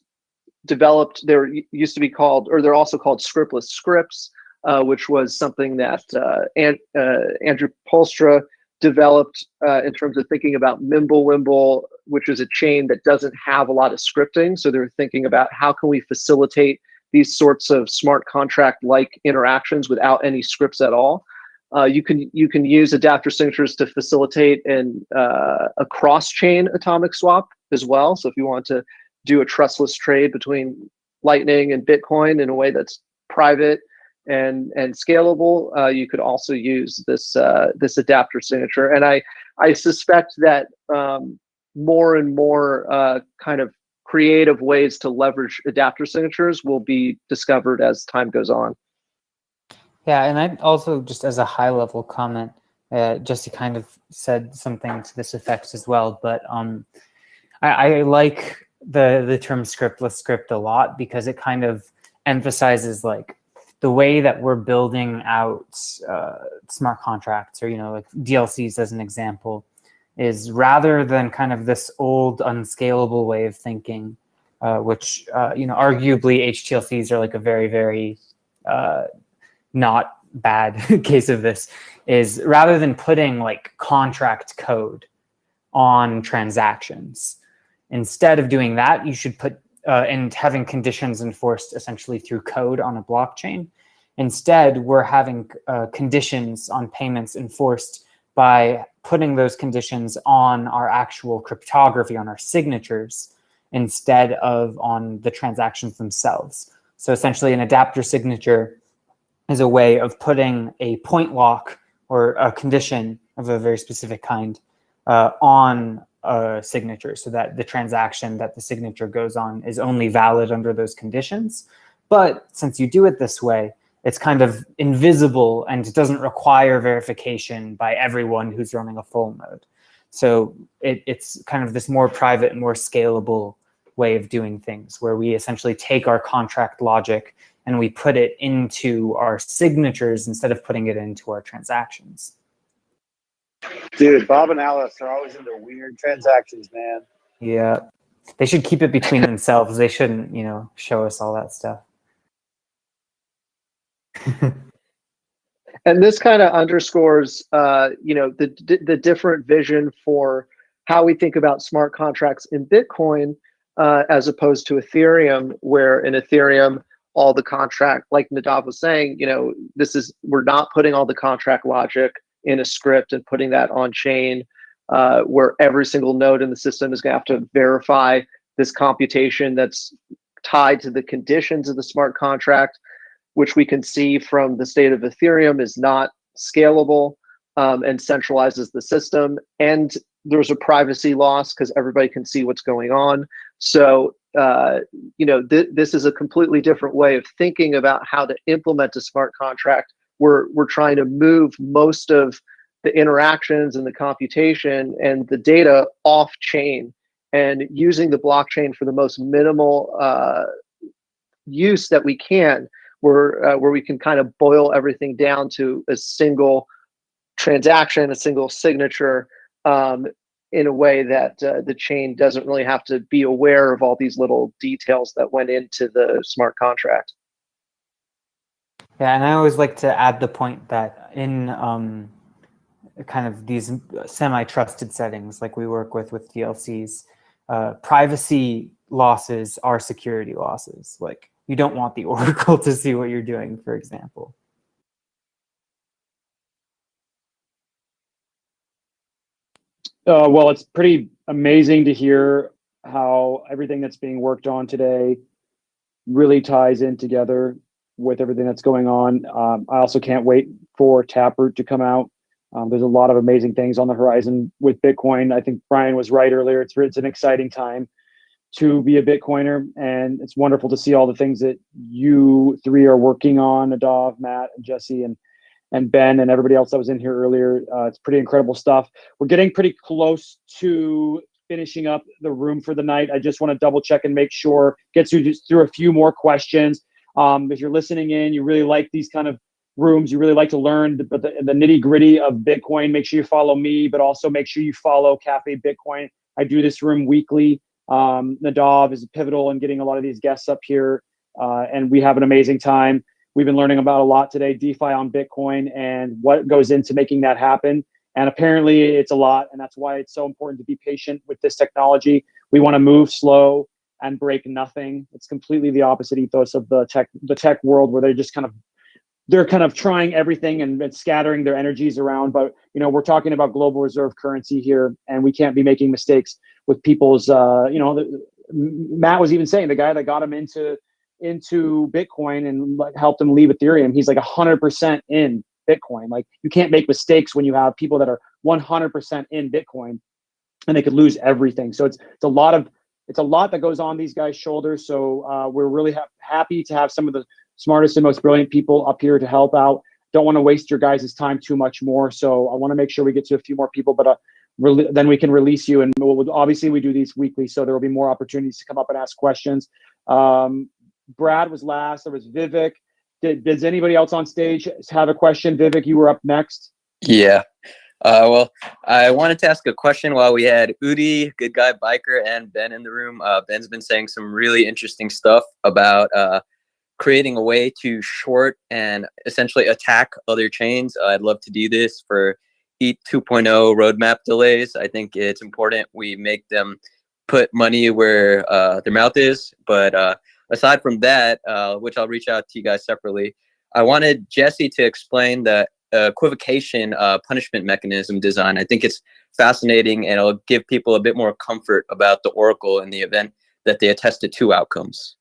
developed. Used to be called, or they're also called scriptless scripts, which was something that Andrew Polstra developed in terms of thinking about Mimblewimble, which is a chain that doesn't have a lot of scripting. So they're thinking about how can we facilitate these sorts of smart contract-like interactions without any scripts at all. You can use adapter signatures to facilitate a cross-chain atomic swap as well. So if you want to do a trustless trade between Lightning and Bitcoin in a way that's private and scalable, you could also use this adapter signature. And I suspect that more and more kind of creative ways to leverage adapter signatures will be discovered as time goes on. Yeah, and I also, just as a high-level comment, Jesse kind of said something to this effect as well, but I like the term scriptless script a lot because it kind of emphasizes like the way that we're building out smart contracts, or like DLCs as an example, is rather than kind of this old unscalable way of thinking, which arguably HTLCs are like a very, very not bad case of this, is rather than putting like contract code on transactions, instead of doing that, you should put and having conditions enforced essentially through code on a blockchain. Instead, we're having conditions on payments enforced by putting those conditions on our actual cryptography, on our signatures, instead of on the transactions themselves. So essentially an adapter signature is a way of putting a point lock or a condition of a very specific kind on a signature, so that the transaction that the signature goes on is only valid under those conditions. But since you do it this way, it's kind of invisible and it doesn't require verification by everyone who's running a full node. So it's kind of this more private and more scalable way of doing things, where we essentially take our contract logic and we put it into our signatures instead of putting it into our transactions. Dude, Bob and Alice are always into weird transactions, man. Yeah, they should keep it between themselves. They shouldn't, show us all that stuff. And this kind of underscores, the different vision for how we think about smart contracts in Bitcoin as opposed to Ethereum, where in Ethereum, all the contract, like Nadav was saying, we're not putting all the contract logic in a script and putting that on chain, where every single node in the system is going to have to verify this computation that's tied to the conditions of the smart contract, which we can see from the state of Ethereum is not scalable and centralizes the system. And there's a privacy loss because everybody can see what's going on. So, this is a completely different way of thinking about how to implement a smart contract. We're trying to move most of the interactions and the computation and the data off chain and using the blockchain for the most minimal use that we can, where we can kind of boil everything down to a single transaction, a single signature, in a way that the chain doesn't really have to be aware of all these little details that went into the smart contract. Yeah, and I always like to add the point that in kind of these semi-trusted settings, like we work with DLCs, privacy losses are security losses. Like, you don't want the Oracle to see what you're doing, for example. Well, it's pretty amazing to hear how everything that's being worked on today really ties in together with everything that's going on. I also can't wait for Taproot to come out. There's a lot of amazing things on the horizon with Bitcoin. I think Brian was right earlier. It's an exciting time to be a Bitcoiner, and it's wonderful to see all the things that you three are working on, Nadav, Matt, and Jesse, and Ben, and everybody else that was in here earlier. It's pretty incredible stuff. We're getting pretty close to finishing up the room for the night. I just want to double check and make sure, get through a few more questions. If you're listening in, you really like these kind of rooms, you really like to learn the nitty gritty of Bitcoin, make sure you follow me, but also make sure you follow Cafe Bitcoin. I do this room weekly. Nadav is pivotal in getting a lot of these guests up here, and we have an amazing time. We've been learning about a lot today, DeFi on Bitcoin and what goes into making that happen. And apparently it's a lot, and that's why it's so important to be patient with this technology. We want to move slow and break nothing. It's completely the opposite ethos of the tech world, where they're kind of trying everything and scattering their energies around. But we're talking about global reserve currency here, and we can't be making mistakes with people's. Matt was even saying the guy that got him into Bitcoin and helped him leave Ethereum, he's like 100% in Bitcoin. Like, you can't make mistakes when you have people that are 100% in Bitcoin, and they could lose everything. So it's a lot that goes on these guys' shoulders. So we're really happy to have some of the smartest and most brilliant people up here to help out. Don't want to waste your guys' time too much more. So I want to make sure we get to a few more people, but then we can release you. And obviously we do these weekly, so there will be more opportunities to come up and ask questions. Brad was last. There was Vivek. Does anybody else on stage have a question? Vivek, you were up next. Yeah. Well, I wanted to ask a question while we had Udi, Good Guy Biker, and Ben in the room. Ben's been saying some really interesting stuff about creating a way to short and essentially attack other chains. I'd love to do this for ETH 2.0 roadmap delays. I think it's important we make them put money where their mouth is. But aside from that, which I'll reach out to you guys separately, I wanted Jesse to explain the equivocation punishment mechanism design. I think it's fascinating, and it'll give people a bit more comfort about the Oracle in the event that they attest to two outcomes.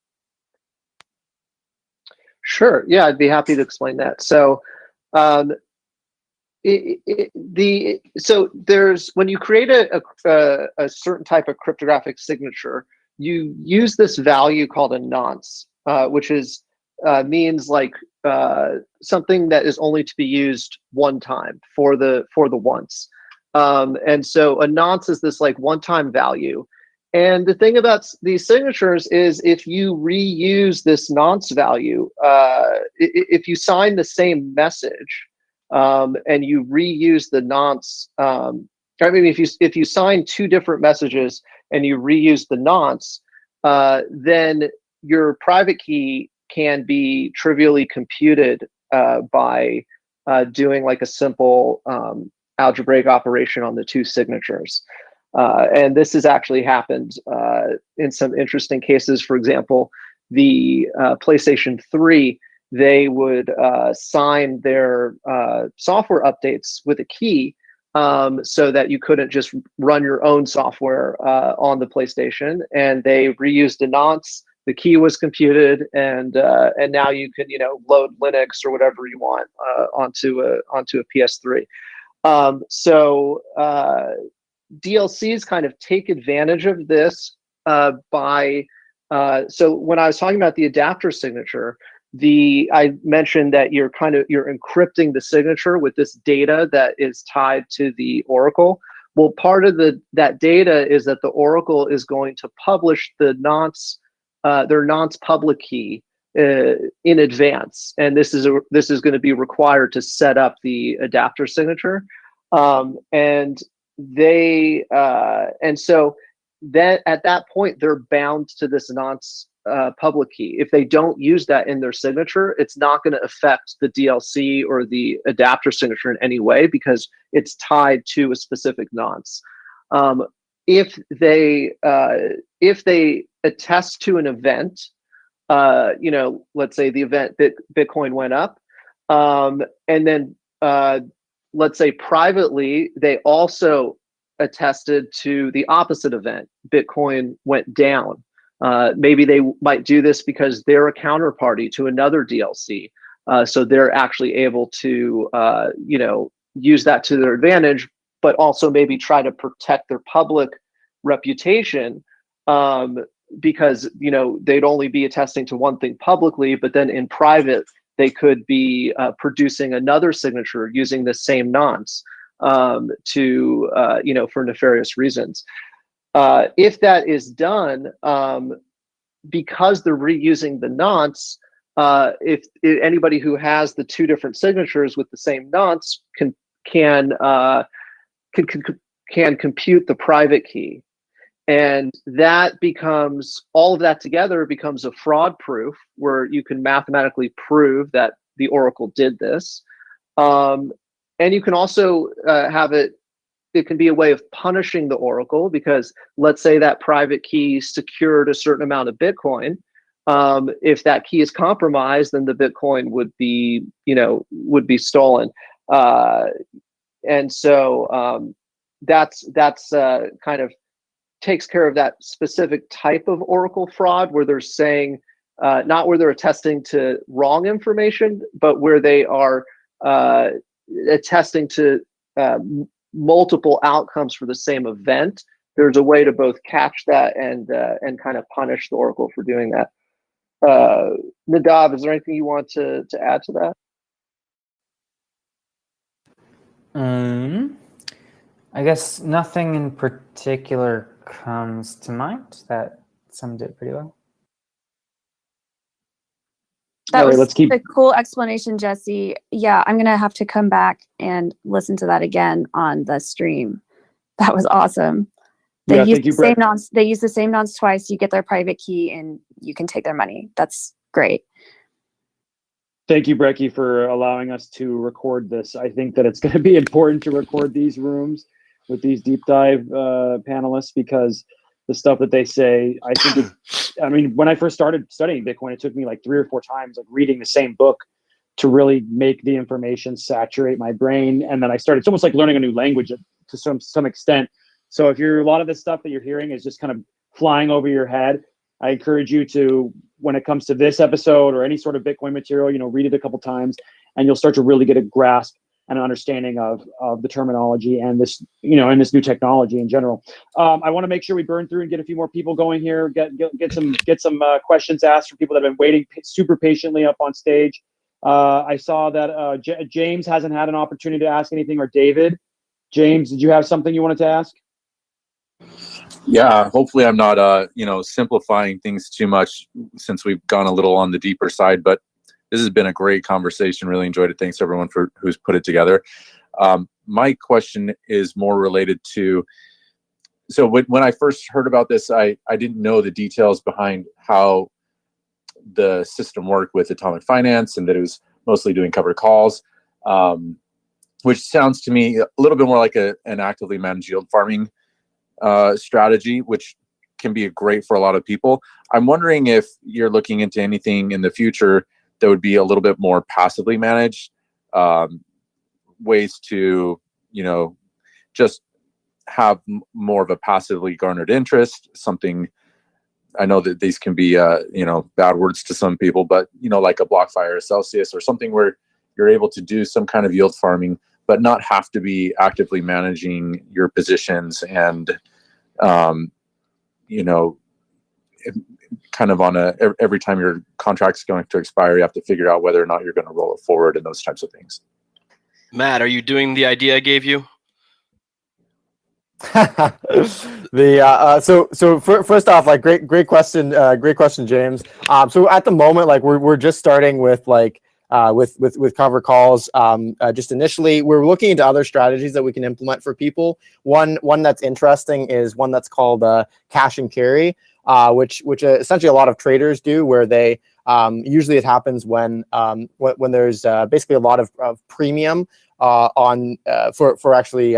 Sure. Yeah, I'd be happy to explain that. So, there's when you create a certain type of cryptographic signature, you use this value called a nonce, which is means like something that is only to be used one time for the once. And so a nonce is this like one-time value. And the thing about these signatures is, if you reuse this nonce value, if you sign the same message and you reuse the nonce, if you sign two different messages and you reuse the nonce, then your private key can be trivially computed by doing like a simple algebraic operation on the two signatures. And this has actually happened in some interesting cases. For example, the PlayStation 3, they would sign their software updates with a key, so that you couldn't just run your own software on the PlayStation. And they reused a nonce. The key was computed, and now you can load Linux or whatever you want onto a PS3. DLCs kind of take advantage of this by so when I was talking about the adapter signature, I mentioned that you're encrypting the signature with this data that is tied to the Oracle. Well, part of that data is that the Oracle is going to publish the nonce, their nonce public key in advance, and this is going to be required to set up the adapter signature, and so that at that point they're bound to this nonce public key. If they don't use that in their signature, it's not going to affect the DLC or the adapter signature in any way, because it's tied to a specific nonce. If they attest to an event, let's say the event that Bitcoin went up, and then let's say privately they also attested to the opposite event, Bitcoin went down. Maybe they might do this because they're a counterparty to another DLC, so they're actually able to use that to their advantage, but also maybe try to protect their public reputation, because they'd only be attesting to one thing publicly, but then in private they could be producing another signature using the same nonce for nefarious reasons. If that is done, because they're reusing the nonce, if anybody who has the two different signatures with the same nonce can compute the private key. And that becomes, all of that together becomes a fraud proof where you can mathematically prove that the Oracle did this. And you can also have it can be a way of punishing the Oracle, because let's say that private key secured a certain amount of Bitcoin. If that key is compromised, then the Bitcoin would be, would be stolen. And so that's kind of takes care of that specific type of Oracle fraud where they're saying, not where they're attesting to wrong information, but where they are attesting to multiple outcomes for the same event. There's a way to both catch that and kind of punish the Oracle for doing that. Nadav, is there anything you want to add to that? I guess nothing in particular comes to mind. That summed it pretty well. That was a cool explanation, Jesse. Yeah, I'm gonna have to come back and listen to that again on the stream. That was awesome. They use the same nonce. They use the same nonce twice. You get their private key, and you can take their money. That's great. Thank you, Brecky, for allowing us to record this. I think that it's going to be important to record these rooms with these deep dive panelists, because the stuff that they say, I think I mean, when I first started studying Bitcoin, it took me like 3 or 4 times, like reading the same book to really make the information saturate my brain. And then I started, it's almost like learning a new language to some extent. So if a lot of the stuff that you're hearing is just kind of flying over your head, I encourage you to, when it comes to this episode or any sort of Bitcoin material, read it a couple times, and you'll start to really get a grasp and an understanding of the terminology and this, and this new technology in general. I want to make sure we burn through and get a few more people going here. Get some questions asked from people that have been waiting super patiently up on stage. I saw that James hasn't had an opportunity to ask anything, or David. James, did you have something you wanted to ask? Yeah, hopefully I'm not simplifying things too much, since we've gone a little on the deeper side, but this has been a great conversation. Really enjoyed it. Thanks everyone who's put it together. My question is more related to, so when I first heard about this, I didn't know the details behind how the system worked with Atomic Finance, and that it was mostly doing covered calls, which sounds to me a little bit more like an actively managed yield farming strategy, which can be great for a lot of people. I'm wondering if you're looking into anything in the future that would be a little bit more passively managed, ways to, just have more of a passively garnered interest. Something, I know that these can be, bad words to some people, but, like a BlockFi or a Celsius or something where you're able to do some kind of yield farming, but not have to be actively managing your positions and, kind of on every time your contract's going to expire, you have to figure out whether or not you're going to roll it forward and those types of things. Matt, are you doing the idea I gave you? So first off, like great question, James. So at the moment, like we're just starting with with cover calls. Just initially, we're looking into other strategies that we can implement for people. One that's interesting is one that's called cash and carry, which essentially a lot of traders do, where they usually it happens when there's basically a lot of premium for actually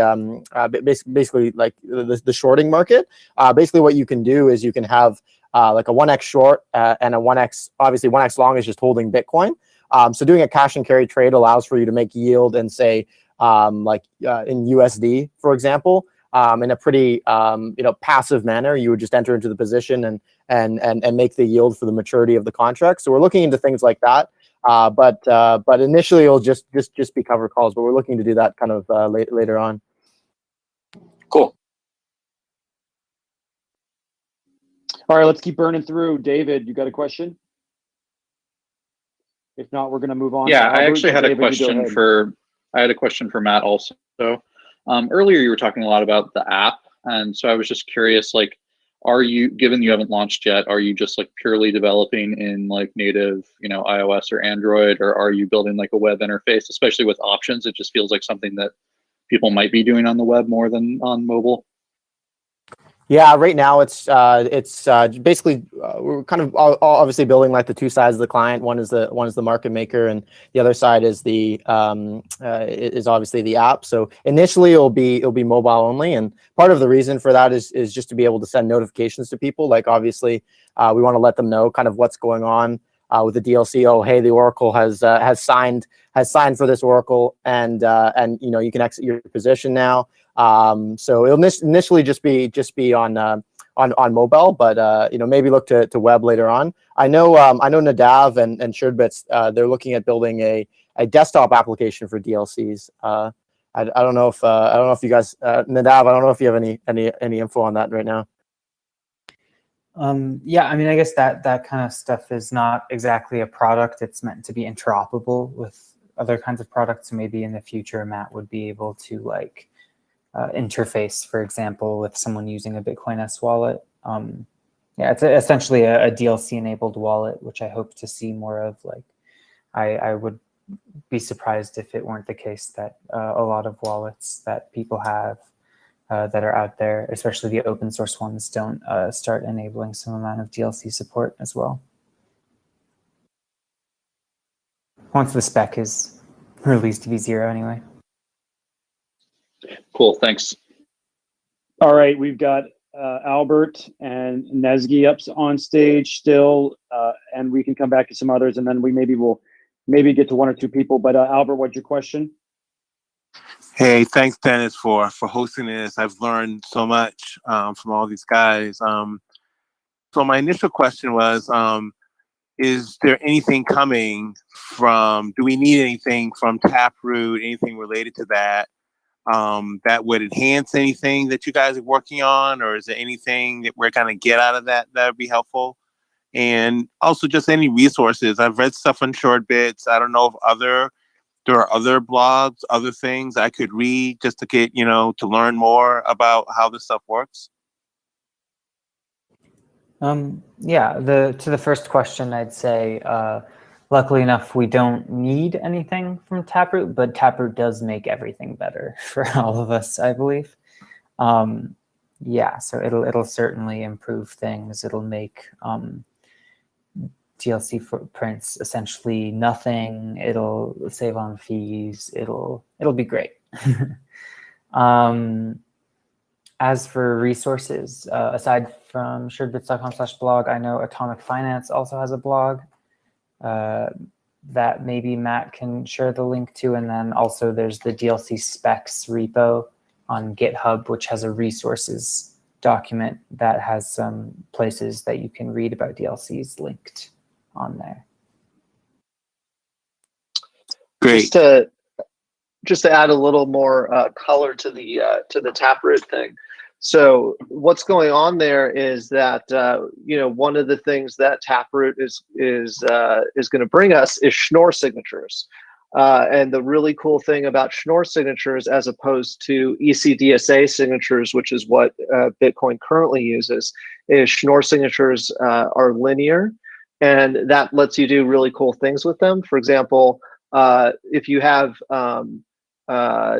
basically like the shorting market. Basically what you can do is you can have like a 1x short and a 1x, obviously 1x long is just holding Bitcoin. So doing a cash and carry trade allows for you to make yield and say in USD, for example, in a pretty passive manner. You would just enter into the position and make the yield for the maturity of the contract. So we're looking into things like that. But initially it'll just be cover calls, but we're looking to do that kind of later on. Cool. All right, let's keep burning through. David, you got a question? If not, we're going to move on. Yeah, I actually had a question for Matt also. Earlier you were talking a lot about the app, and so I was just curious, like, are you, given you haven't launched yet, are you just like purely developing in like native, iOS or Android, or are you building like a web interface, especially with options? It just feels like something that people might be doing on the web more than on mobile. Yeah, right now it's basically we're kind of obviously building like the two sides of the client. One is the market maker, and the other side is the is obviously the app. So initially it'll be mobile only, and part of the reason for that is just to be able to send notifications to people. Like obviously we want to let them know kind of what's going on with the DLC. Oh, hey, the Oracle has signed for this Oracle, and you know, you can exit your position now. So it'll initially just be on mobile, but you know, maybe look to web later on. I know Nadav and Sherbets, they're looking at building a desktop application for DLCs. I don't know if you guys, Nadav, I don't know if you have any info on that right now. Yeah, I mean, I guess that kind of stuff is not exactly a product. It's meant to be interoperable with other kinds of products. So maybe in the future, Matt would be able to like interface, for example, with someone using a Bitcoin S wallet. Yeah, it's essentially a DLC-enabled wallet, which I hope to see more of. Like, I would be surprised if it weren't the case that a lot of wallets that people have that are out there, especially the open source ones, don't start enabling some amount of DLC support as well. Once the spec is released v0 anyway. Cool, thanks. All right, we've got Albert and Nezgi up on stage still, and we can come back to some others, and then we will get to one or two people. But Albert, what's your question? Hey, thanks, Dennis, for hosting this. I've learned so much from all these guys. So my initial question was, is there anything coming from, do we need anything from Taproot, anything related to that, that would enhance anything that you guys are working on? Or is there anything that we're going to get out of that would be helpful? And also just any resources. I've read stuff on Shortbits. I don't know if there are other blogs, other things I could read just to get, to learn more about how this stuff works. Yeah, to the first question, I'd say, luckily enough, we don't need anything from Taproot, but Taproot does make everything better for all of us, I believe. Yeah, so it'll certainly improve things. It'll make DLC footprints essentially nothing. It'll save on fees. It'll be great. As for resources, aside from sharedbits.com/blog, I know Atomic Finance also has a blog that maybe Matt can share the link to. And then also there's the DLC specs repo on GitHub, which has a resources document that has some places that you can read about DLCs linked on there. Great. Just to add a little more color to the Taproot thing. So what's going on there is that one of the things that Taproot is going to bring us is Schnorr signatures. And the really cool thing about Schnorr signatures, as opposed to ECDSA signatures, which is what Bitcoin currently uses, is Schnorr signatures are linear, and that lets you do really cool things with them. For example, if you have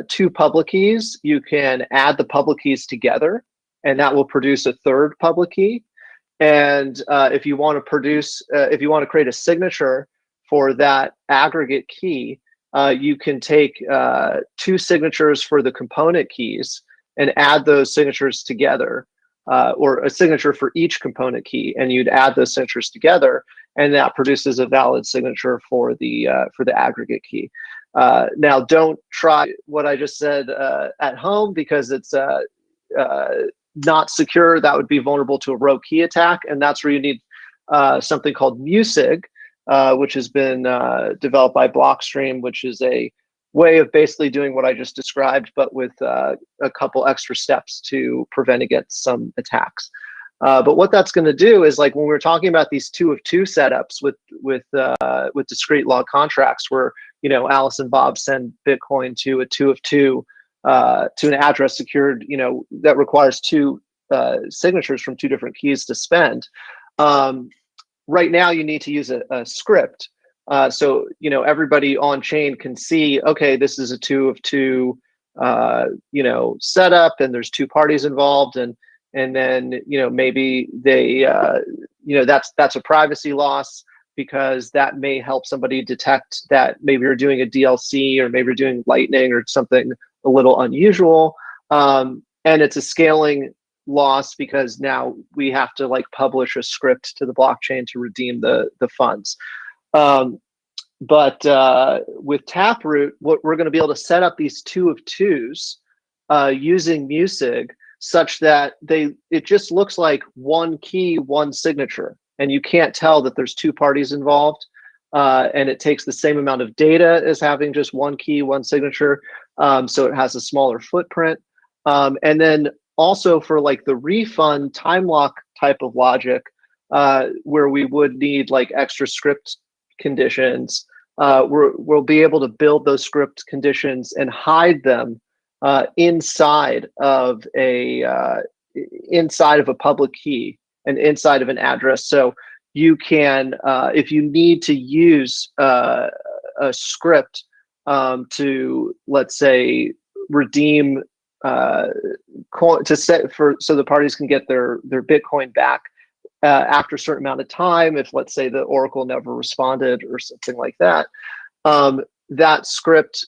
two public keys, you can add the public keys together, and that will produce a third public key. And if you want to create a signature for that aggregate key, you can take two signatures for the component keys and add those signatures together, or a signature for each component key, and you'd add those signatures together, and that produces a valid signature for the aggregate key. Now, don't try what I just said at home, because it's not secure. That would be vulnerable to a rogue key attack, and that's where you need something called Musig, which has been developed by Blockstream, which is a way of basically doing what I just described, but with a couple extra steps to prevent against some attacks. But what that's going to do is, like when we're talking about these 2 of 2 setups with discrete log contracts, where Alice and Bob send Bitcoin to a 2 of 2 to an address secured, that requires 2 signatures from 2 different keys to spend. Right now, you need to use a script, so everybody on chain can see, okay, this is a 2 of 2 setup, and there's 2 parties involved, and and then maybe they that's a privacy loss, because that may help somebody detect that maybe you're doing a DLC, or maybe you're doing Lightning or something a little unusual. And it's a scaling loss, because now we have to like publish a script to the blockchain to redeem the funds. But with Taproot, what we're going to be able to set up these 2 of 2s using Musig, such that it just looks like one key, one signature, and you can't tell that there's 2 parties involved. And it takes the same amount of data as having just one key, one signature. So it has a smaller footprint. And then also for like the refund time lock type of logic, where we would need like extra script conditions, we'll be able to build those script conditions and hide them inside of a public key and inside of an address. So you can, if you need to use a script to, let's say, redeem so the parties can get their Bitcoin back after a certain amount of time, if let's say the Oracle never responded or something like that, that script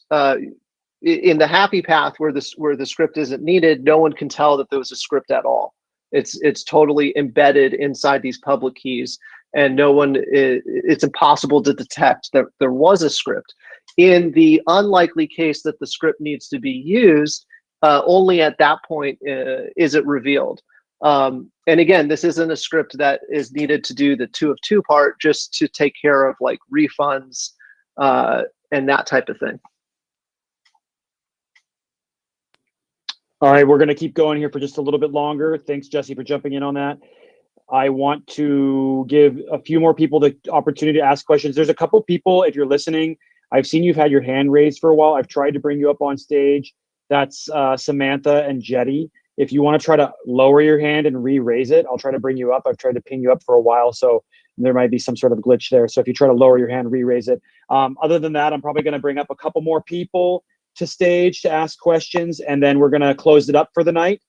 in the happy path where the script isn't needed, no one can tell that there was a script at all. It's totally embedded inside these public keys, and it's impossible to detect that there was a script. In the unlikely case that the script needs to be used, only at that point is it revealed. And again, this isn't a script that is needed to do the 2 of 2 part, just to take care of like refunds and that type of thing. All right, we're going to keep going here for just a little bit longer. Thanks, Jesse, for jumping in on that. I want to give a few more people the opportunity to ask questions. There's a couple people, if you're listening, I've seen you've had your hand raised for a while. I've tried to bring you up on stage. That's Samantha and Jetty. If you want to try to lower your hand and re-raise it, I'll try to bring you up. I've tried to ping you up for a while, so there might be some sort of glitch there. So if you try to lower your hand, re-raise it. Other than that, I'm probably going to bring up a couple more people to stage to ask questions, and then we're going to close it up for the night.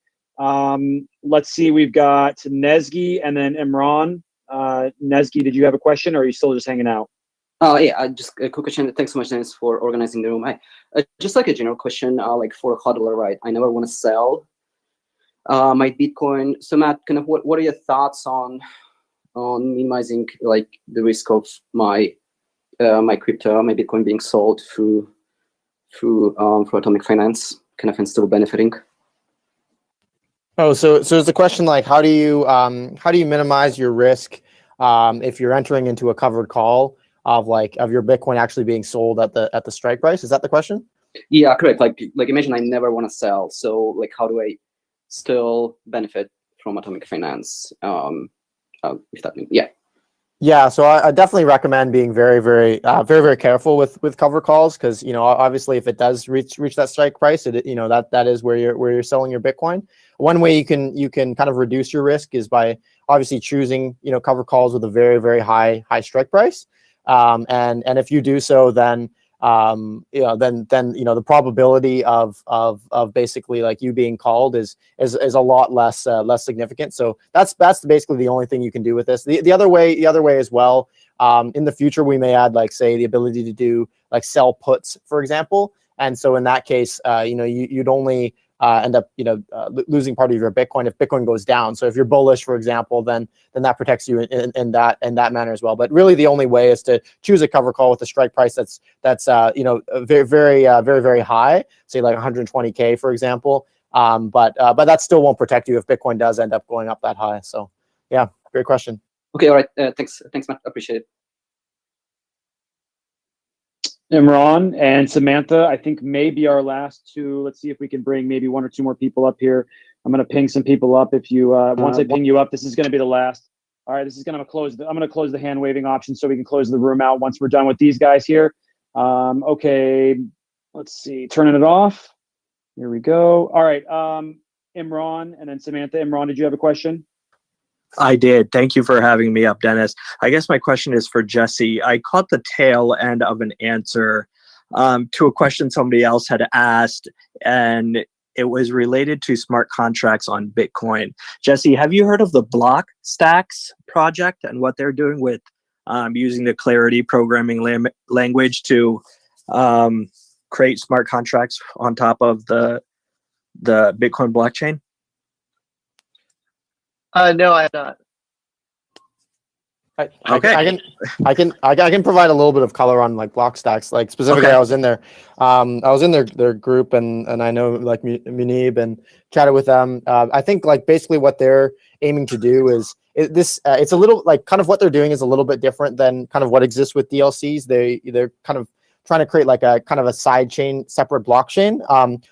Let's see, we've got Nezgi and then Imran. Nezgi, did you have a question, or are you still just hanging out? Yeah, just a quick question. Thanks so much, Dennis, for organizing the room. Just like a general question, like for a hodler, right? I never want to sell my Bitcoin. So Matt, kind of what are your thoughts on minimizing like the risk of my crypto, my Bitcoin being sold through Atomic Finance, kind of, and still benefiting? Oh, so is the question like how do you minimize your risk if you're entering into a covered call of your Bitcoin actually being sold at the strike price? Is that the question? Yeah, correct. Like imagine I never want to sell, so like how do I still benefit from Atomic Finance? If that means, yeah. Yeah, so I definitely recommend being very, very careful with cover calls, because obviously if it does reach that strike price, that is where you're selling your Bitcoin. One way you can kind of reduce your risk is by obviously choosing cover calls with a very, very high strike price, and if you do so, then the probability of basically like you being called is a lot less significant. So that's basically the only thing you can do with this. The other way as well, in the future we may add like say the ability to do like sell puts, for example. And so in that case, you'd only end up losing part of your Bitcoin if Bitcoin goes down. So if you're bullish, for example, then that protects you in that manner as well. But really the only way is to choose a cover call with a strike price that's very, very high, say like 120K, for example. But that still won't protect you if Bitcoin does end up going up that high. So yeah, great question. Okay, all right. Thanks, Matt. Appreciate it. Imran and Samantha, I think maybe our last two. Let's see if we can bring maybe 1 or 2 more people up here. I'm going to ping some people up. If you once I ping you up, this is going to be the last. All right, this is going to close. I'm going to close the hand waving option so we can close the room out once we're done with these guys here. Okay, let's see. Turning it off. Here we go. All right, Imran and then Samantha. Imran, did you have a question? I did. Thank you for having me up, Dennis. I guess my question is for Jesse. I caught the tail end of an answer to a question somebody else had asked, and it was related to smart contracts on Bitcoin. Jesse, have you heard of the Blockstacks project and what they're doing with using the Clarity programming language to create smart contracts on top of the Bitcoin blockchain? No, I have not. I can provide a little bit of color on like Blockstacks. Like specifically, Okay. I was in their group, and I know like Munib and chatted with them. I think like basically what they're aiming to do is it's a little like kind of what they're doing is a little bit different than kind of what exists with DLCs. They're kind of trying to create like a kind of a side chain, separate blockchain.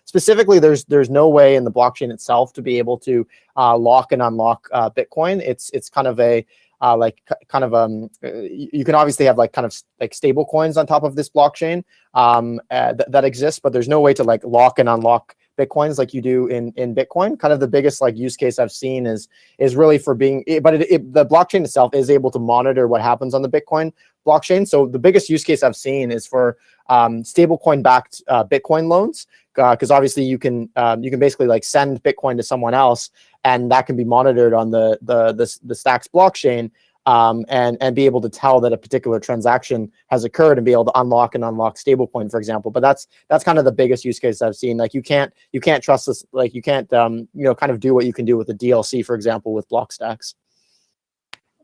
Specifically, there's no way in the blockchain itself to be able to lock and unlock Bitcoin. It's kind of a you can obviously have like kind of like stable coins on top of this blockchain that exists, but there's no way to like lock and unlock Bitcoins like you do in Bitcoin. Kind of the biggest like use case I've seen is really for being, but the blockchain itself is able to monitor what happens on the Bitcoin blockchain. So the biggest use case I've seen is for stablecoin backed Bitcoin loans, because obviously you can basically like send Bitcoin to someone else, and that can be monitored on the Stacks blockchain, and be able to tell that a particular transaction has occurred and be able to unlock stablecoin, for example. But that's kind of the biggest use case I've seen. Like you can't trust this, like you can't kind of do what you can do with a DLC, for example, with Blockstacks.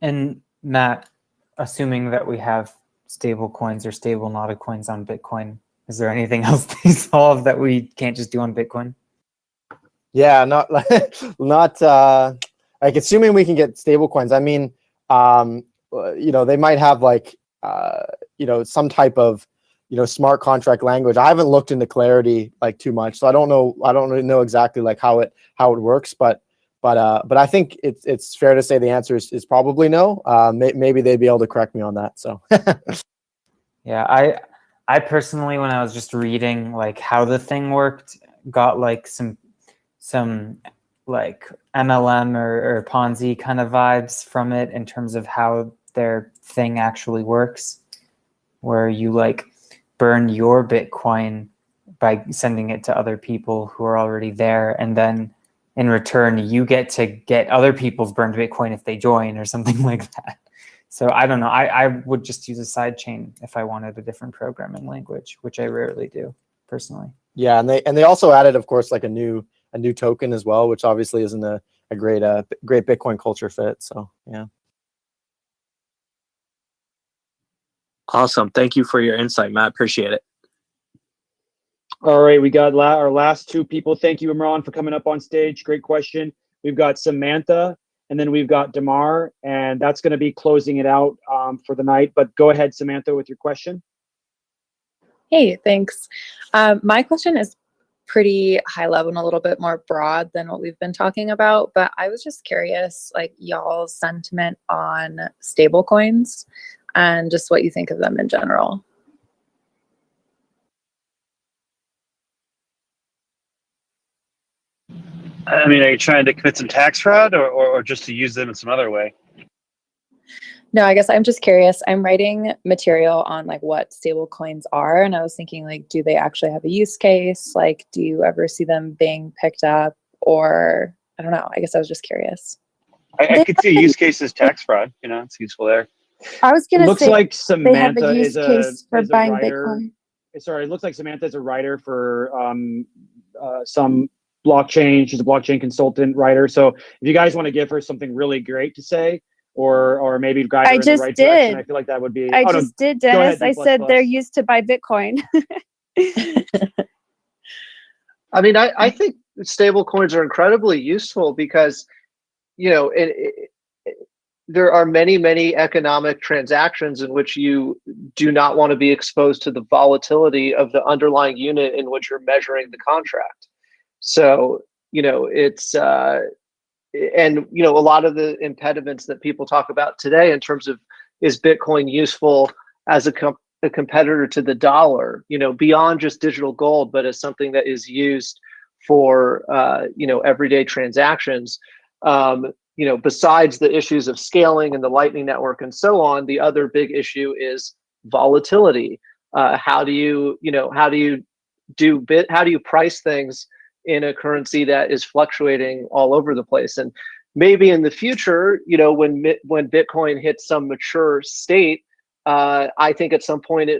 And Matt, assuming that we have stable coins or stable Nada coins on Bitcoin, is there anything else they solve that we can't just do on Bitcoin? Yeah, not like assuming we can get stable coins. I mean, they might have like some type of smart contract language. I haven't looked into Clarity like too much, so I don't really know exactly like how it works. But I think it's fair to say the answer is probably no. Maybe they'd be able to correct me on that. So yeah, I personally, when I was just reading like how the thing worked, got like some like MLM or Ponzi kind of vibes from it in terms of how their thing actually works, where you like burn your Bitcoin by sending it to other people who are already there, and then in return you get to get other people's burned Bitcoin if they join or something like that. So I don't know. I would just use a side chain if I wanted a different programming language, which I rarely do personally. Yeah, and they also added, of course, like a new token as well, which obviously isn't a great Bitcoin culture fit. So yeah. Awesome. Thank you for your insight, Matt. Appreciate it. All right, we got our last two people. Thank you, Imran, for coming up on stage. Great question. We've got Samantha, and then we've got Damar, and that's going to be closing it out for the night. But go ahead, Samantha, with your question. Hey, thanks. My question is pretty high level and a little bit more broad than what we've been talking about, but I was just curious, like y'all's sentiment on stable coins and just what you think of them in general. I mean, are you trying to commit some tax fraud or just to use them in some other way? No, I guess I'm just curious. I'm writing material on like what stable coins are, and I was thinking like, do they actually have a use case? Like, do you ever see them being picked up, or I don't know. I guess I was just curious. I could see a use case as tax fraud. It's useful there. I was going to say, looks like Samantha they have a use case for buying writer. Bitcoin. Sorry, it looks like Samantha is a writer for some blockchain. She's a blockchain consultant writer. So if you guys want to give her something really great to say, or maybe guide her in the right direction, I feel like that would be. I just did, Dennis. I said they're used to buy Bitcoin. I mean, I think stable coins are incredibly useful because, there are many economic transactions in which you do not want to be exposed to the volatility of the underlying unit in which you're measuring the contract. So, it's and a lot of the impediments that people talk about today in terms of, is Bitcoin useful as a competitor to the dollar, beyond just digital gold, but as something that is used for everyday transactions. Besides the issues of scaling and the Lightning Network and so on, the other big issue is volatility. How do you price things in a currency that is fluctuating all over the place. And maybe in the future, you know, when Bitcoin hits some mature state, I think at some point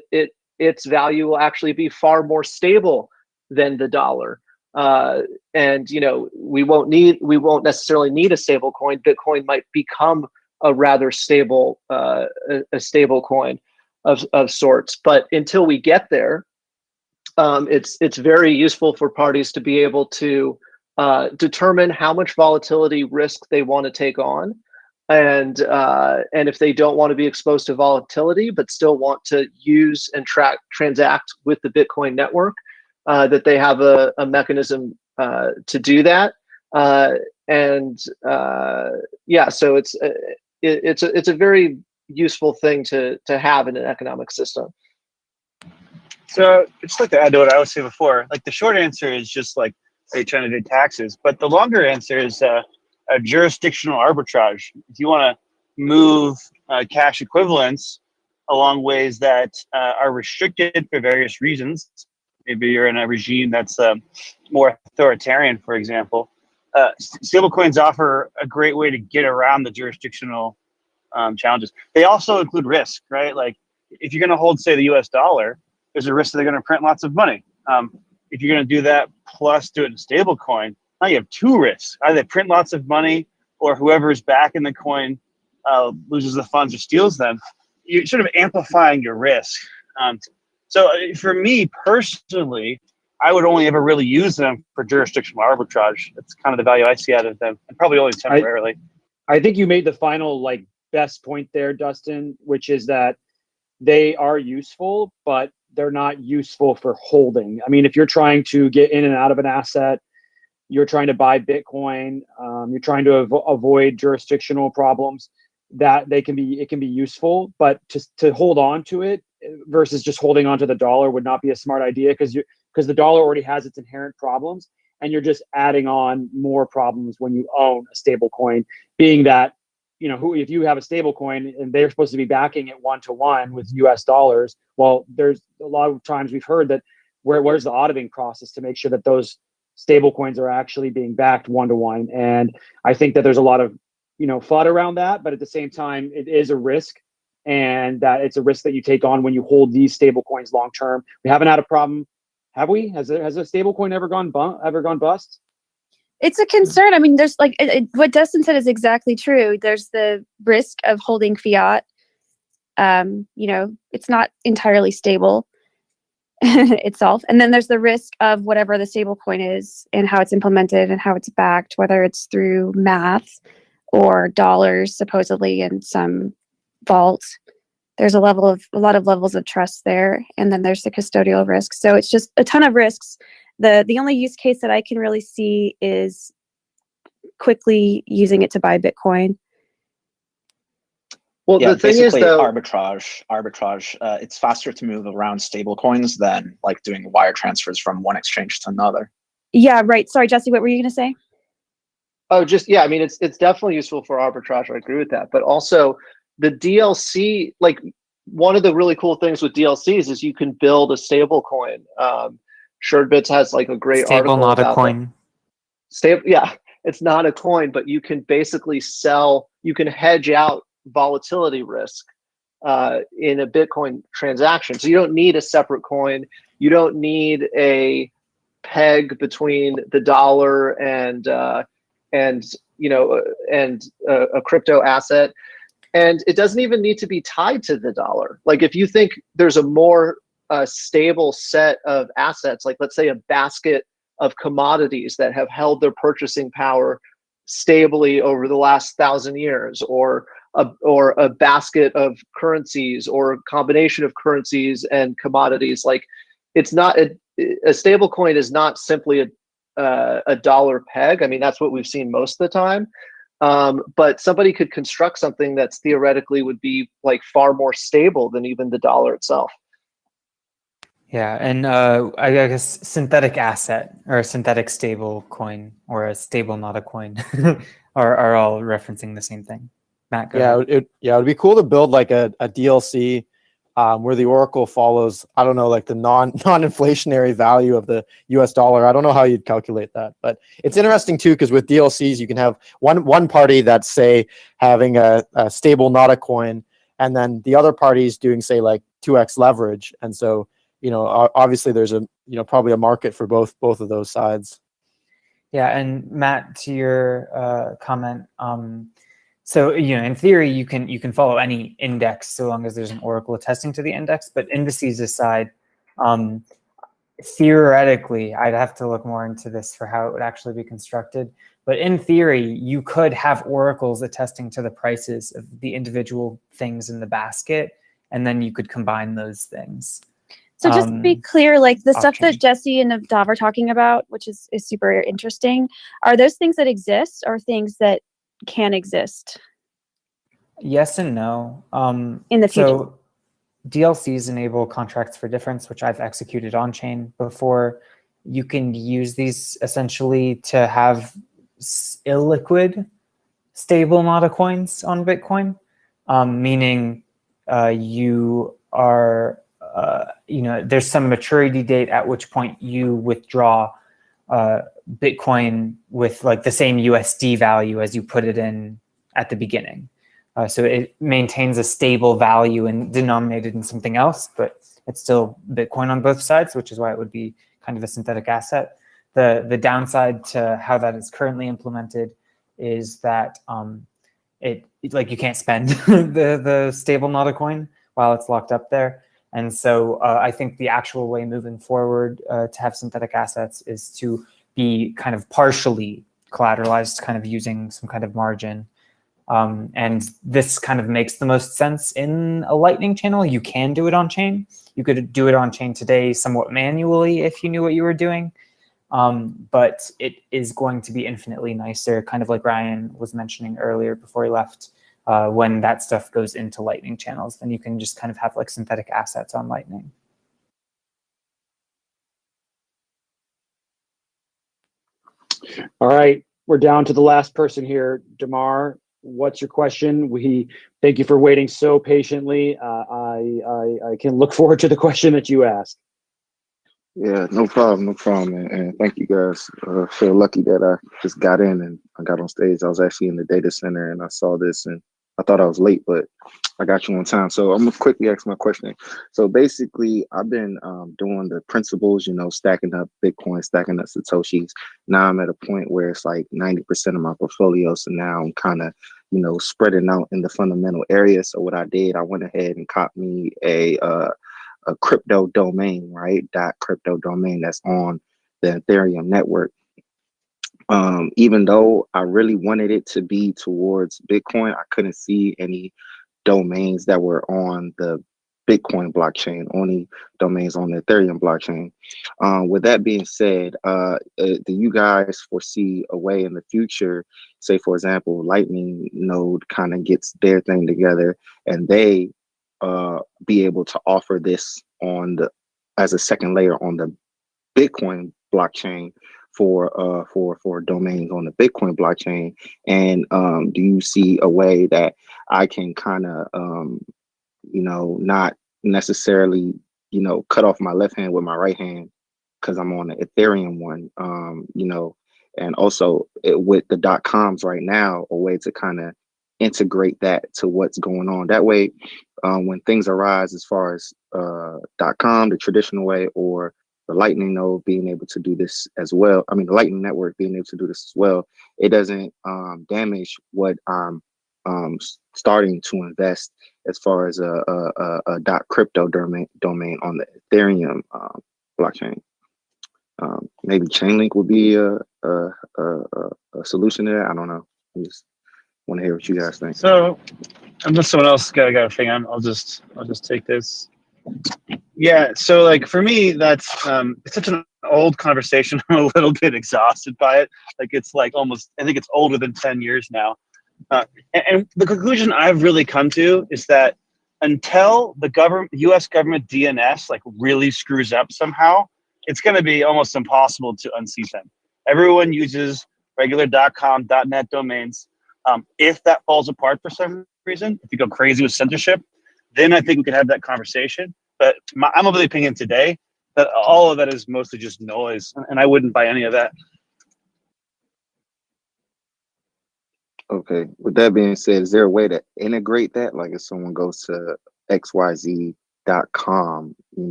its value will actually be far more stable than the dollar. And you know, we won't necessarily need a stable coin. Bitcoin might become a rather stable a stable coin of sorts. But until we get there, it's very useful for parties to be able to determine how much volatility risk they want to take on, and if they don't want to be exposed to volatility but still want to use and transact with the Bitcoin network, that they have a mechanism to do that. Yeah, so it's a very useful thing to have in an economic system. So just like to add to what I was saying before, like the short answer is just like, are you trying to do taxes? But the longer answer is a jurisdictional arbitrage. If you want to move cash equivalents along ways that are restricted for various reasons, maybe you're in a regime that's more authoritarian, for example, stablecoins offer a great way to get around the jurisdictional challenges. They also include risk, right? Like if you're going to hold, say, the US dollar, there's a risk that they're going to print lots of money. If you're going to do that plus do it in stable coin, now you have two risks. Either they print lots of money or whoever is backing the coin loses the funds or steals them. You're sort of amplifying your risk. So for me personally, I would only ever really use them for jurisdictional arbitrage. That's kind of the value I see out of them, and probably only temporarily. I think you made the final like best point there, Dustin, which is that they are useful, but they're not useful for holding. I mean, if you're trying to get in and out of an asset, you're trying to buy Bitcoin, you're trying to avoid jurisdictional problems, that it can be useful, but to hold on to it versus just holding on to the dollar would not be a smart idea, because the dollar already has its inherent problems, and you're just adding on more problems when you own a stable coin, being that, you know, if you have a stable coin and they're supposed to be backing it 1-to-1 with US dollars, well, there's a lot of times we've heard that where's the auditing process to make sure that those stable coins are actually being backed 1-to-1. And I think that there's a lot of, you know, thought around that, but at the same time, it is a risk, and that it's a risk that you take on when you hold these stable coins long term. We haven't had a problem, have we? Has a stable coin ever gone bust? It's a concern. I mean, there's like what Dustin said is exactly true. There's the risk of holding fiat. You know, it's not entirely stable itself. And then there's the risk of whatever the stable coin is and how it's implemented and how it's backed, whether it's through math or dollars, supposedly in some vault. There's a lot of levels of trust there. And then there's the custodial risk. So it's just a ton of risks. The only use case that I can really see is quickly using it to buy Bitcoin. Well, yeah, the thing is, though, arbitrage. It's faster to move around stable coins than like doing wire transfers from one exchange to another. Yeah, right. Sorry, Jesse, what were you going to say? Oh, yeah. I mean, it's definitely useful for arbitrage. I agree with that. But also, the DLC, like one of the really cool things with DLCs is you can build a stable coin. SureBits has like a great article not about a coin. Yeah, it's not a coin, but you can basically you can hedge out volatility risk in a Bitcoin transaction. So you don't need a separate coin. You don't need a peg between the dollar and a crypto asset. And it doesn't even need to be tied to the dollar. Like if you think there's a more stable set of assets, like let's say a basket of commodities that have held their purchasing power stably over the last 1,000 years, or a basket of currencies, or a combination of currencies and commodities, like it's not a stable coin is not simply a dollar peg. I mean, that's what we've seen most of the time. But somebody could construct something that's theoretically would be like far more stable than even the dollar itself. Yeah, and I guess synthetic asset or a synthetic stable coin or a stable not a coin are all referencing the same thing. Matt, go ahead. It would be cool to build like a DLC where the Oracle follows, I don't know, like the non-inflationary value of the US dollar. I don't know how you'd calculate that, but it's interesting too, because with DLCs, you can have one party that's, say, having a stable Nada coin, and then the other party is doing, say, like 2x leverage. And so, obviously there's probably a market for both of those sides. Yeah, and Matt, to your comment, so in theory you can follow any index so long as there's an oracle attesting to the index. But indices aside, theoretically, I'd have to look more into this for how it would actually be constructed. But in theory, you could have oracles attesting to the prices of the individual things in the basket, and then you could combine those things. So just to be clear, like the stuff off-chain. that Jesse and Nadav are talking about, which is super interesting, are those things that exist or things that can exist? Yes and no. In the future. So DLCs enable contracts for difference, which I've executed on chain before. You can use these essentially to have illiquid stable Nada coins on Bitcoin, meaning you are, there's some maturity date at which point you withdraw Bitcoin with like the same USD value as you put it in at the beginning. So it maintains a stable value and denominated in something else, but it's still Bitcoin on both sides, which is why it would be kind of a synthetic asset. The downside to how that is currently implemented is that you can't spend the stable Nada coin while it's locked up there. And so I think the actual way moving forward to have synthetic assets is to be kind of partially collateralized, kind of using some kind of margin. And this kind of makes the most sense in a Lightning channel. You can do it on chain. You could do it on chain today somewhat manually if you knew what you were doing. But it is going to be infinitely nicer, kind of like Ryan was mentioning earlier before he left, when that stuff goes into Lightning channels. Then you can just kind of have like synthetic assets on Lightning. All right, we're down to the last person here. Damar, what's your question? We thank you for waiting so patiently. I can look forward to the question that you asked. Yeah, no problem, and thank you guys. Feel lucky that I just got in and I got on stage. I was actually in the data center and I saw this and I thought I was late, but I got you on time. So I'm gonna quickly ask my question. So basically, I've been doing the principles, stacking up Bitcoin, stacking up Satoshis. Now I'm at a point where it's like 90% of my portfolio. So now I'm kind of, spreading out in the fundamental area. So what I did, I went ahead and caught me a crypto domain, right? .crypto domain that's on the Ethereum network. Even though I really wanted it to be towards Bitcoin, I couldn't see any domains that were on the Bitcoin blockchain, only domains on the Ethereum blockchain. With that being said, do you guys foresee a way in the future, say for example, Lightning node kind of gets their thing together and they be able to offer this as a second layer on the Bitcoin blockchain for domains on the Bitcoin blockchain? And do you see a way that I can kind of not necessarily cut off my left hand with my right hand because I'm on the Ethereum one, and also with the .coms right now, a way to kind of integrate that to what's going on. That way, when things arise as far as .com, the traditional way, or the Lightning node being able to do this as well, I mean, the Lightning network being able to do this as well, it doesn't damage what I'm starting to invest as far as a .crypto domain on the Ethereum blockchain. Maybe Chainlink would be a solution to that. I don't know. I just want to hear what you guys think. So, unless someone else got a thing on, I'll just take this. Yeah. So, like for me, that's it's such an old conversation. I'm a little bit exhausted by it. Like it's like almost, I think it's older than 10 years now. And the conclusion I've really come to is that until the U.S. government DNS like really screws up somehow, it's going to be almost impossible to unseat them. Everyone uses regular .com, .net domains. If that falls apart for some reason, if you go crazy with censorship, then I think we could have that conversation. But I'm of the opinion today that all of that is mostly just noise, and I wouldn't buy any of that. Okay. With that being said, is there a way to integrate that? Like if someone goes to xyz.com,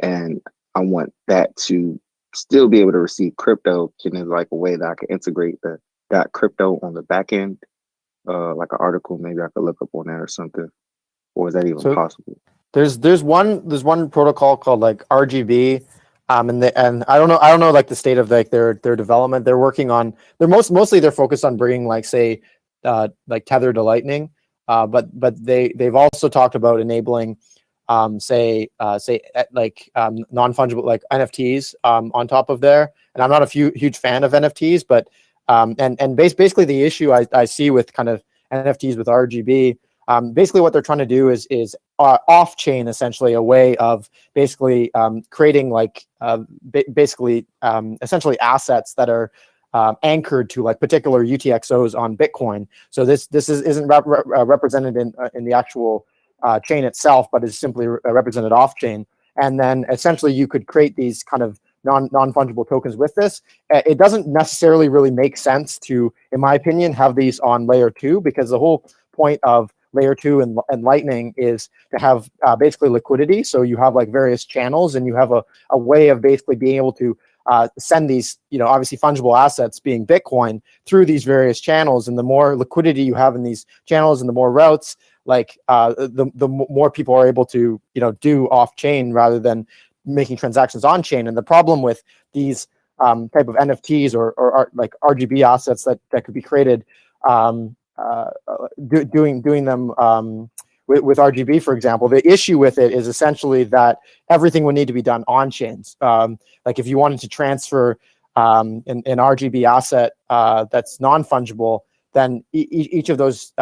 and I want that to still be able to receive crypto, can there like a way that I can integrate the .crypto on the back end? Like an article, maybe I could look up on that or something. Or is that even possible? There's one protocol called like RGB, and I don't know like the state of like their development. They're working on mostly they're focused on bringing like say like Tether to Lightning, but they've also talked about enabling say non-fungible like NFTs on top of there. And I'm not a huge fan of NFTs, but basically the issue I see with kind of NFTs with RGB. Basically, what they're trying to do is off-chain, essentially, a way of basically creating like essentially assets that are anchored to like particular UTXOs on Bitcoin. So this isn't represented in the actual chain itself, but is simply represented off-chain. And then essentially, you could create these kind of non-fungible tokens with this. It doesn't necessarily really make sense to, in my opinion, have these on layer 2, because the whole point of layer 2 and Lightning is to have basically liquidity. So you have like various channels, and you have a way of basically being able to send these, obviously fungible assets being Bitcoin through these various channels. And the more liquidity you have in these channels and the more routes, like the more people are able to, do off chain rather than making transactions on chain. And the problem with these type of NFTs or like RGB assets that could be created, doing them with RGB, for example, the issue with it is essentially that everything would need to be done on chains. Like if you wanted to transfer an RGB asset that's non-fungible, then each of those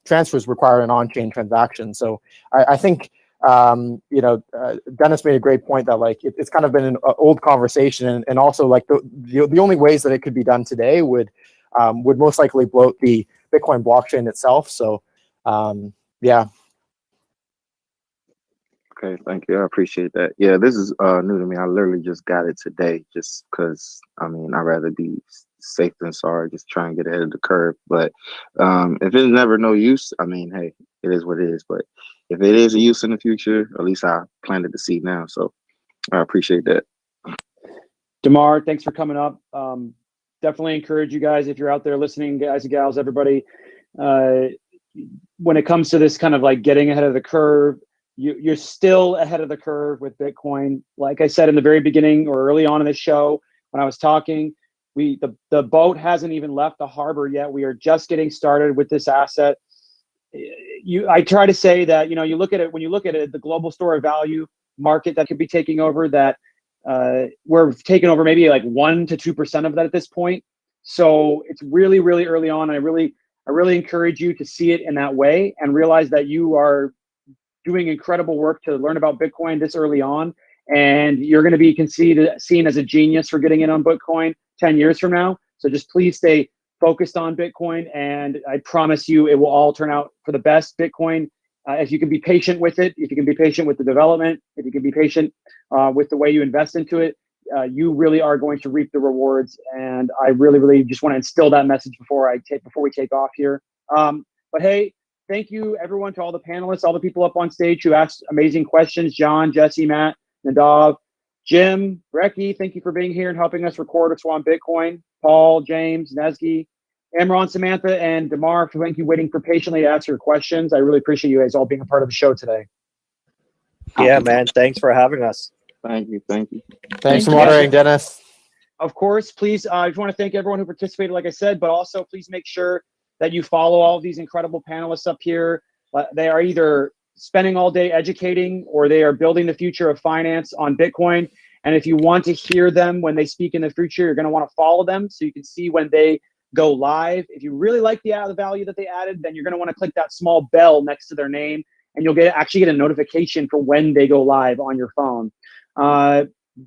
transfers require an on-chain transaction. So I think Dennis made a great point that like it's kind of been an old conversation, and also like the only ways that it could be done today would most likely bloat the Bitcoin blockchain itself. So yeah. Okay, thank you. I appreciate that. Yeah, this is new to me. I literally just got it today, just because I'd rather be safe than sorry, just try and get ahead of the curve. But if it's never no use, hey, it is what it is. But if it is a use in the future, at least I planted the seed now. So I appreciate that. DeMar, thanks for coming up. Definitely encourage you guys, if you're out there listening, guys and gals, everybody, when it comes to this kind of like getting ahead of the curve, you're still ahead of the curve with Bitcoin. Like I said in the very beginning or early on in the show when I was talking, the boat hasn't even left the harbor yet. We are just getting started with this asset. I try to say that, when you look at it, the global store of value market that could be taking over, that we're taking over maybe like 1 to 2% of that at this point. So it's really, really early on. I really encourage you to see it in that way and realize that you are doing incredible work to learn about Bitcoin this early on, and you're going to be seen as a genius for getting in on Bitcoin 10 years from now. So just please stay focused on Bitcoin, and I promise you it will all turn out for the best. Bitcoin, if you can be patient with it, if you can be patient with the development, if you can be patient with the way you invest into it, you really are going to reap the rewards. And I really, really just want to instill that message before we take off here. But hey, thank you everyone, to all the panelists, all the people up on stage who asked amazing questions. John, Jesse, Matt, Nadav, Jim, Brecky, thank you for being here and helping us record with Swan Bitcoin. Paul, James, Nezgi, Amron, Samantha, and DeMar, thank you waiting for patiently to ask your questions. I really appreciate you guys all being a part of the show today. Yeah, man. Thanks for having us. Thank you. Thank you. Thanks for moderating, Dennis. Of course, please, I just want to thank everyone who participated, like I said, but also please make sure that you follow all of these incredible panelists up here. They are either spending all day educating or they are building the future of finance on Bitcoin. And if you want to hear them when they speak in the future, you're going to want to follow them so you can see when they go live. If you really like the value that they added, then you're going to want to click that small bell next to their name, and you'll actually get a notification for when they go live on your phone.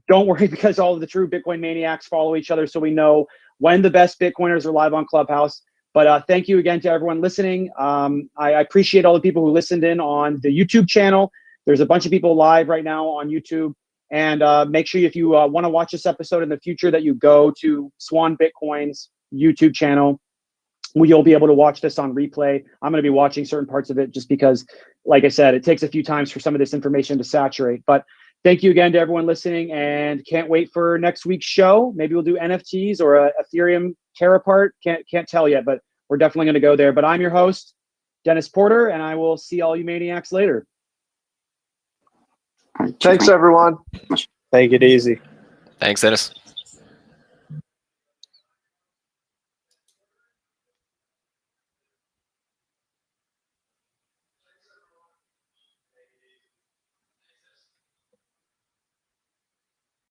Don't worry, because all of the true Bitcoin maniacs follow each other, so we know when the best Bitcoiners are live on Clubhouse. But thank you again to everyone listening. I appreciate all the people who listened in on the YouTube channel. There's a bunch of people live right now on YouTube. And make sure if you want to watch this episode in the future that you go to Swan Bitcoin's YouTube channel. You'll be able to watch this on replay. I'm going to be watching certain parts of it just because, like I said, it takes a few times for some of this information to saturate. But thank you again to everyone listening, and can't wait for next week's show. Maybe we'll do NFTs or a Ethereum tear apart. Can't tell yet, but we're definitely going to go there. But I'm your host, Dennis Porter, and I will see all you maniacs later. Thanks, everyone. Take it easy. Thanks, Dennis.